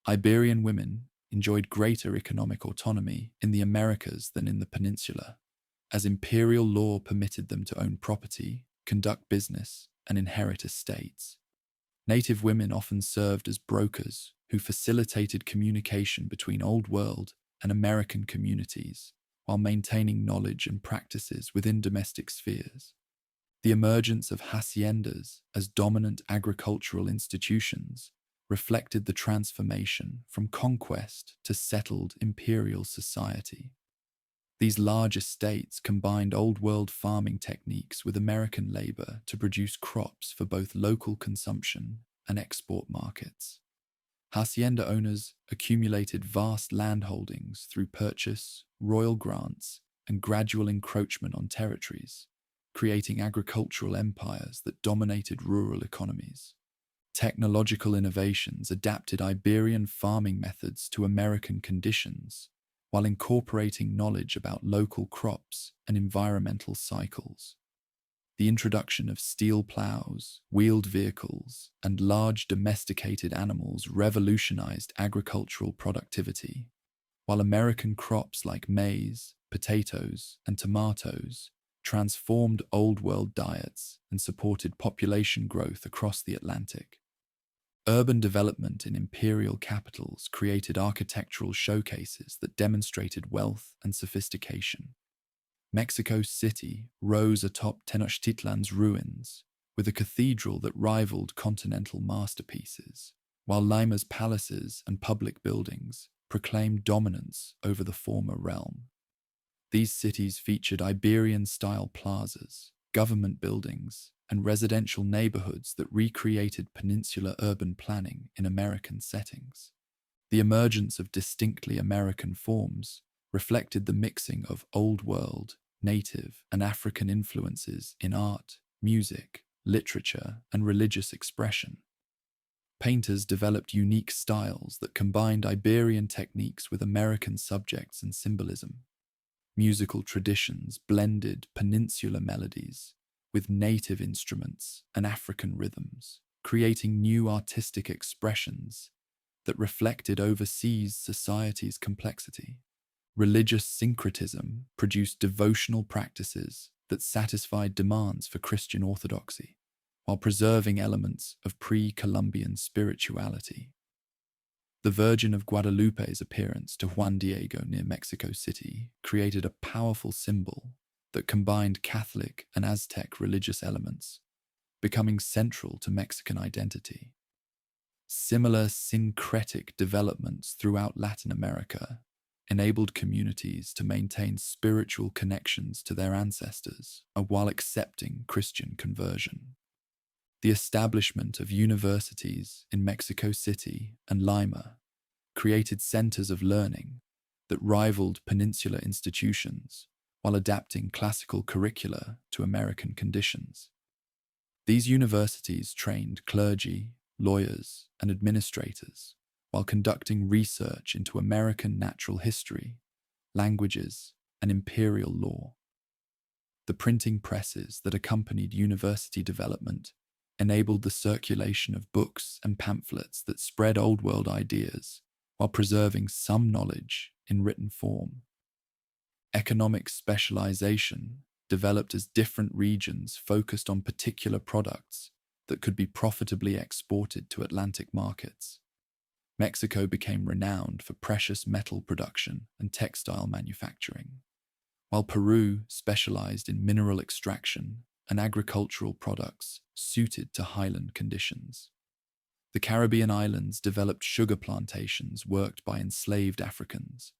Iberian women enjoyed greater economic autonomy in the Americas than in the peninsula, as imperial law permitted them to own property, conduct business, and inherit estates. Native women often served as brokers who facilitated communication between Old World and American communities while maintaining knowledge and practices within domestic spheres. The emergence of haciendas as dominant agricultural institutions reflected the transformation from conquest to settled imperial society. These large estates combined Old World farming techniques with American labor to produce crops for both local consumption and export markets. Hacienda owners accumulated vast landholdings through purchase, royal grants, and gradual encroachment on territories, creating agricultural empires that dominated rural economies. Technological innovations adapted Iberian farming methods to American conditions, while incorporating knowledge about local crops and environmental cycles. The introduction of steel plows, wheeled vehicles, and large domesticated animals revolutionized agricultural productivity, while American crops like maize, potatoes, and tomatoes transformed Old World diets and supported population growth across the Atlantic. Urban development in imperial capitals created architectural showcases that demonstrated wealth and sophistication. Mexico City rose atop Tenochtitlan's ruins, with a cathedral that rivaled continental masterpieces, while Lima's palaces and public buildings proclaimed dominance over the former realm. These cities featured Iberian-style plazas, government buildings, and residential neighborhoods that recreated peninsular urban planning in American settings. The emergence of distinctly American forms reflected the mixing of Old World, Native, and African influences in art, music, literature, and religious expression. Painters developed unique styles that combined Iberian techniques with American subjects and symbolism. Musical traditions blended peninsular melodies with native instruments and African rhythms, creating new artistic expressions that reflected overseas society's complexity. Religious syncretism produced devotional practices that satisfied demands for Christian orthodoxy, while preserving elements of pre-Columbian spirituality. The Virgin of Guadalupe's appearance to Juan Diego near Mexico City created a powerful symbol that combined Catholic and Aztec religious elements, becoming central to Mexican identity. Similar syncretic developments throughout Latin America enabled communities to maintain spiritual connections to their ancestors while accepting Christian conversion. The establishment of universities in Mexico City and Lima created centers of learning that rivaled peninsular institutions while adapting classical curricula to American conditions. These universities trained clergy, lawyers, and administrators while conducting research into American natural history, languages, and imperial law. The printing presses that accompanied university development enabled the circulation of books and pamphlets that spread Old World ideas while preserving some knowledge in written form. Economic specialization developed as different regions focused on particular products that could be profitably exported to Atlantic markets. Mexico became renowned for precious metal production and textile manufacturing, while Peru specialized in mineral extraction and agricultural products suited to highland conditions. The Caribbean islands developed sugar plantations worked by enslaved Africans,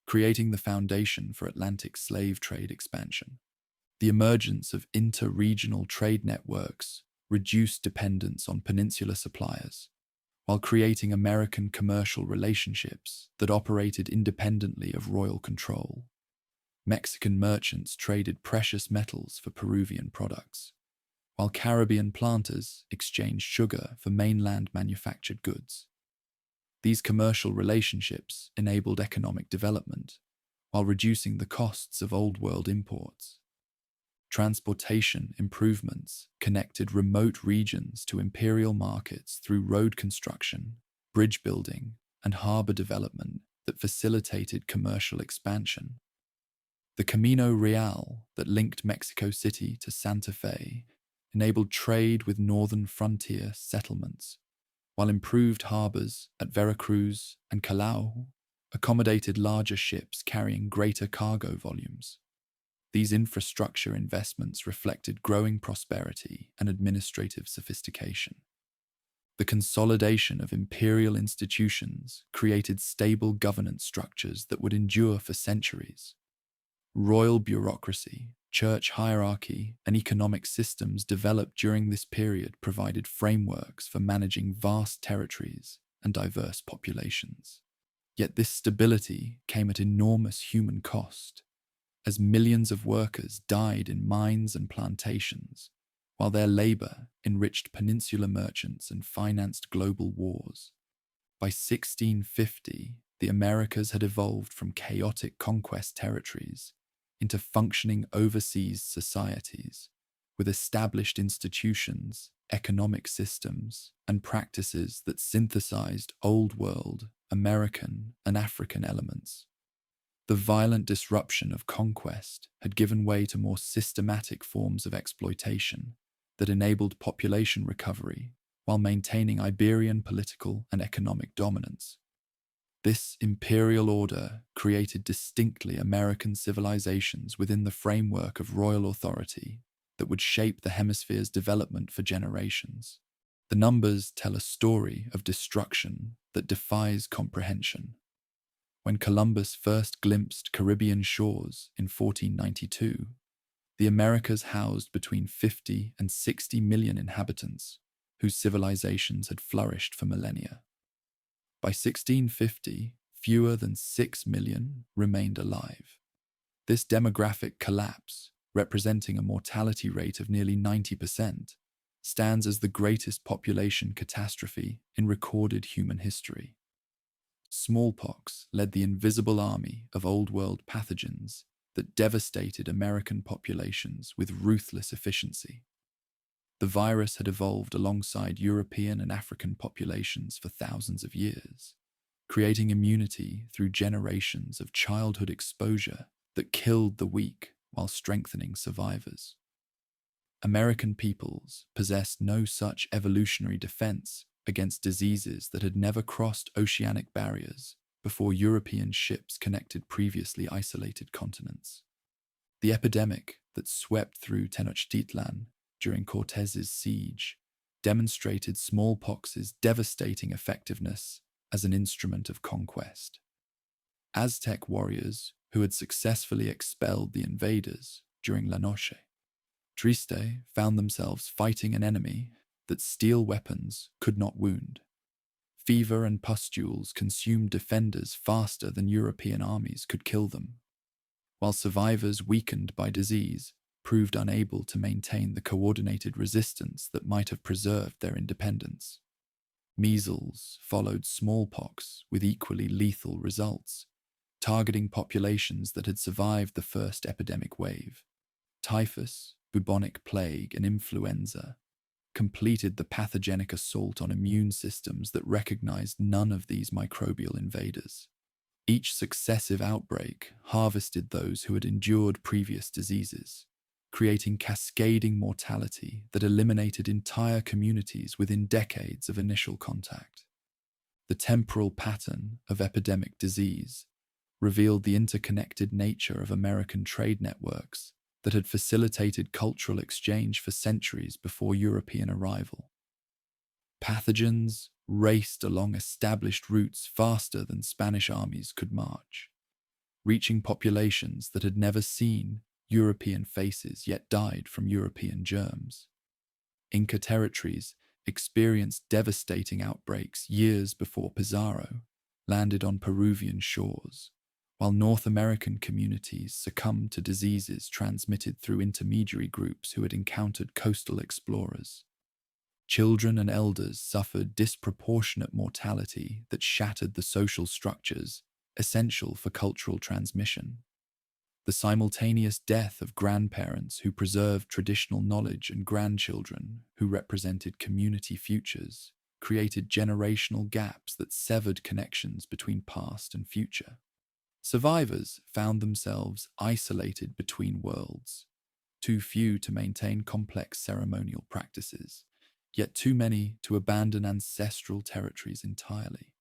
creating the foundation for Atlantic slave trade expansion. The emergence of inter-regional trade networks reduced dependence on peninsular suppliers, while creating American commercial relationships that operated independently of royal control. Mexican merchants traded precious metals for Peruvian products, while Caribbean planters exchanged sugar for mainland manufactured goods. These commercial relationships enabled economic development, while reducing the costs of Old World imports. Transportation improvements connected remote regions to imperial markets through road construction, bridge building, and harbor development that facilitated commercial expansion. The Camino Real that linked Mexico City to Santa Fe enabled trade with northern frontier settlements, while improved harbors at Veracruz and Callao accommodated larger ships carrying greater cargo volumes. These infrastructure investments reflected growing prosperity and administrative sophistication. The consolidation of imperial institutions created stable governance structures that would endure for centuries. Royal bureaucracy, church hierarchy, and economic systems developed during this period provided frameworks for managing vast territories and diverse populations. Yet this stability came at enormous human cost, as millions of workers died in mines and plantations, while their labor enriched peninsular merchants and financed global wars. By 1650, the Americas had evolved from chaotic conquest territories into functioning overseas societies, with established institutions, economic systems, and practices that synthesized Old World, American, and African elements. The violent disruption of conquest had given way to more systematic forms of exploitation that enabled population recovery while maintaining Iberian political and economic dominance. This imperial order created distinctly American civilizations within the framework of royal authority that would shape the hemisphere's development for generations. The numbers tell a story of destruction that defies comprehension. When Columbus first glimpsed Caribbean shores in 1492, the Americas housed between 50 and 60 million inhabitants whose civilizations had flourished for millennia. By 1650, fewer than 6 million remained alive. This demographic collapse, representing a mortality rate of nearly 90%, stands as the greatest population catastrophe in recorded human history. Smallpox led the invisible army of Old World pathogens that devastated American populations with ruthless efficiency. The virus had evolved alongside European and African populations for thousands of years, creating immunity through generations of childhood exposure that killed the weak while strengthening survivors. American peoples possessed no such evolutionary defense against diseases that had never crossed oceanic barriers before European ships connected previously isolated continents. The epidemic that swept through Tenochtitlan during Cortez's siege demonstrated smallpox's devastating effectiveness as an instrument of conquest. Aztec warriors who had successfully expelled the invaders during La Noche Triste found themselves fighting an enemy that steel weapons could not wound. Fever and pustules consumed defenders faster than European armies could kill them, while survivors weakened by disease proved unable to maintain the coordinated resistance that might have preserved their independence. Measles followed smallpox with equally lethal results, targeting populations that had survived the first epidemic wave. Typhus, bubonic plague, and influenza completed the pathogenic assault on immune systems that recognized none of these microbial invaders. Each successive outbreak harvested those who had endured previous diseases, creating cascading mortality that eliminated entire communities within decades of initial contact. The temporal pattern of epidemic disease revealed the interconnected nature of American trade networks that had facilitated cultural exchange for centuries before European arrival. Pathogens raced along established routes faster than Spanish armies could march, reaching populations that had never seen European faces yet died from European germs. Inca territories experienced devastating outbreaks years before Pizarro landed on Peruvian shores, while North American communities succumbed to diseases transmitted through intermediary groups who had encountered coastal explorers. Children and elders suffered disproportionate mortality that shattered the social structures essential for cultural transmission. The simultaneous death of grandparents who preserved traditional knowledge and grandchildren who represented community futures created generational gaps that severed connections between past and future. Survivors found themselves isolated between worlds, too few to maintain complex ceremonial practices, yet too many to abandon ancestral territories entirely.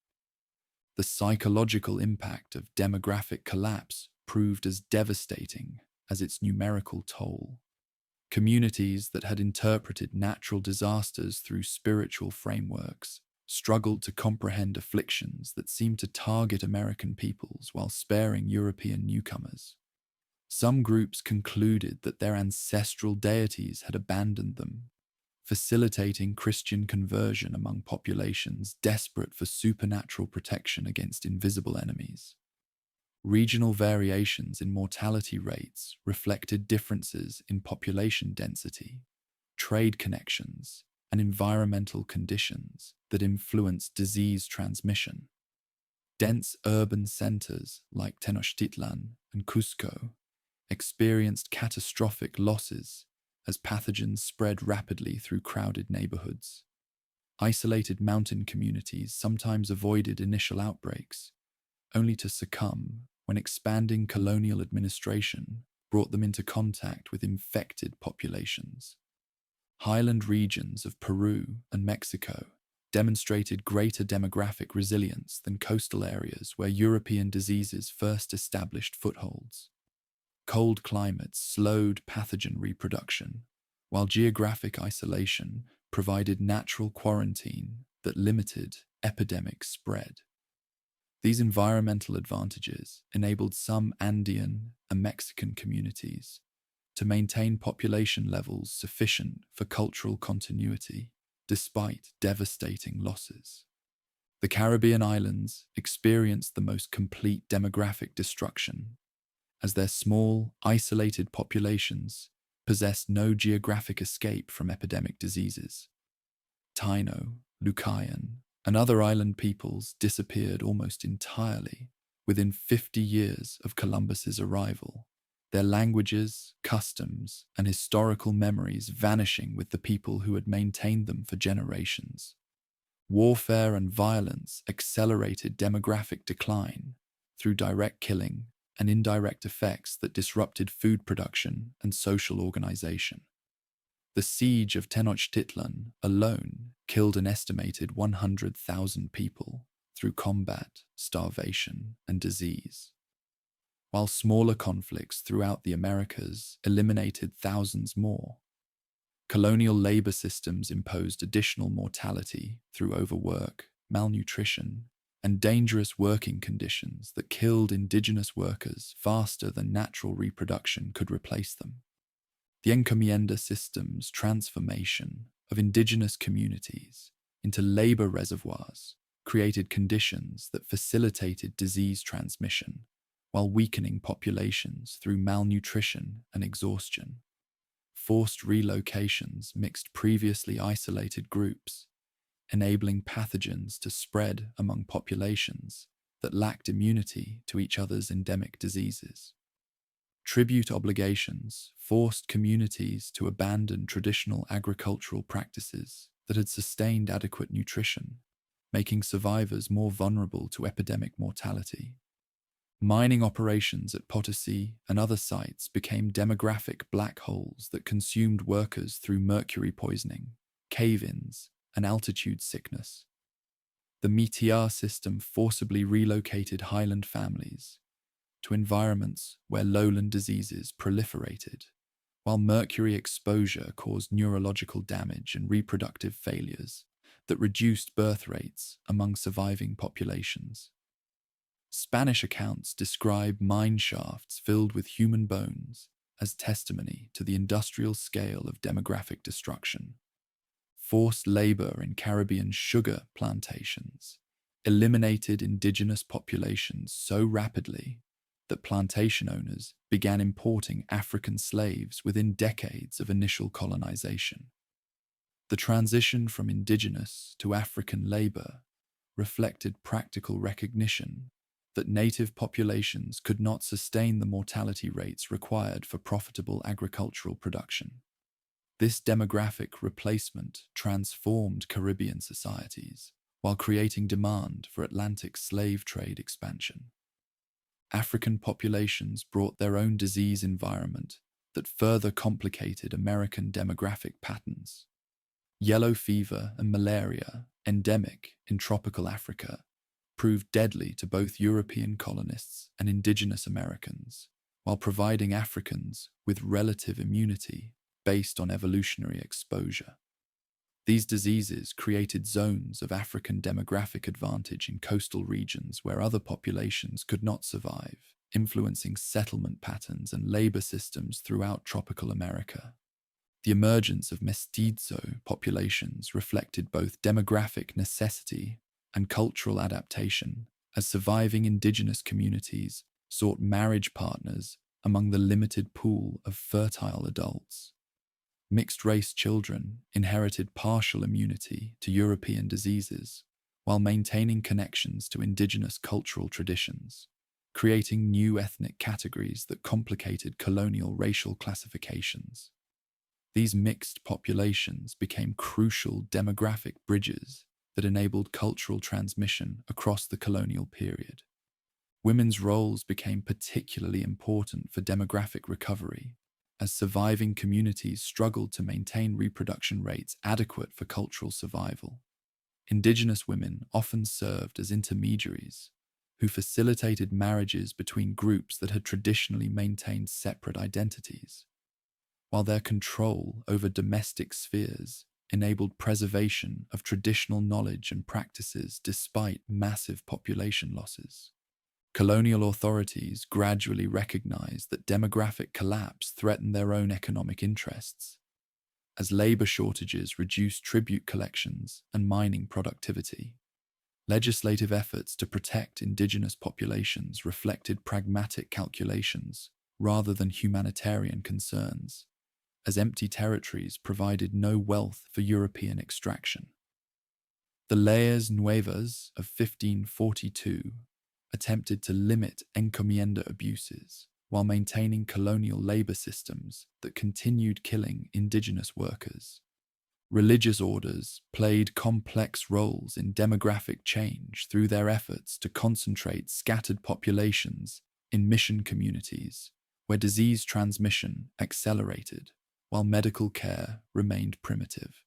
The psychological impact of demographic collapse proved as devastating as its numerical toll. Communities that had interpreted natural disasters through spiritual frameworks struggled to comprehend afflictions that seemed to target American peoples while sparing European newcomers. Some groups concluded that their ancestral deities had abandoned them, facilitating Christian conversion among populations desperate for supernatural protection against invisible enemies. Regional variations in mortality rates reflected differences in population density, trade connections, and environmental conditions that influenced disease transmission. Dense urban centers like Tenochtitlan and Cusco experienced catastrophic losses as pathogens spread rapidly through crowded neighborhoods. Isolated mountain communities sometimes avoided initial outbreaks, only to succumb when expanding colonial administration brought them into contact with infected populations. Highland regions of Peru and Mexico demonstrated greater demographic resilience than coastal areas where European diseases first established footholds. Cold climates slowed pathogen reproduction, while geographic isolation provided natural quarantine that limited epidemic spread. These environmental advantages enabled some Andean and Mexican communities to maintain population levels sufficient for cultural continuity despite devastating losses. The Caribbean islands experienced the most complete demographic destruction, as their small, isolated populations possessed no geographic escape from epidemic diseases. Taino, Lucayan, and other island peoples disappeared almost entirely within 50 years of Columbus's arrival, their languages, customs, and historical memories vanishing with the people who had maintained them for generations. Warfare and violence accelerated demographic decline through direct killing and indirect effects that disrupted food production and social organization. The siege of Tenochtitlan alone killed an estimated 100,000 people through combat, starvation, and disease, while smaller conflicts throughout the Americas eliminated thousands more. Colonial labor systems imposed additional mortality through overwork, malnutrition, and dangerous working conditions that killed indigenous workers faster than natural reproduction could replace them. The encomienda system's transformation of indigenous communities into labor reservoirs created conditions that facilitated disease transmission while weakening populations through malnutrition and exhaustion. Forced relocations mixed previously isolated groups, enabling pathogens to spread among populations that lacked immunity to each other's endemic diseases. Tribute obligations forced communities to abandon traditional agricultural practices that had sustained adequate nutrition, making survivors more vulnerable to epidemic mortality. Mining operations at Potosi and other sites became demographic black holes that consumed workers through mercury poisoning, cave-ins, and altitude sickness. The Meteor system forcibly relocated highland families to environments where lowland diseases proliferated, while mercury exposure caused neurological damage and reproductive failures that reduced birth rates among surviving populations. Spanish accounts describe mine shafts filled with human bones as testimony to the industrial scale of demographic destruction. Forced labor in Caribbean sugar plantations eliminated indigenous populations so rapidly that plantation owners began importing African slaves within decades of initial colonization. The transition from indigenous to African labor reflected practical recognition that native populations could not sustain the mortality rates required for profitable agricultural production. This demographic replacement transformed Caribbean societies while creating demand for Atlantic slave trade expansion. African populations brought their own disease environment that further complicated American demographic patterns. Yellow fever and malaria, endemic in tropical Africa, proved deadly to both European colonists and indigenous Americans, while providing Africans with relative immunity based on evolutionary exposure. These diseases created zones of African demographic advantage in coastal regions where other populations could not survive, influencing settlement patterns and labor systems throughout tropical America. The emergence of mestizo populations reflected both demographic necessity and cultural adaptation, as surviving indigenous communities sought marriage partners among the limited pool of fertile adults. Mixed-race children inherited partial immunity to European diseases while maintaining connections to indigenous cultural traditions, creating new ethnic categories that complicated colonial racial classifications. These mixed populations became crucial demographic bridges that enabled cultural transmission across the colonial period. Women's roles became particularly important for demographic recovery, as surviving communities struggled to maintain reproduction rates adequate for cultural survival. Indigenous women often served as intermediaries, who facilitated marriages between groups that had traditionally maintained separate identities, while their control over domestic spheres enabled preservation of traditional knowledge and practices despite massive population losses. Colonial authorities gradually recognized that demographic collapse threatened their own economic interests, as labor shortages reduced tribute collections and mining productivity. Legislative efforts to protect indigenous populations reflected pragmatic calculations rather than humanitarian concerns, as empty territories provided no wealth for European extraction. The Leyes Nuevas of 1542 attempted to limit encomienda abuses while maintaining colonial labor systems that continued killing indigenous workers. Religious orders played complex roles in demographic change through their efforts to concentrate scattered populations in mission communities, where disease transmission accelerated while medical care remained primitive.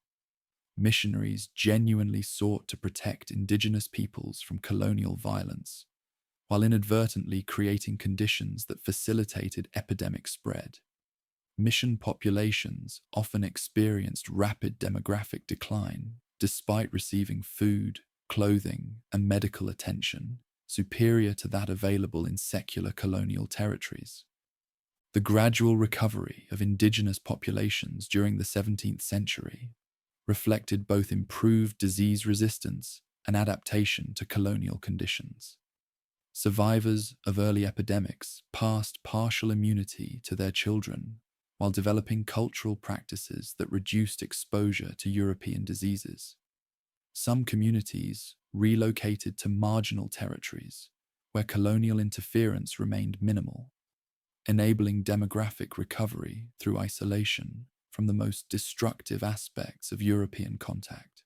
Missionaries genuinely sought to protect indigenous peoples from colonial violence, while inadvertently creating conditions that facilitated epidemic spread. Mission populations often experienced rapid demographic decline despite receiving food, clothing, and medical attention superior to that available in secular colonial territories. The gradual recovery of indigenous populations during the 17th century reflected both improved disease resistance and adaptation to colonial conditions. Survivors of early epidemics passed partial immunity to their children while developing cultural practices that reduced exposure to European diseases. Some communities relocated to marginal territories where colonial interference remained minimal, enabling demographic recovery through isolation from the most destructive aspects of European contact.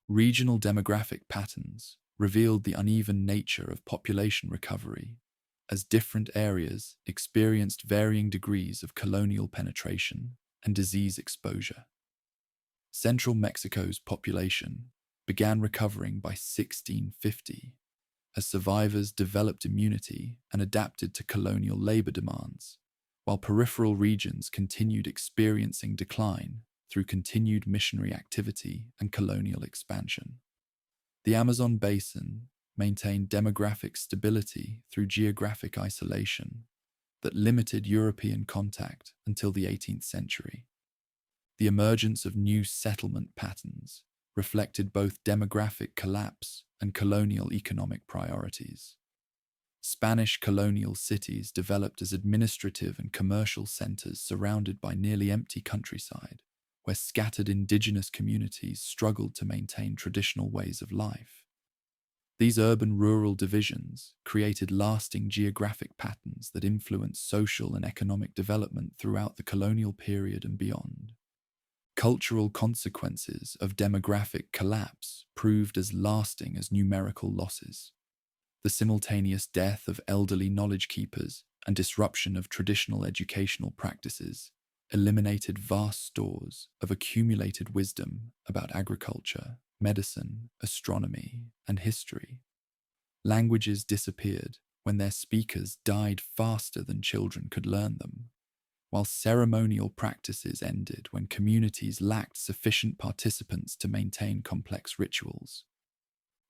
Regional demographic patterns revealed the uneven nature of population recovery, as different areas experienced varying degrees of colonial penetration and disease exposure. Central Mexico's population began recovering by 1650, as survivors developed immunity and adapted to colonial labor demands, while peripheral regions continued experiencing decline through continued missionary activity and colonial expansion. The Amazon basin maintained demographic stability through geographic isolation that limited European contact until the 18th century. The emergence of new settlement patterns reflected both demographic collapse and colonial economic priorities. Spanish colonial cities developed as administrative and commercial centers surrounded by nearly empty countryside, where scattered indigenous communities struggled to maintain traditional ways of life. These urban-rural divisions created lasting geographic patterns that influenced social and economic development throughout the colonial period and beyond. Cultural consequences of demographic collapse proved as lasting as numerical losses. The simultaneous death of elderly knowledge keepers and disruption of traditional educational practices eliminated vast stores of accumulated wisdom about agriculture, medicine, astronomy, and history. Languages disappeared when their speakers died faster than children could learn them, while ceremonial practices ended when communities lacked sufficient participants to maintain complex rituals.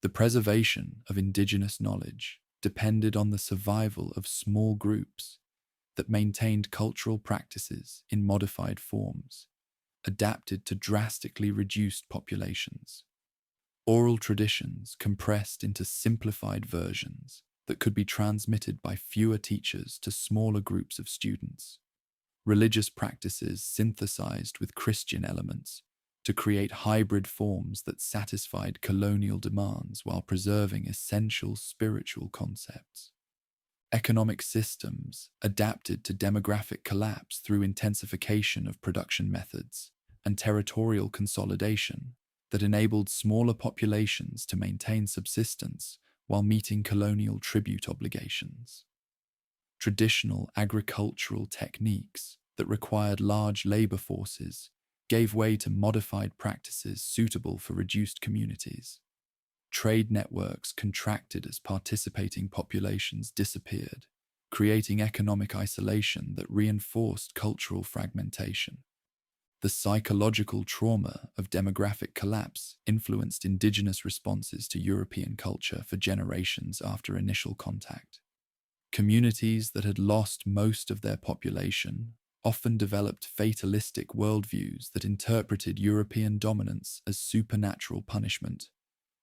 The preservation of indigenous knowledge depended on the survival of small groups that maintained cultural practices in modified forms, adapted to drastically reduced populations. Oral traditions compressed into simplified versions that could be transmitted by fewer teachers to smaller groups of students. Religious practices synthesized with Christian elements to create hybrid forms that satisfied colonial demands while preserving essential spiritual concepts. Economic systems adapted to demographic collapse through intensification of production methods and territorial consolidation that enabled smaller populations to maintain subsistence while meeting colonial tribute obligations. Traditional agricultural techniques that required large labor forces gave way to modified practices suitable for reduced communities. Trade networks contracted as participating populations disappeared, creating economic isolation that reinforced cultural fragmentation. The psychological trauma of demographic collapse influenced indigenous responses to European culture for generations after initial contact. Communities that had lost most of their population often developed fatalistic worldviews that interpreted European dominance as supernatural punishment,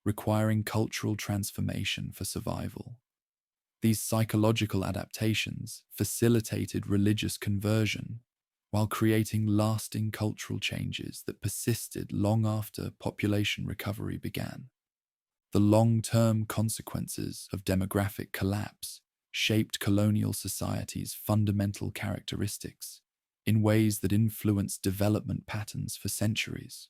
requiring cultural transformation for survival. These psychological adaptations facilitated religious conversion while creating lasting cultural changes that persisted long after population recovery began. The long-term consequences of demographic collapse shaped colonial societies' fundamental characteristics in ways that influenced development patterns for centuries.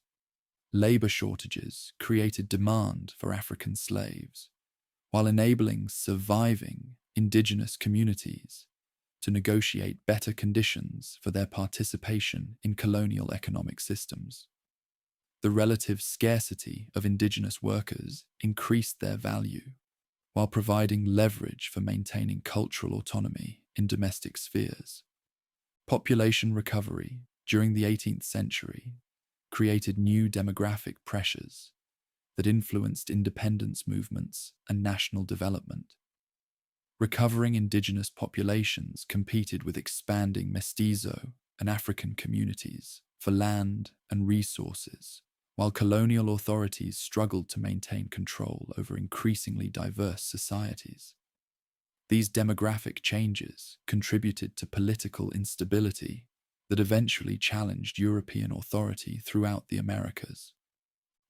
Labor shortages created demand for African slaves, while enabling surviving indigenous communities to negotiate better conditions for their participation in colonial economic systems. The relative scarcity of indigenous workers increased their value, while providing leverage for maintaining cultural autonomy in domestic spheres. Population recovery during the 18th century created new demographic pressures that influenced independence movements and national development. Recovering indigenous populations competed with expanding mestizo and African communities for land and resources, while colonial authorities struggled to maintain control over increasingly diverse societies. These demographic changes contributed to political instability that eventually challenged European authority throughout the Americas.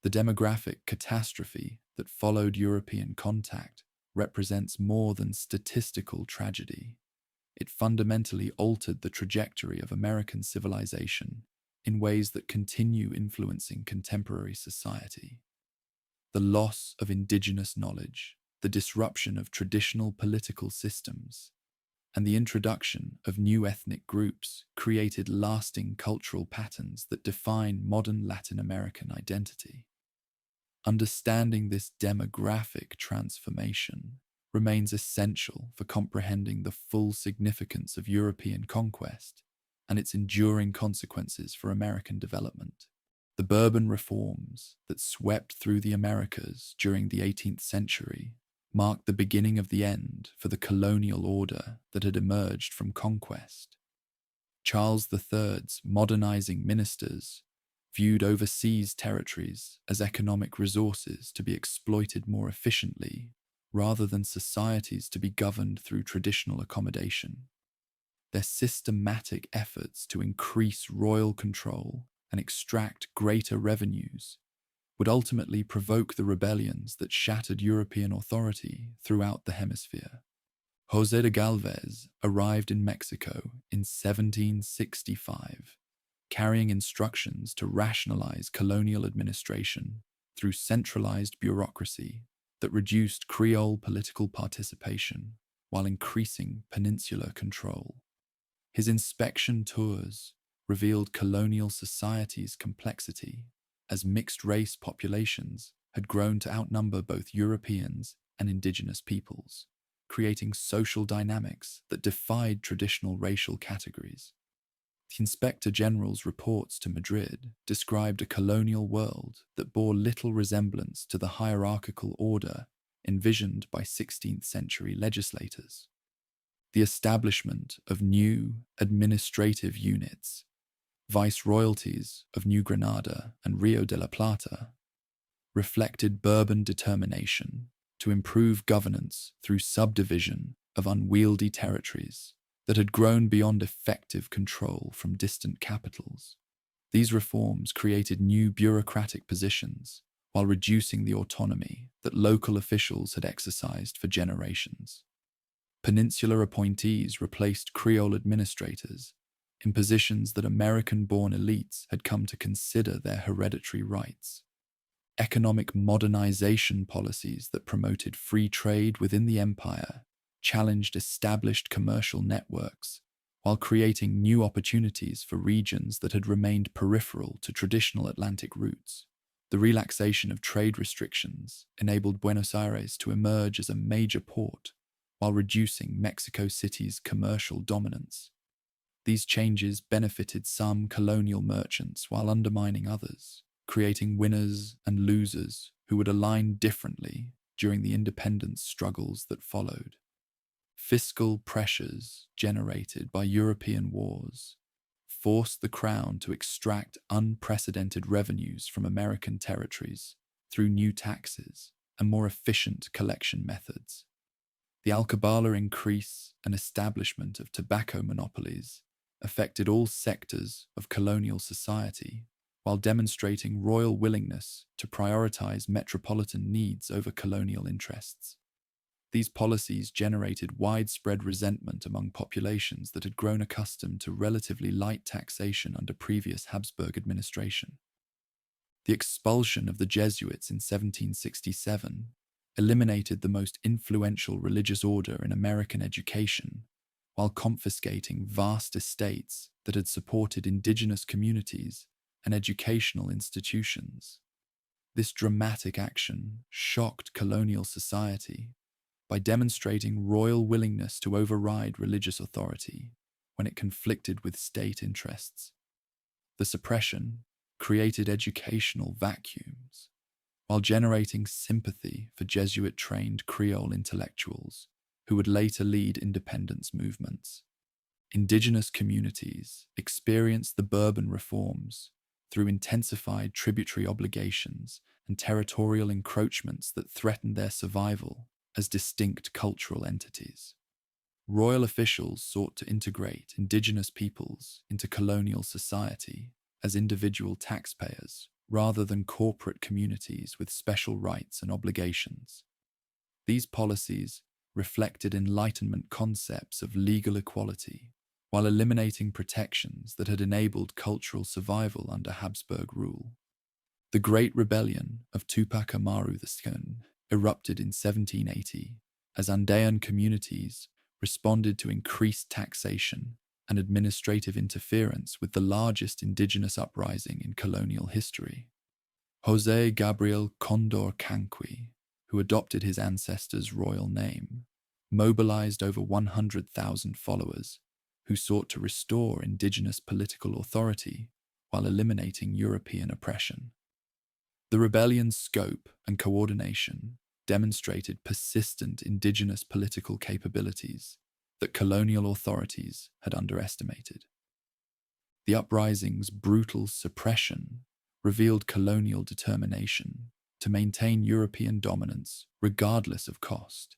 The demographic catastrophe that followed European contact represents more than statistical tragedy. It fundamentally altered the trajectory of American civilization in ways that continue influencing contemporary society. The loss of indigenous knowledge, the disruption of traditional political systems, and the introduction of new ethnic groups created lasting cultural patterns that define modern Latin American identity. Understanding this demographic transformation remains essential for comprehending the full significance of European conquest and its enduring consequences for American development. The Bourbon reforms that swept through the Americas during the 18th century marked the beginning of the end for the colonial order that had emerged from conquest. Charles III's modernizing ministers viewed overseas territories as economic resources to be exploited more efficiently, rather than societies to be governed through traditional accommodation. Their systematic efforts to increase royal control and extract greater revenues would ultimately provoke the rebellions that shattered European authority throughout the hemisphere. José de Galvez arrived in Mexico in 1765, carrying instructions to rationalize colonial administration through centralized bureaucracy that reduced Creole political participation while increasing peninsular control. His inspection tours revealed colonial society's complexity as mixed-race populations had grown to outnumber both Europeans and indigenous peoples, creating social dynamics that defied traditional racial categories. The Inspector General's reports to Madrid described a colonial world that bore little resemblance to the hierarchical order envisioned by 16th century legislators. The establishment of new administrative units, viceroyalties of New Granada and Rio de la Plata, reflected Bourbon determination to improve governance through subdivision of unwieldy territories that had grown beyond effective control from distant capitals. These reforms created new bureaucratic positions while reducing the autonomy that local officials had exercised for generations. Peninsular appointees replaced Creole administrators in positions that American-born elites had come to consider their hereditary rights. Economic modernization policies that promoted free trade within the empire challenged established commercial networks while creating new opportunities for regions that had remained peripheral to traditional Atlantic routes. The relaxation of trade restrictions enabled Buenos Aires to emerge as a major port while reducing Mexico City's commercial dominance. These changes benefited some colonial merchants while undermining others, creating winners and losers who would align differently during the independence struggles that followed. Fiscal pressures generated by European wars forced the Crown to extract unprecedented revenues from American territories through new taxes and more efficient collection methods. The Alcabala increase and establishment of tobacco monopolies affected all sectors of colonial society, while demonstrating royal willingness to prioritize metropolitan needs over colonial interests. These policies generated widespread resentment among populations that had grown accustomed to relatively light taxation under previous Habsburg administration. The expulsion of the Jesuits in 1767 eliminated the most influential religious order in American education, while confiscating vast estates that had supported indigenous communities and educational institutions. This dramatic action shocked colonial society by demonstrating royal willingness to override religious authority when it conflicted with state interests. The suppression created educational vacuums, while generating sympathy for Jesuit-trained Creole intellectuals who would later lead independence movements. Indigenous communities experienced the Bourbon reforms through intensified tributary obligations and territorial encroachments that threatened their survival as distinct cultural entities. Royal officials sought to integrate indigenous peoples into colonial society as individual taxpayers rather than corporate communities with special rights and obligations. These policies reflected Enlightenment concepts of legal equality while eliminating protections that had enabled cultural survival under Habsburg rule. The Great Rebellion of Tupac Amaru II erupted in 1780 as Andean communities responded to increased taxation and administrative interference with the largest indigenous uprising in colonial history. José Gabriel Condor Canqui, who adopted his ancestors' royal name, mobilized over 100,000 followers who sought to restore indigenous political authority while eliminating European oppression. The rebellion's scope and coordination demonstrated persistent indigenous political capabilities that colonial authorities had underestimated. The uprising's brutal suppression revealed colonial determination to maintain European dominance regardless of cost.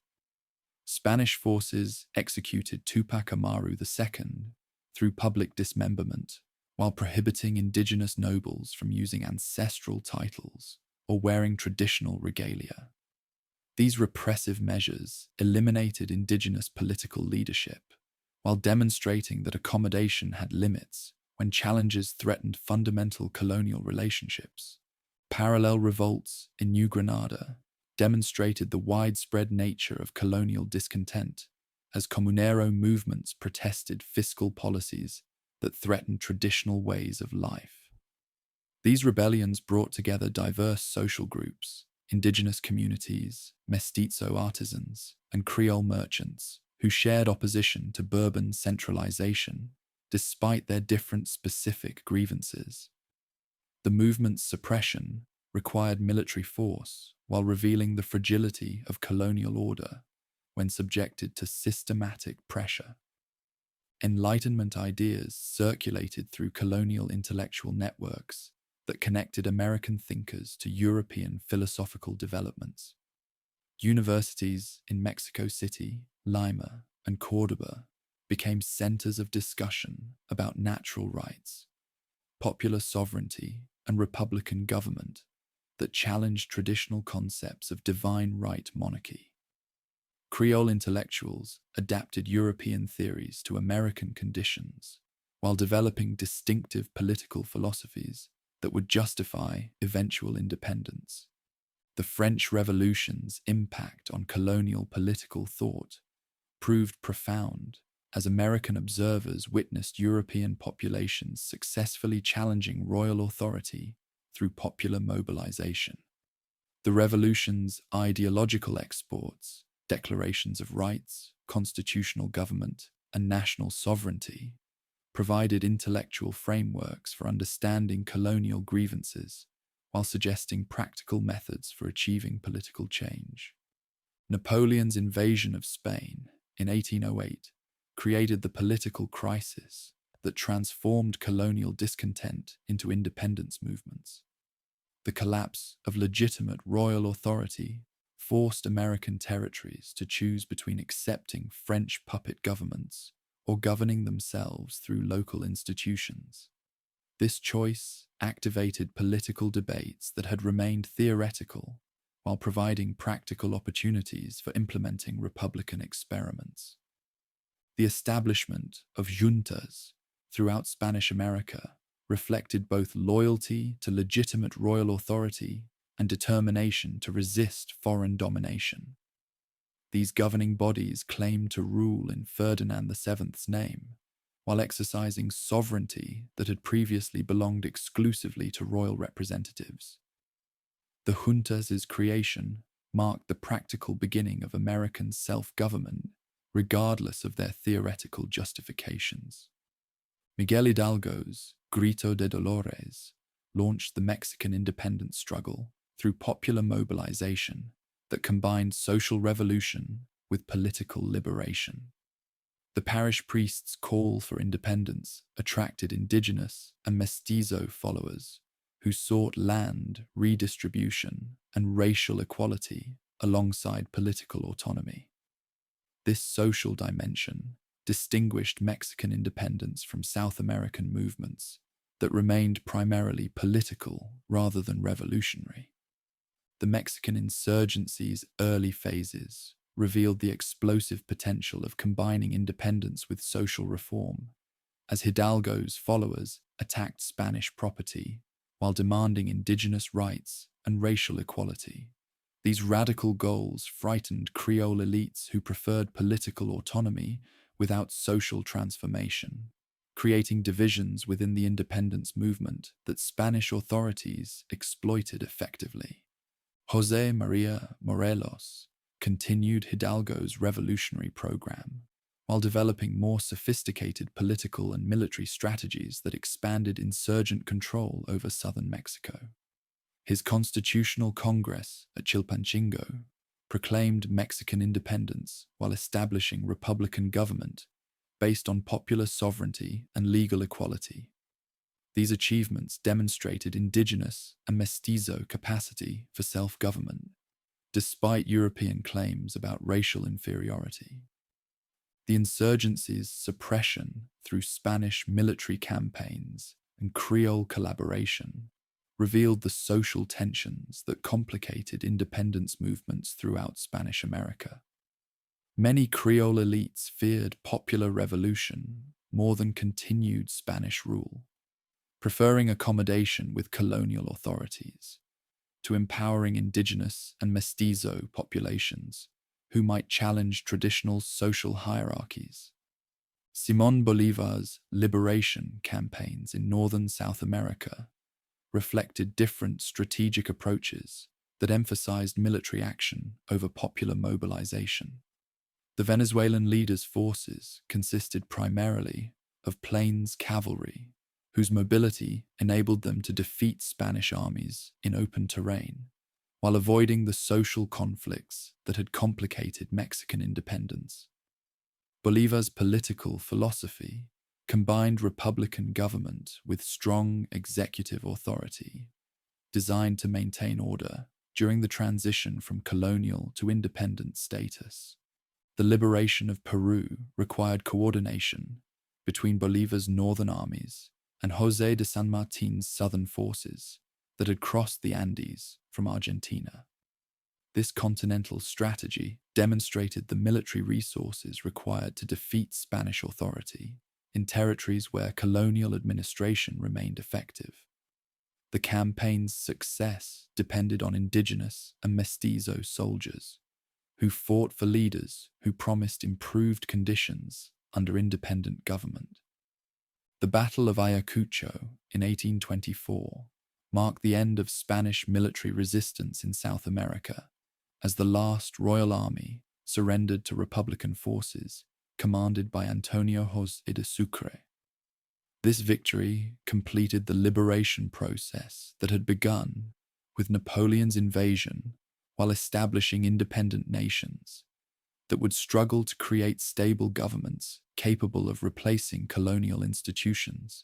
Spanish forces executed Tupac Amaru II through public dismemberment while prohibiting indigenous nobles from using ancestral titles or wearing traditional regalia. These repressive measures eliminated indigenous political leadership while demonstrating that accommodation had limits when challenges threatened fundamental colonial relationships. Parallel revolts in New Granada demonstrated the widespread nature of colonial discontent as comunero movements protested fiscal policies that threatened traditional ways of life. These rebellions brought together diverse social groups, indigenous communities, mestizo artisans, and Creole merchants who shared opposition to Bourbon centralization despite their different specific grievances. The movement's suppression required military force while revealing the fragility of colonial order when subjected to systematic pressure. Enlightenment ideas circulated through colonial intellectual networks that connected American thinkers to European philosophical developments. Universities in Mexico City, Lima, and Cordoba became centers of discussion about natural rights, popular sovereignty, and republican government that challenged traditional concepts of divine right monarchy. Creole intellectuals adapted European theories to American conditions while developing distinctive political philosophies that would justify eventual independence. The French Revolution's impact on colonial political thought proved profound as American observers witnessed European populations successfully challenging royal authority through popular mobilization. The revolution's ideological exports, declarations of rights, constitutional government, and national sovereignty, provided intellectual frameworks for understanding colonial grievances while suggesting practical methods for achieving political change. Napoleon's invasion of Spain in 1808 created the political crisis that transformed colonial discontent into independence movements. The collapse of legitimate royal authority forced American territories to choose between accepting French puppet governments or governing themselves through local institutions. This choice activated political debates that had remained theoretical while providing practical opportunities for implementing republican experiments. The establishment of juntas throughout Spanish America reflected both loyalty to legitimate royal authority and determination to resist foreign domination. These governing bodies claimed to rule in Ferdinand VII's name, while exercising sovereignty that had previously belonged exclusively to royal representatives. The juntas' creation marked the practical beginning of American self-government, regardless of their theoretical justifications. Miguel Hidalgo's Grito de Dolores launched the Mexican independence struggle through popular mobilization that combined social revolution with political liberation. The parish priest's call for independence attracted indigenous and mestizo followers who sought land redistribution and racial equality alongside political autonomy. This social dimension distinguished Mexican independence from South American movements that remained primarily political rather than revolutionary. The Mexican insurgency's early phases revealed the explosive potential of combining independence with social reform, as Hidalgo's followers attacked Spanish property while demanding indigenous rights and racial equality. These radical goals frightened Creole elites who preferred political autonomy without social transformation, creating divisions within the independence movement that Spanish authorities exploited effectively. José María Morelos continued Hidalgo's revolutionary program, while developing more sophisticated political and military strategies that expanded insurgent control over southern Mexico. His constitutional congress at Chilpancingo proclaimed Mexican independence while establishing republican government based on popular sovereignty and legal equality. These achievements demonstrated indigenous and mestizo capacity for self-government, despite European claims about racial inferiority. The insurgency's suppression through Spanish military campaigns and Creole collaboration revealed the social tensions that complicated independence movements throughout Spanish America. Many Creole elites feared popular revolution more than continued Spanish rule, preferring accommodation with colonial authorities. to empowering indigenous and mestizo populations who might challenge traditional social hierarchies. Simón Bolívar's liberation campaigns in northern South America reflected different strategic approaches that emphasized military action over popular mobilization. The Venezuelan leader's forces consisted primarily of plains cavalry, whose mobility enabled them to defeat Spanish armies in open terrain, while avoiding the social conflicts that had complicated Mexican independence. Bolívar's political philosophy combined republican government with strong executive authority, designed to maintain order during the transition from colonial to independent status. The liberation of Peru required coordination between Bolívar's northern armies and José de San Martin's southern forces that had crossed the Andes from Argentina. This continental strategy demonstrated the military resources required to defeat Spanish authority in territories where colonial administration remained effective. The campaign's success depended on indigenous and mestizo soldiers, who fought for leaders who promised improved conditions under independent government. The Battle of Ayacucho in 1824 marked the end of Spanish military resistance in South America, as the last Royal Army surrendered to Republican forces commanded by Antonio José de Sucre. This victory completed the liberation process that had begun with Napoleon's invasion while establishing independent nations that would struggle to create stable governments capable of replacing colonial institutions.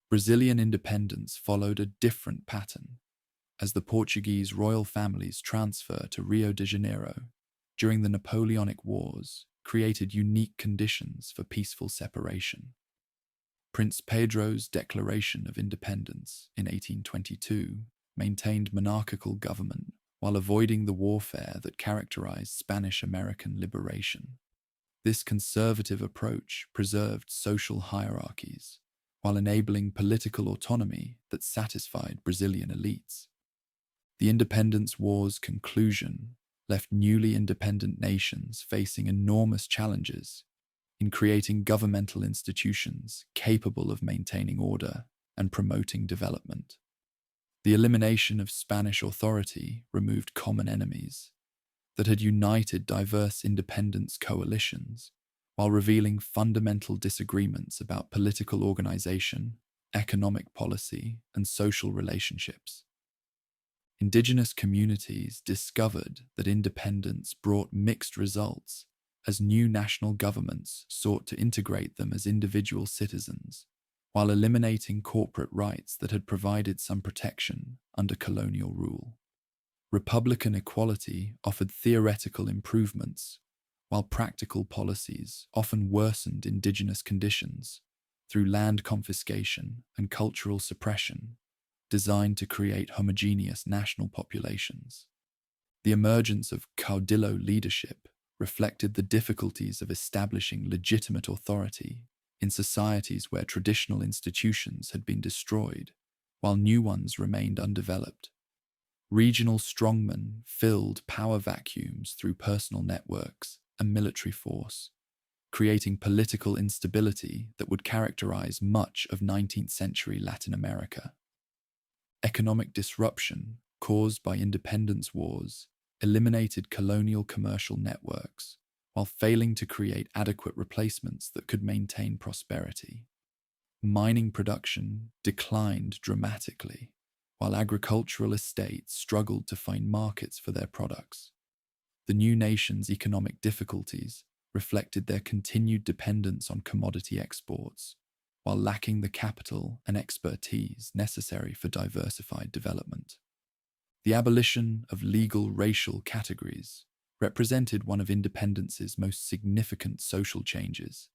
Brazilian independence followed a different pattern, as the Portuguese royal family's transfer to Rio de Janeiro during the Napoleonic Wars created unique conditions for peaceful separation. Prince Pedro's Declaration of Independence in 1822 maintained monarchical government while avoiding the warfare that characterized Spanish-American liberation. This conservative approach preserved social hierarchies while enabling political autonomy that satisfied Brazilian elites. The Independence War's conclusion left newly independent nations facing enormous challenges in creating governmental institutions capable of maintaining order and promoting development. The elimination of Spanish authority removed common enemies that had united diverse independence coalitions while revealing fundamental disagreements about political organization, economic policy, and social relationships. Indigenous communities discovered that independence brought mixed results as new national governments sought to integrate them as individual citizens, while eliminating corporate rights that had provided some protection under colonial rule. Republican equality offered theoretical improvements, while practical policies often worsened indigenous conditions through land confiscation and cultural suppression, designed to create homogeneous national populations. The emergence of caudillo leadership reflected the difficulties of establishing legitimate authority in societies where traditional institutions had been destroyed, while new ones remained undeveloped. Regional strongmen filled power vacuums through personal networks and military force, creating political instability that would characterize much of 19th century Latin America. Economic disruption caused by independence wars eliminated colonial commercial networks while failing to create adequate replacements that could maintain prosperity. Mining production declined dramatically, while agricultural estates struggled to find markets for their products. The new nation's economic difficulties reflected their continued dependence on commodity exports, while lacking the capital and expertise necessary for diversified development. The abolition of legal racial categories represented one of independence's most significant social changes,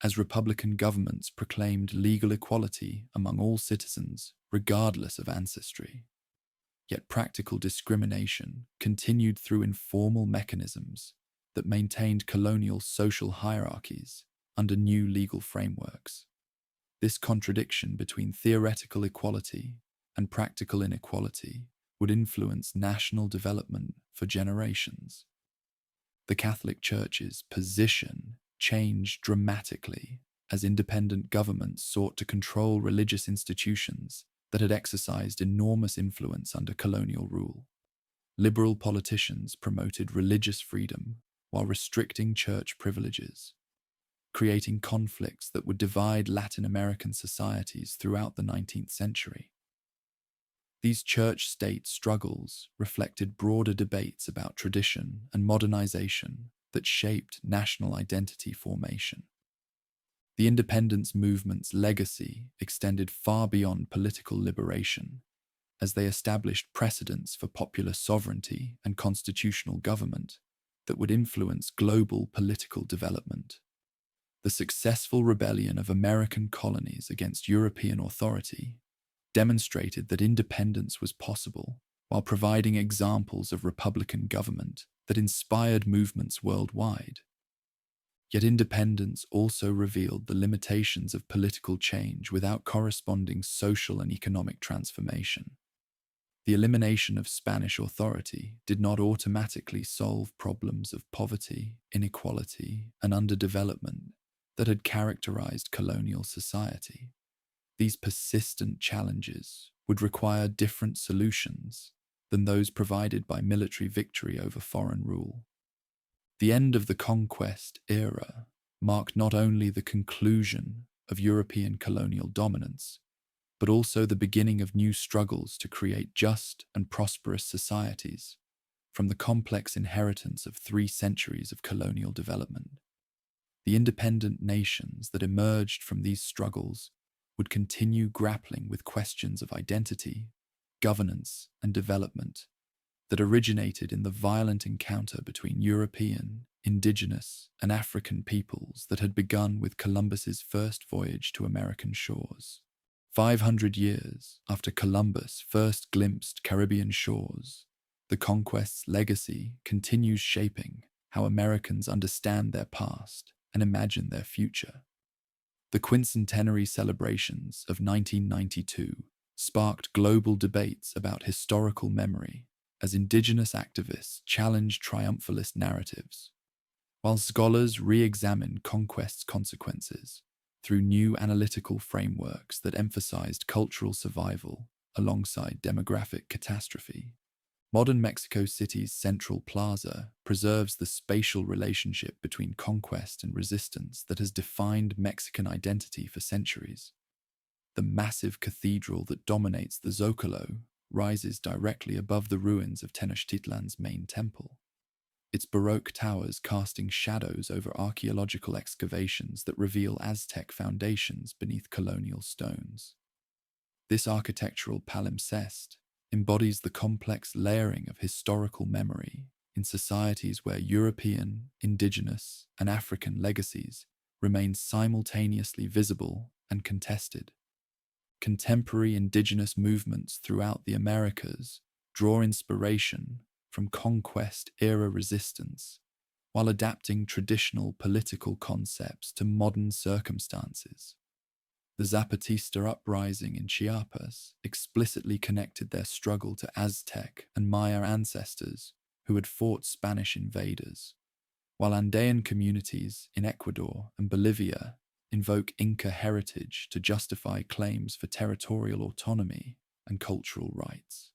as republican governments proclaimed legal equality among all citizens regardless of ancestry. Yet practical discrimination continued through informal mechanisms that maintained colonial social hierarchies under new legal frameworks. This contradiction between theoretical equality and practical inequality would influence national development for generations. The Catholic Church's position changed dramatically as independent governments sought to control religious institutions that had exercised enormous influence under colonial rule. Liberal politicians promoted religious freedom while restricting church privileges, creating conflicts that would divide Latin American societies throughout the 19th century. These church-state struggles reflected broader debates about tradition and modernization that shaped national identity formation. The independence movement's legacy extended far beyond political liberation, as they established precedents for popular sovereignty and constitutional government that would influence global political development. The successful rebellion of American colonies against European authority demonstrated that independence was possible while providing examples of republican government that inspired movements worldwide. Yet independence also revealed the limitations of political change without corresponding social and economic transformation. The elimination of Spanish authority did not automatically solve problems of poverty, inequality, and underdevelopment that had characterized colonial society. These persistent challenges would require different solutions than those provided by military victory over foreign rule. The end of the Conquest era marked not only the conclusion of European colonial dominance, but also the beginning of new struggles to create just and prosperous societies from the complex inheritance of 3 centuries of colonial development. The independent nations that emerged from these struggles would continue grappling with questions of identity, governance, and development that originated in the violent encounter between European, Indigenous, and African peoples that had begun with Columbus's first voyage to American shores. 500 years after Columbus first glimpsed Caribbean shores, the Conquest's legacy continues shaping how Americans understand their past and imagine their future. The quincentenary celebrations of 1992 sparked global debates about historical memory as Indigenous activists challenged triumphalist narratives, while scholars re-examined Conquest's consequences through new analytical frameworks that emphasized cultural survival alongside demographic catastrophe. Modern Mexico City's Central Plaza preserves the spatial relationship between conquest and resistance that has defined Mexican identity for centuries. The massive cathedral that dominates the Zócalo rises directly above the ruins of Tenochtitlan's main temple, its Baroque towers casting shadows over archaeological excavations that reveal Aztec foundations beneath colonial stones. This architectural palimpsest embodies the complex layering of historical memory in societies where European, Indigenous, and African legacies remain simultaneously visible and contested. Contemporary Indigenous movements throughout the Americas draw inspiration from Conquest-era resistance while adapting traditional political concepts to modern circumstances. The Zapatista uprising in Chiapas explicitly connected their struggle to Aztec and Maya ancestors who had fought Spanish invaders, while Andean communities in Ecuador and Bolivia invoke Inca heritage to justify claims for territorial autonomy and cultural rights.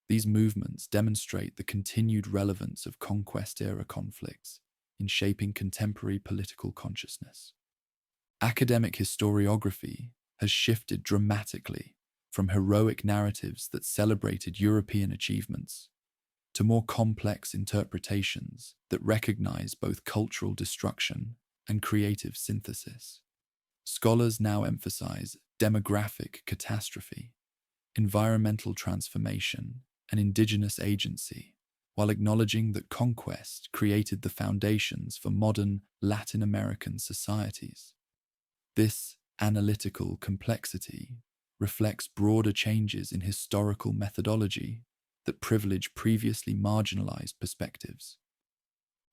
These movements demonstrate the continued relevance of Conquest-era conflicts in shaping contemporary political consciousness. Academic historiography has shifted dramatically from heroic narratives that celebrated European achievements to more complex interpretations that recognize both cultural destruction and creative synthesis. Scholars now emphasize demographic catastrophe, environmental transformation, and indigenous agency, while acknowledging that conquest created the foundations for modern Latin American societies. This analytical complexity reflects broader changes in historical methodology that privilege previously marginalized perspectives.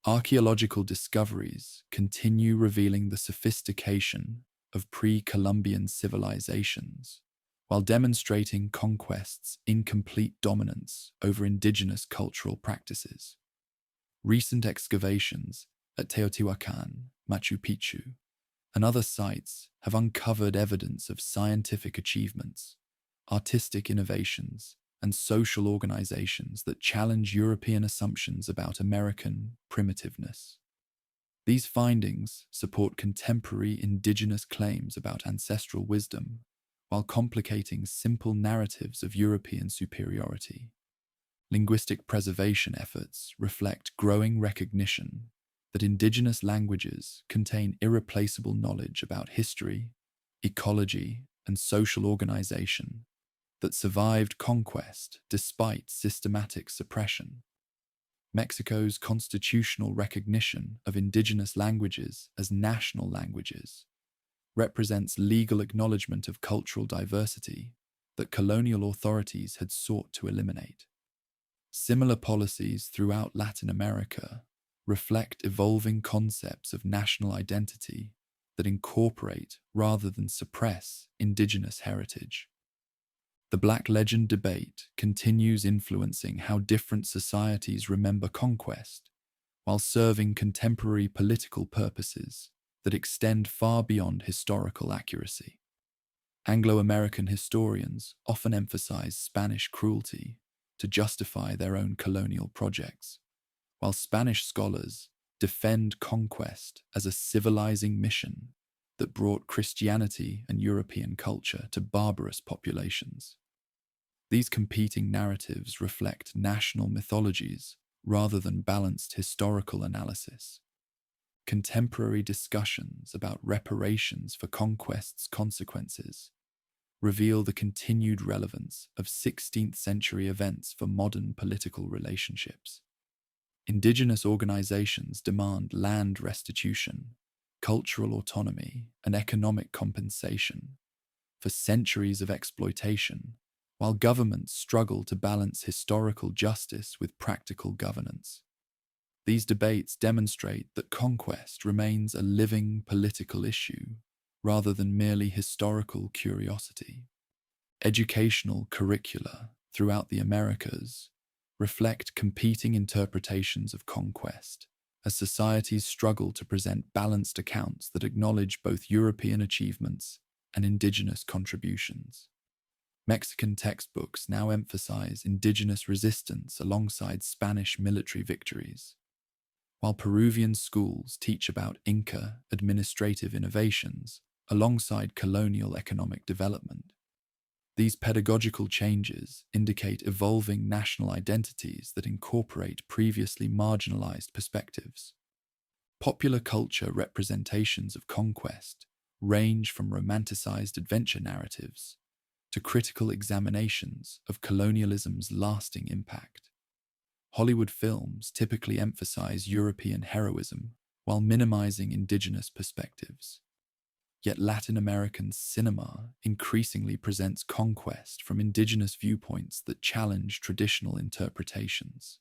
Archaeological discoveries continue revealing the sophistication of pre-Columbian civilizations, while demonstrating conquest's incomplete dominance over indigenous cultural practices. Recent excavations at Teotihuacan, Machu Picchu, and other sites have uncovered evidence of scientific achievements, artistic innovations, and social organizations that challenge European assumptions about American primitiveness. These findings support contemporary indigenous claims about ancestral wisdom, while complicating simple narratives of European superiority. Linguistic preservation efforts reflect growing recognition that indigenous languages contain irreplaceable knowledge about history, ecology, and social organization that survived conquest despite systematic suppression. Mexico's constitutional recognition of indigenous languages as national languages represents legal acknowledgement of cultural diversity that colonial authorities had sought to eliminate. Similar policies throughout Latin America reflect evolving concepts of national identity that incorporate rather than suppress indigenous heritage. The Black Legend debate continues influencing how different societies remember conquest, while serving contemporary political purposes that extend far beyond historical accuracy. Anglo-American historians often emphasize Spanish cruelty to justify their own colonial projects, while Spanish scholars defend conquest as a civilizing mission that brought Christianity and European culture to barbarous populations. These competing narratives reflect national mythologies rather than balanced historical analysis. Contemporary discussions about reparations for conquest's consequences reveal the continued relevance of 16th century events for modern political relationships. Indigenous organizations demand land restitution, cultural autonomy, and economic compensation for centuries of exploitation, while governments struggle to balance historical justice with practical governance. These debates demonstrate that conquest remains a living political issue rather than merely historical curiosity. Educational curricula throughout the Americas reflect competing interpretations of conquest, as societies struggle to present balanced accounts that acknowledge both European achievements and indigenous contributions. Mexican textbooks now emphasize indigenous resistance alongside Spanish military victories, while Peruvian schools teach about Inca administrative innovations alongside colonial economic development. These pedagogical changes indicate evolving national identities that incorporate previously marginalized perspectives. Popular culture representations of conquest range from romanticized adventure narratives to critical examinations of colonialism's lasting impact. Hollywood films typically emphasize European heroism while minimizing indigenous perspectives. Yet Latin American cinema increasingly presents conquest from indigenous viewpoints that challenge traditional interpretations.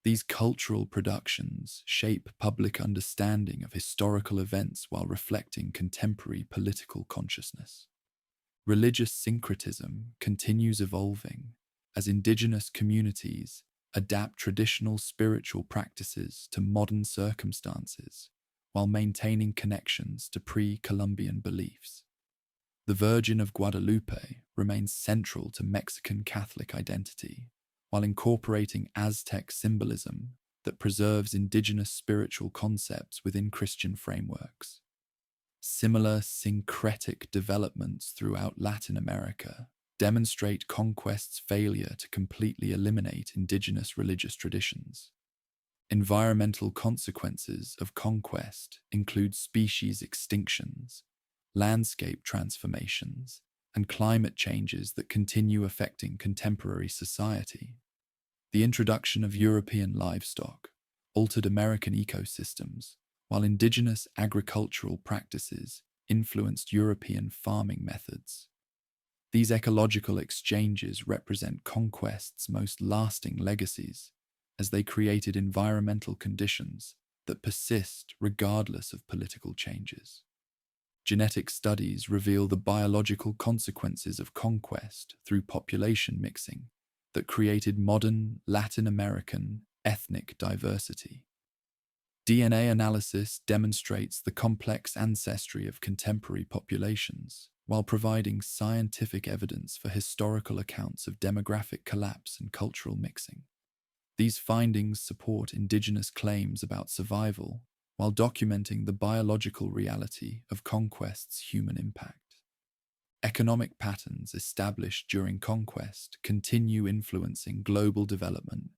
These cultural productions shape public understanding of historical events while reflecting contemporary political consciousness. Religious syncretism continues evolving as indigenous communities adapt traditional spiritual practices to modern circumstances while maintaining connections to pre-Columbian beliefs. The Virgin of Guadalupe remains central to Mexican Catholic identity, while incorporating Aztec symbolism that preserves indigenous spiritual concepts within Christian frameworks. Similar syncretic developments throughout Latin America demonstrate conquest's failure to completely eliminate indigenous religious traditions. Environmental consequences of conquest include species extinctions, landscape transformations, and climate changes that continue affecting contemporary society. The introduction of European livestock altered American ecosystems, while indigenous agricultural practices influenced European farming methods. These ecological exchanges represent conquest's most lasting legacies, as they created environmental conditions that persist regardless of political changes. Genetic studies reveal the biological consequences of conquest through population mixing that created modern Latin American ethnic diversity. DNA analysis demonstrates the complex ancestry of contemporary populations, while providing scientific evidence for historical accounts of demographic collapse and cultural mixing. These findings support indigenous claims about survival, while documenting the biological reality of conquest's human impact. Economic patterns established during conquest continue influencing global development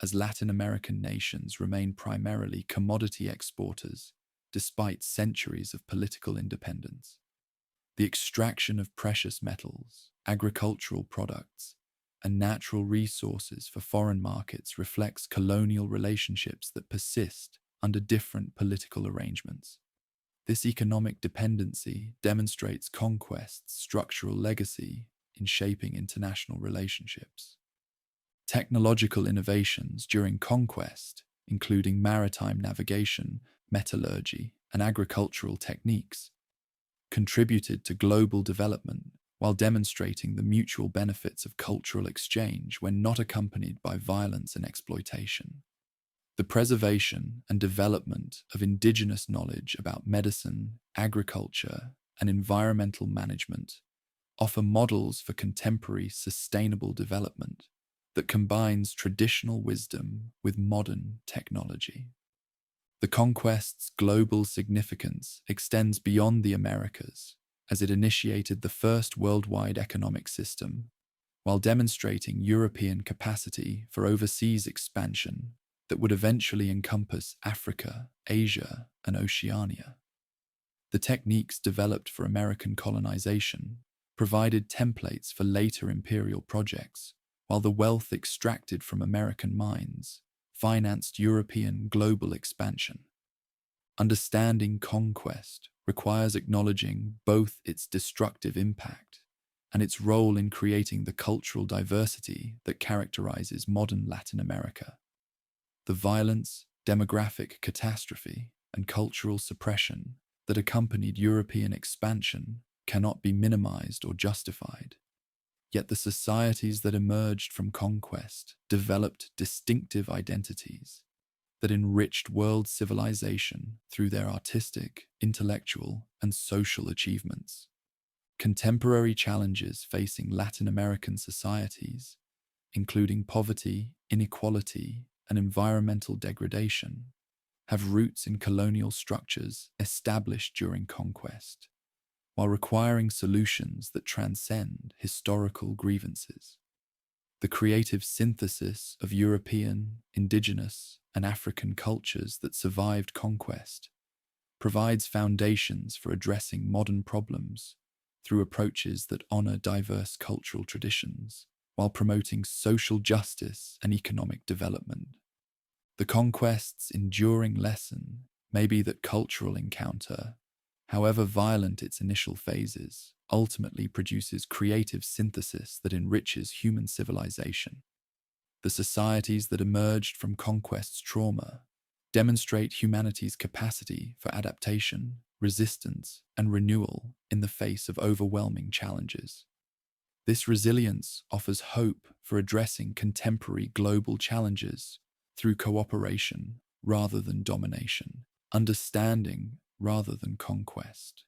as Latin American nations remain primarily commodity exporters despite centuries of political independence. The extraction of precious metals, agricultural products, and natural resources for foreign markets reflects colonial relationships that persist under different political arrangements. This economic dependency demonstrates conquest's structural legacy in shaping international relationships. Technological innovations during conquest, including maritime navigation, metallurgy, and agricultural techniques, contributed to global development while demonstrating the mutual benefits of cultural exchange when not accompanied by violence and exploitation. The preservation and development of indigenous knowledge about medicine, agriculture, and environmental management offer models for contemporary sustainable development that combines traditional wisdom with modern technology. The conquest's global significance extends beyond the Americas, as it initiated the first worldwide economic system, while demonstrating European capacity for overseas expansion that would eventually encompass Africa, Asia, and Oceania. The techniques developed for American colonization provided templates for later imperial projects, while the wealth extracted from American mines financed European global expansion. Understanding conquest requires acknowledging both its destructive impact and its role in creating the cultural diversity that characterizes modern Latin America. The violence, demographic catastrophe, and cultural suppression that accompanied European expansion cannot be minimized or justified. Yet the societies that emerged from conquest developed distinctive identities that enriched world civilization through their artistic, intellectual, and social achievements. Contemporary challenges facing Latin American societies, including poverty, inequality, and environmental degradation, have roots in colonial structures established during conquest, while requiring solutions that transcend historical grievances. The creative synthesis of European, Indigenous, and African cultures that survived conquest provides foundations for addressing modern problems through approaches that honor diverse cultural traditions while promoting social justice and economic development. The conquest's enduring lesson may be that cultural encounter, however violent its initial phases, ultimately produces creative synthesis that enriches human civilization. The societies that emerged from conquest's trauma demonstrate humanity's capacity for adaptation, resistance, and renewal in the face of overwhelming challenges. This resilience offers hope for addressing contemporary global challenges through cooperation rather than domination, understanding rather than conquest,